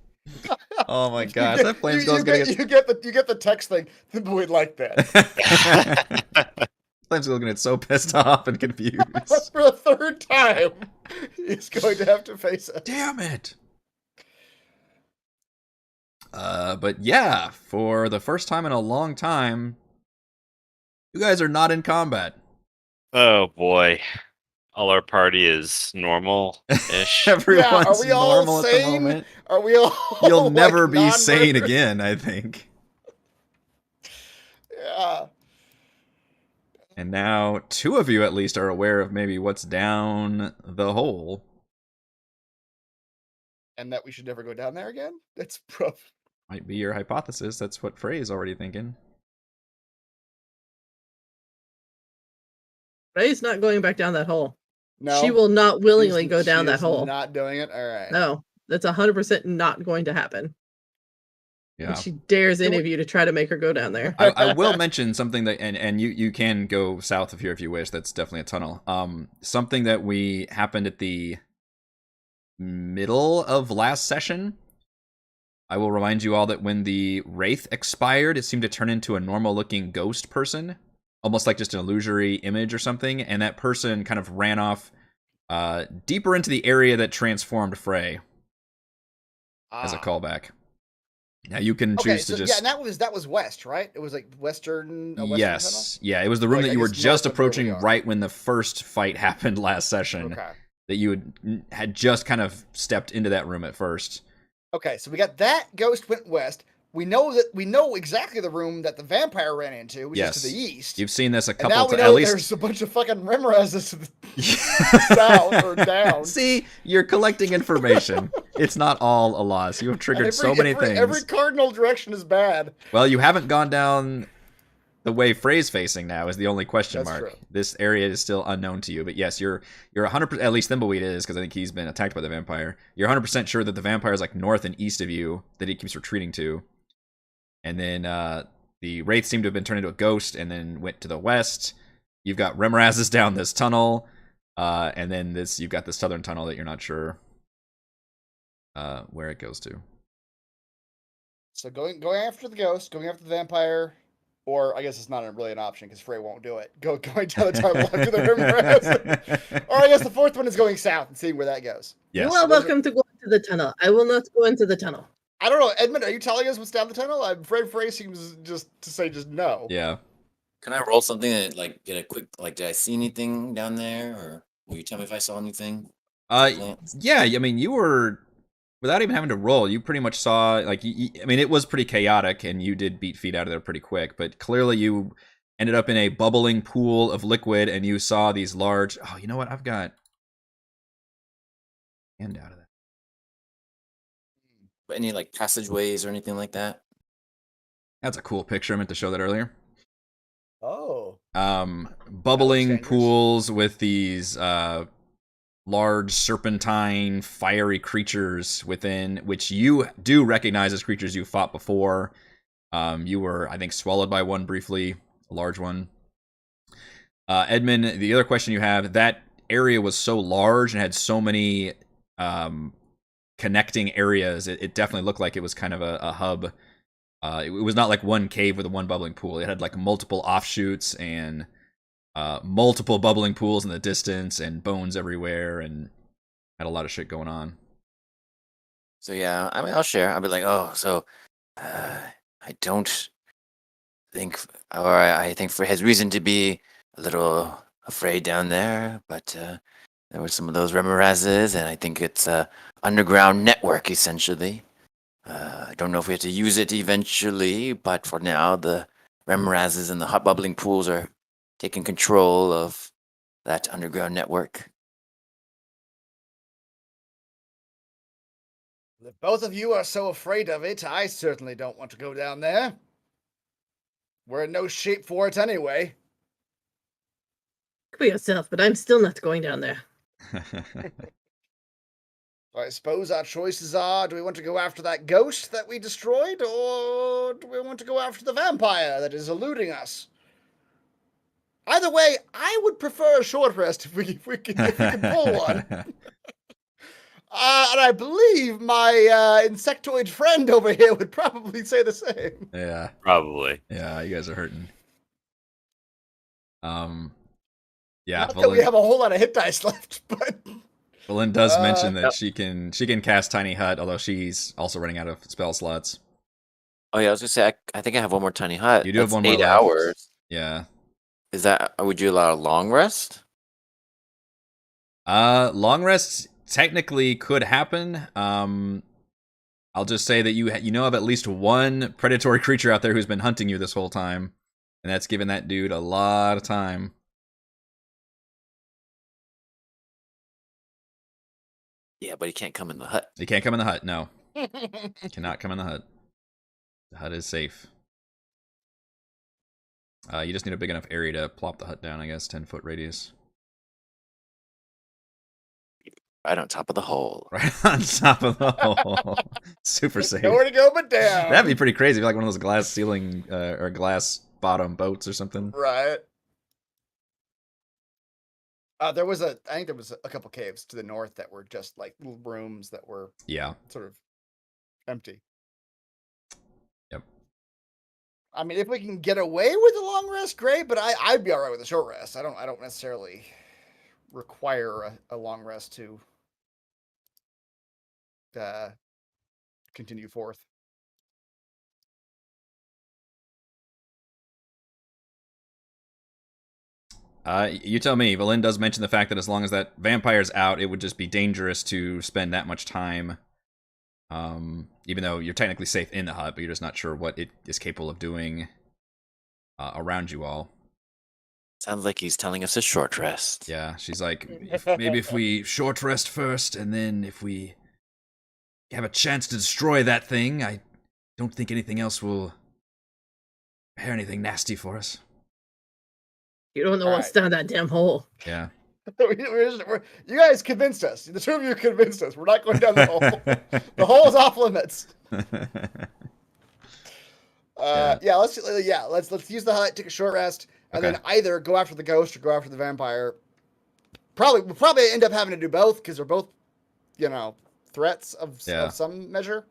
Oh my gosh, that flame skull's gonna get... You get the text thing. We'd like that. Flame skull's gonna get so pissed off and confused. For a third time, he's going to have to face it. Damn it! But yeah, for the first time in a long time, you guys are not in combat. Oh boy. All our party is normal-ish. Everyone's are we all normal at the sane? moment. Are we all? You'll like, never be sane non-murderers? again, I think. Yeah. And now 2 of you at least are aware of maybe what's down the hole. And that we should never go down there again? That's rough. Might be your hypothesis. That's what Frey is already thinking. Frey's not going back down that hole. No. She will not willingly go down She that is hole. Not doing it? All right. No, that's 100% not going to happen. Yeah. And she dares any of you to try to make her go down there. I will mention something that, and you can go south of here if you wish. That's definitely a tunnel. Something that we happened at the middle of last session. I will remind you all that when the Wraith expired, it seemed to turn into a normal-looking ghost person, almost like just an illusory image or something, and that person kind of ran off deeper into the area that transformed Fray as a callback. Now you can choose to just... Yeah, and that was west, right? It was like western yes. tunnel? Yeah, it was the room Like, that I you were guess just north of where we approaching are. right when the first fight happened last session. Okay. That you had just kind of stepped into that room at first. Okay, so we got that ghost went west. We know exactly the room that the vampire ran into, which is to the east. You've seen this a And couple now we times. know At least there's a bunch of fucking Remorezes to the south or down. See, you're collecting information. It's not all a loss. You have triggered so many things. Every cardinal direction is bad. Well, you haven't gone down the way Frey's facing now is the only question That's mark. true. This area is still unknown to you, but yes, you're 100%, at least Thimbleweed is, because I think he's been attacked by the vampire. You're 100% sure that the vampire is like north and east of you, that he keeps retreating to. And then the Wraith seemed to have been turned into a ghost and then went to the west. You've got Remorazes down this tunnel, and then you've got the southern tunnel that you're not sure where it goes to. So going after the ghost, going after the vampire, or I guess it's not really an option because Frey won't do it. Going down the tunnel after the Remorez. Or I guess the fourth one is going south and seeing where that goes. Yes. You are welcome to go into the tunnel. I will not go into the tunnel. I don't know, Edmund. Are you telling us what's down the tunnel? I'm afraid Frey seems just to say no. Yeah. Can I roll something and like get a quick did I see anything down there, or will you tell me if I saw anything? Yeah. I mean, you were without even having to roll. You pretty much saw I mean, it was pretty chaotic, and you did beat feet out of there pretty quick. But clearly, you ended up in a bubbling pool of liquid, and you saw these large. Oh, you know what? I've got hand out of that. But any like passageways or anything like that? That's a cool picture. I meant to show that earlier. Oh. Bubbling dangerous. pools with these large serpentine fiery creatures within, which you do recognize as creatures you fought before. You were, I think, swallowed by one briefly, a large one. Edmund, the other question you have, that area was so large and had so many connecting areas, it definitely looked like it was kind of a hub. It was not like one cave with a one bubbling pool. It had like multiple offshoots and multiple bubbling pools in the distance and bones everywhere, and had a lot of shit going on. So yeah, I mean, I'll share. I'll be like, oh, so I don't think, or I think Frey has reason to be a little afraid down there, but there were some of those Remorazes, and I think it's a underground network essentially. I don't know if we have to use it eventually, but for now, the Remorazes and the hot bubbling pools are taking control of that underground network. If both of you are so afraid of it, I certainly don't want to go down there. We're in no shape for it anyway. For yourself, but I'm still not going down there. I suppose our choices are, do we want to go after that ghost that we destroyed, or do we want to go after the vampire that is eluding us? Either way, I would prefer a short rest if we can pull one. And I believe my insectoid friend over here would probably say the same. Yeah. Probably. Yeah, you guys are hurting. Yeah. Not that we have a whole lot of hit dice left, but Valen does mention that she can cast Tiny Hut, although she's also running out of spell slots. Oh yeah, I was gonna say I think I have one more tiny hut. You do have That's one more 8 left. hours. Yeah. Is that? Would you allow a long rest? Long rests technically could happen. I'll just say that you know of at least one predatory creature out there who's been hunting you this whole time, and that's given that dude a lot of time. Yeah, but he can't come in the hut. He can't come in the hut. No, cannot come in the hut. The hut is safe. You just need a big enough area to plop the hut down. I guess 10-foot radius. Right on top of the hole. Right on top of the hole. Super safe. Nowhere to go but down. That'd be pretty crazy. Like one of those glass ceiling or glass bottom boats or something. Right. I think there was a couple caves to the north that were just like little rooms that were sort of empty. Yep. I mean, if we can get away with a long rest, great. But I'd be all right with a short rest. I don't necessarily require a long rest to continue forth. You tell me. Valin does mention the fact that as long as that vampire's out, it would just be dangerous to spend that much time. Even though you're technically safe in the hut, but you're just not sure what it is capable of doing around you all. Sounds like he's telling us a short rest. Yeah, she's like, maybe if we short rest first, and then if we have a chance to destroy that thing, I don't think anything else will prepare anything nasty for us. You don't know what's down that damn hole. Yeah. You guys convinced us. The two of you convinced us. We're not going down the hole. The hole is off limits. Let's use the hut, take a short rest, and then either go after the ghost or go after the vampire. We'll probably end up having to do both because they're both, threats of some measure.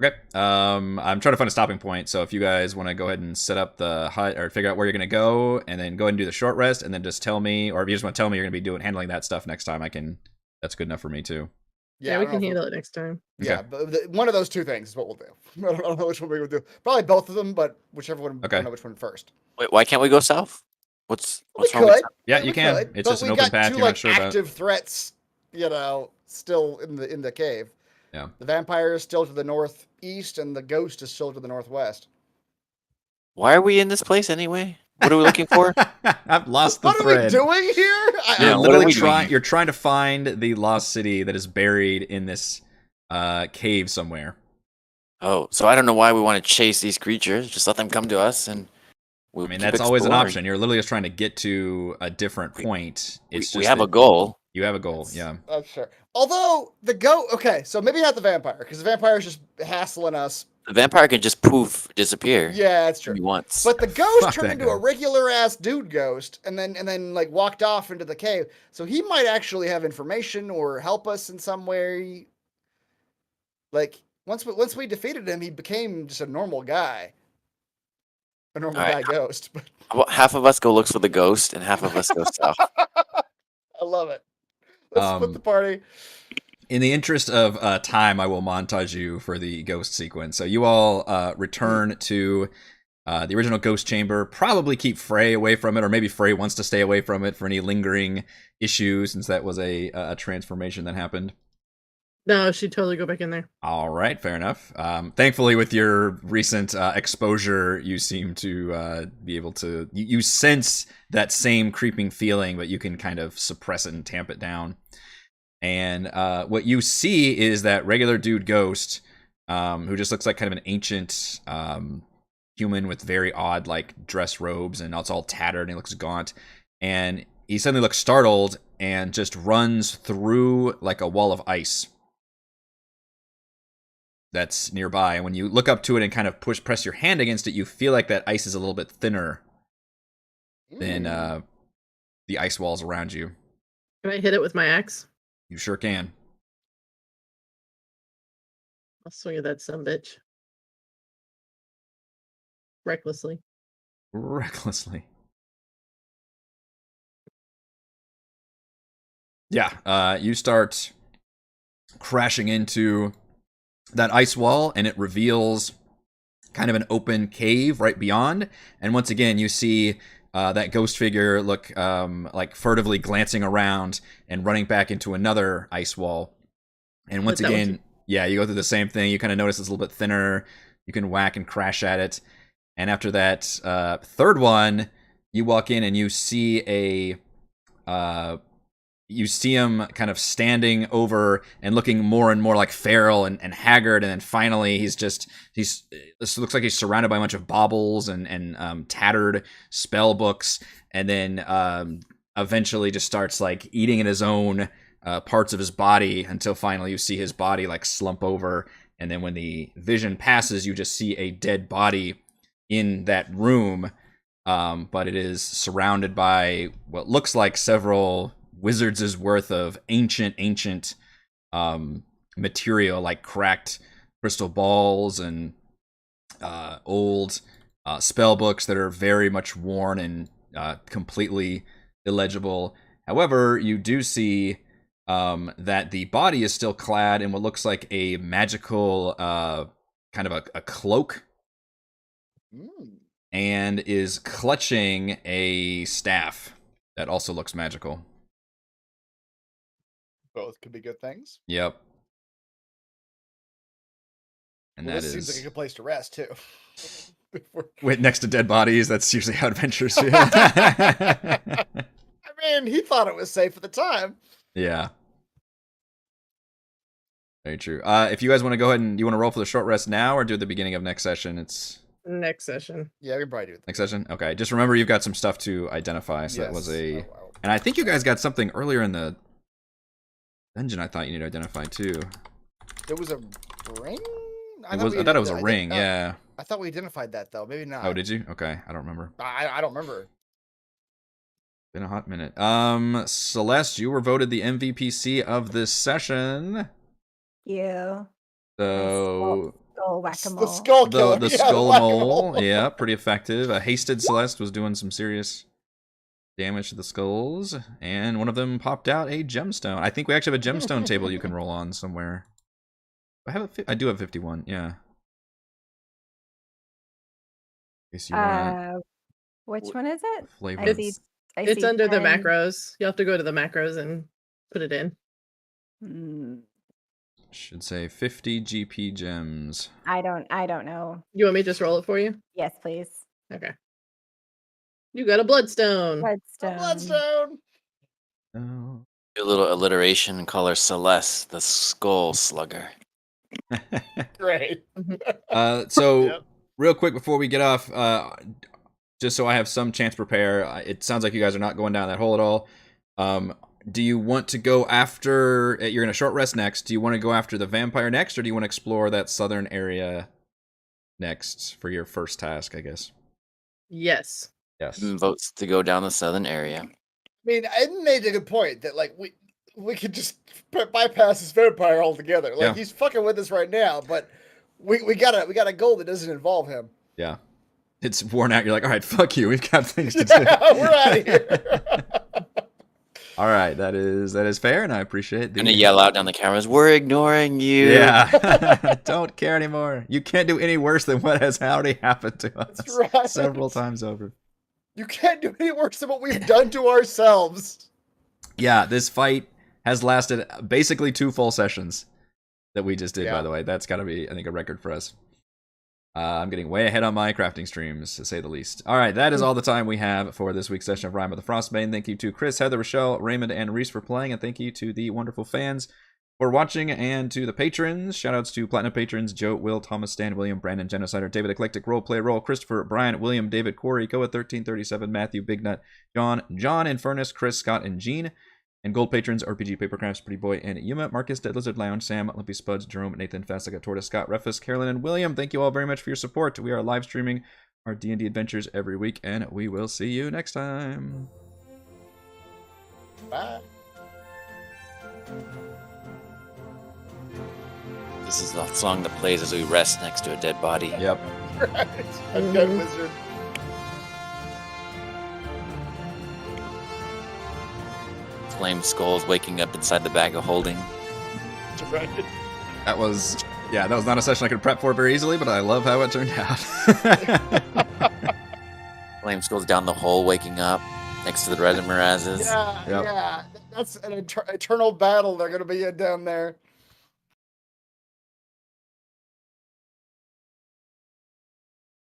Okay. I'm trying to find a stopping point, so if you guys want to go ahead and set up the hut or figure out where you're going to go, and then go ahead and do the short rest, and then just tell me, or if you just want to tell me you're going to be handling that stuff next time, that's good enough for me too. Yeah, we can handle it next time. Okay. Yeah, but one of those two things is what we'll do. I don't know which one we will do. Probably both of them, but whichever one. Okay. I don't know which one first. Wait, why can't we go south? What's wrong with Yeah, you can. It's just an open path. You're not sure about. Active threats, still in the cave. Yeah. The vampire is still to the northeast, and the ghost is still to the northwest. Why are we in this place anyway? What are we looking for? I've lost the thread. What are we doing here? You're literally you're trying to find the lost city that is buried in this cave somewhere. Oh, so I don't know why we want to chase these creatures. Just let them come to us, and that's always an option. You're literally just trying to get to a different point. We have a goal. You have a goal, yeah. Oh, sure. Although so maybe not the vampire, because the vampire is just hassling us. The vampire can just disappear. Yeah, that's true. Once. But the ghost turned into a regular ass dude ghost, and then like walked off into the cave. So he might actually have information or help us in some way. Like once we defeated him, he became just a normal guy. A normal guy ghost. Well, half of us go look for the ghost, and half of us go south. I love it. Let's split the party. In the interest of time, I will montage you for the ghost sequence. So you all return to the original ghost chamber. Probably keep Fray away from it, or maybe Fray wants to stay away from it for any lingering issues, since that was a transformation that happened. No, she'd totally go back in there. All right, fair enough. Thankfully, with your recent exposure, you seem to be able to... You sense that same creeping feeling, but you can kind of suppress it and tamp it down. And what you see is that regular dude ghost, who just looks like kind of an ancient human with very odd like dress robes, and it's all tattered and he looks gaunt. And he suddenly looks startled and just runs through like a wall of ice that's nearby. And when you look up to it and kind of press your hand against it, you feel like that ice is a little bit thinner than the ice walls around you. Can I hit it with my axe? You sure can. I'll swing at that sumbitch. Recklessly. Yeah, you start crashing into that ice wall, and it reveals kind of an open cave right beyond. And once again, you see that ghost figure look like furtively glancing around and running back into another ice wall. And once again, yeah, you go through the same thing. You kind of notice it's a little bit thinner. You can whack and crash at it. And after that third one, you walk in and you see him kind of standing over and looking more and more like feral and haggard. And then finally, this looks like he's surrounded by a bunch of baubles and tattered spell books. And then eventually just starts like eating at his own parts of his body until finally you see his body like slump over. And then when the vision passes, you just see a dead body in that room. But it is surrounded by what looks like several wizards' worth of ancient material, like cracked crystal balls and old spell books that are very much worn and completely illegible. However, you do see that the body is still clad in what looks like a magical kind of a cloak. And is clutching a staff that also looks magical. Both could be good things. Yep. And Well, that this seems like a good place to rest too. Wait, next to dead bodies, that's usually how adventures feel. I mean, he thought it was safe at the time. Yeah. Very true. If you guys want to go ahead and you want to roll for the short rest now or do it at the beginning of next session, it's Next session. Yeah, we probably do it. next session. Okay, just remember you've got some stuff to identify. So that was Yes. and I think you guys got something earlier in the dungeon. I thought you need to identify too. There was a ring. I thought it was a ring. Yeah. I thought we identified that though. Maybe not. Oh, did you? Okay, I don't remember. I don't remember. Been a hot minute. Celeste, you were voted the MVPC of this session. You. So Skull whack-a-mole. The skull killer. the Yeah, skull whack-a-mole. mole, yeah, pretty effective. Hasted Celeste was doing some serious damage to the skulls, and one of them popped out a gemstone. I think we actually have a gemstone table you can roll on somewhere. I do have 51. Yeah. In case you want Which one is it? flavor. It's under the 10. macros. You'll have to go to the macros and put it in. Should say 50 GP gems. I don't know. You want me to just roll it for you? Yes, please. Okay. You got a bloodstone. Bloodstone. Bloodstone. Oh. Do a little alliteration and call her Celeste, the skull slugger. Great. So Yep. real quick before we get off, just so I have some chance to prepare, it sounds like you guys are not going down that hole at all. Do you want to go after, you're going to short rest next, do you want to go after the vampire next, or do you want to explore that southern area next for your first task, I guess? Yes. Yes. Votes to go down the southern area. I mean, I made a good point that like we could just bypass this vampire altogether. Like Yeah. he's fucking with us right now, but we got a goal that doesn't involve him. Yeah. It's worn out. You're like, all right, fuck you. We've got things to do. Yeah, we're out of here. All right, that is fair, and I appreciate I'm gonna yell out down the cameras, "We're ignoring you!" Yeah, don't care anymore. You can't do any worse than what has already happened to us That's right. several times over. You can't do any worse than what we've done to ourselves. Yeah, this fight has lasted basically 2 full sessions that we just did, Yeah. by the way. That's got to be, I think, a record for us. I'm getting way ahead on my crafting streams, to say the least. All right, that is all the time we have for this week's session of Rime of the Frostmaiden. Thank you to Chris, Heather, Rochelle, Raymond, and Reese for playing, and thank you to the wonderful fans for watching, and to the patrons. Shoutouts to Platinum patrons, Joe, Will, Thomas, Stan, William, Brandon, Genocider, David, Eclectic, Roleplay, Roll, Christopher, Brian, William, David, Corey, Koa1337, Matthew, Big Nut, John, Infernus, Chris, Scott, and Gene. And gold patrons, RPG Papercrafts, Pretty Boy, and Yuma, Marcus, Dead Lizard Lounge, Sam, Limpy Spuds, Jerome, Nathan, Fastica, Tortoise, Scott, Refus, Carolyn, and William. Thank you all very much for your support. We are live streaming our D&D adventures every week, and we will see you next time. Bye. This is the song that plays as we rest next to a dead body. Yep. Right. A dead wizard. Flame skulls waking up inside the bag of holding. Right. That was Yeah, that was not a session I could prep for very easily, but I love how it turned out. Flames goes down the hole, waking up next to the red Mirazes. Yeah, Yep. yeah. That's an eternal battle they're going to be in down there.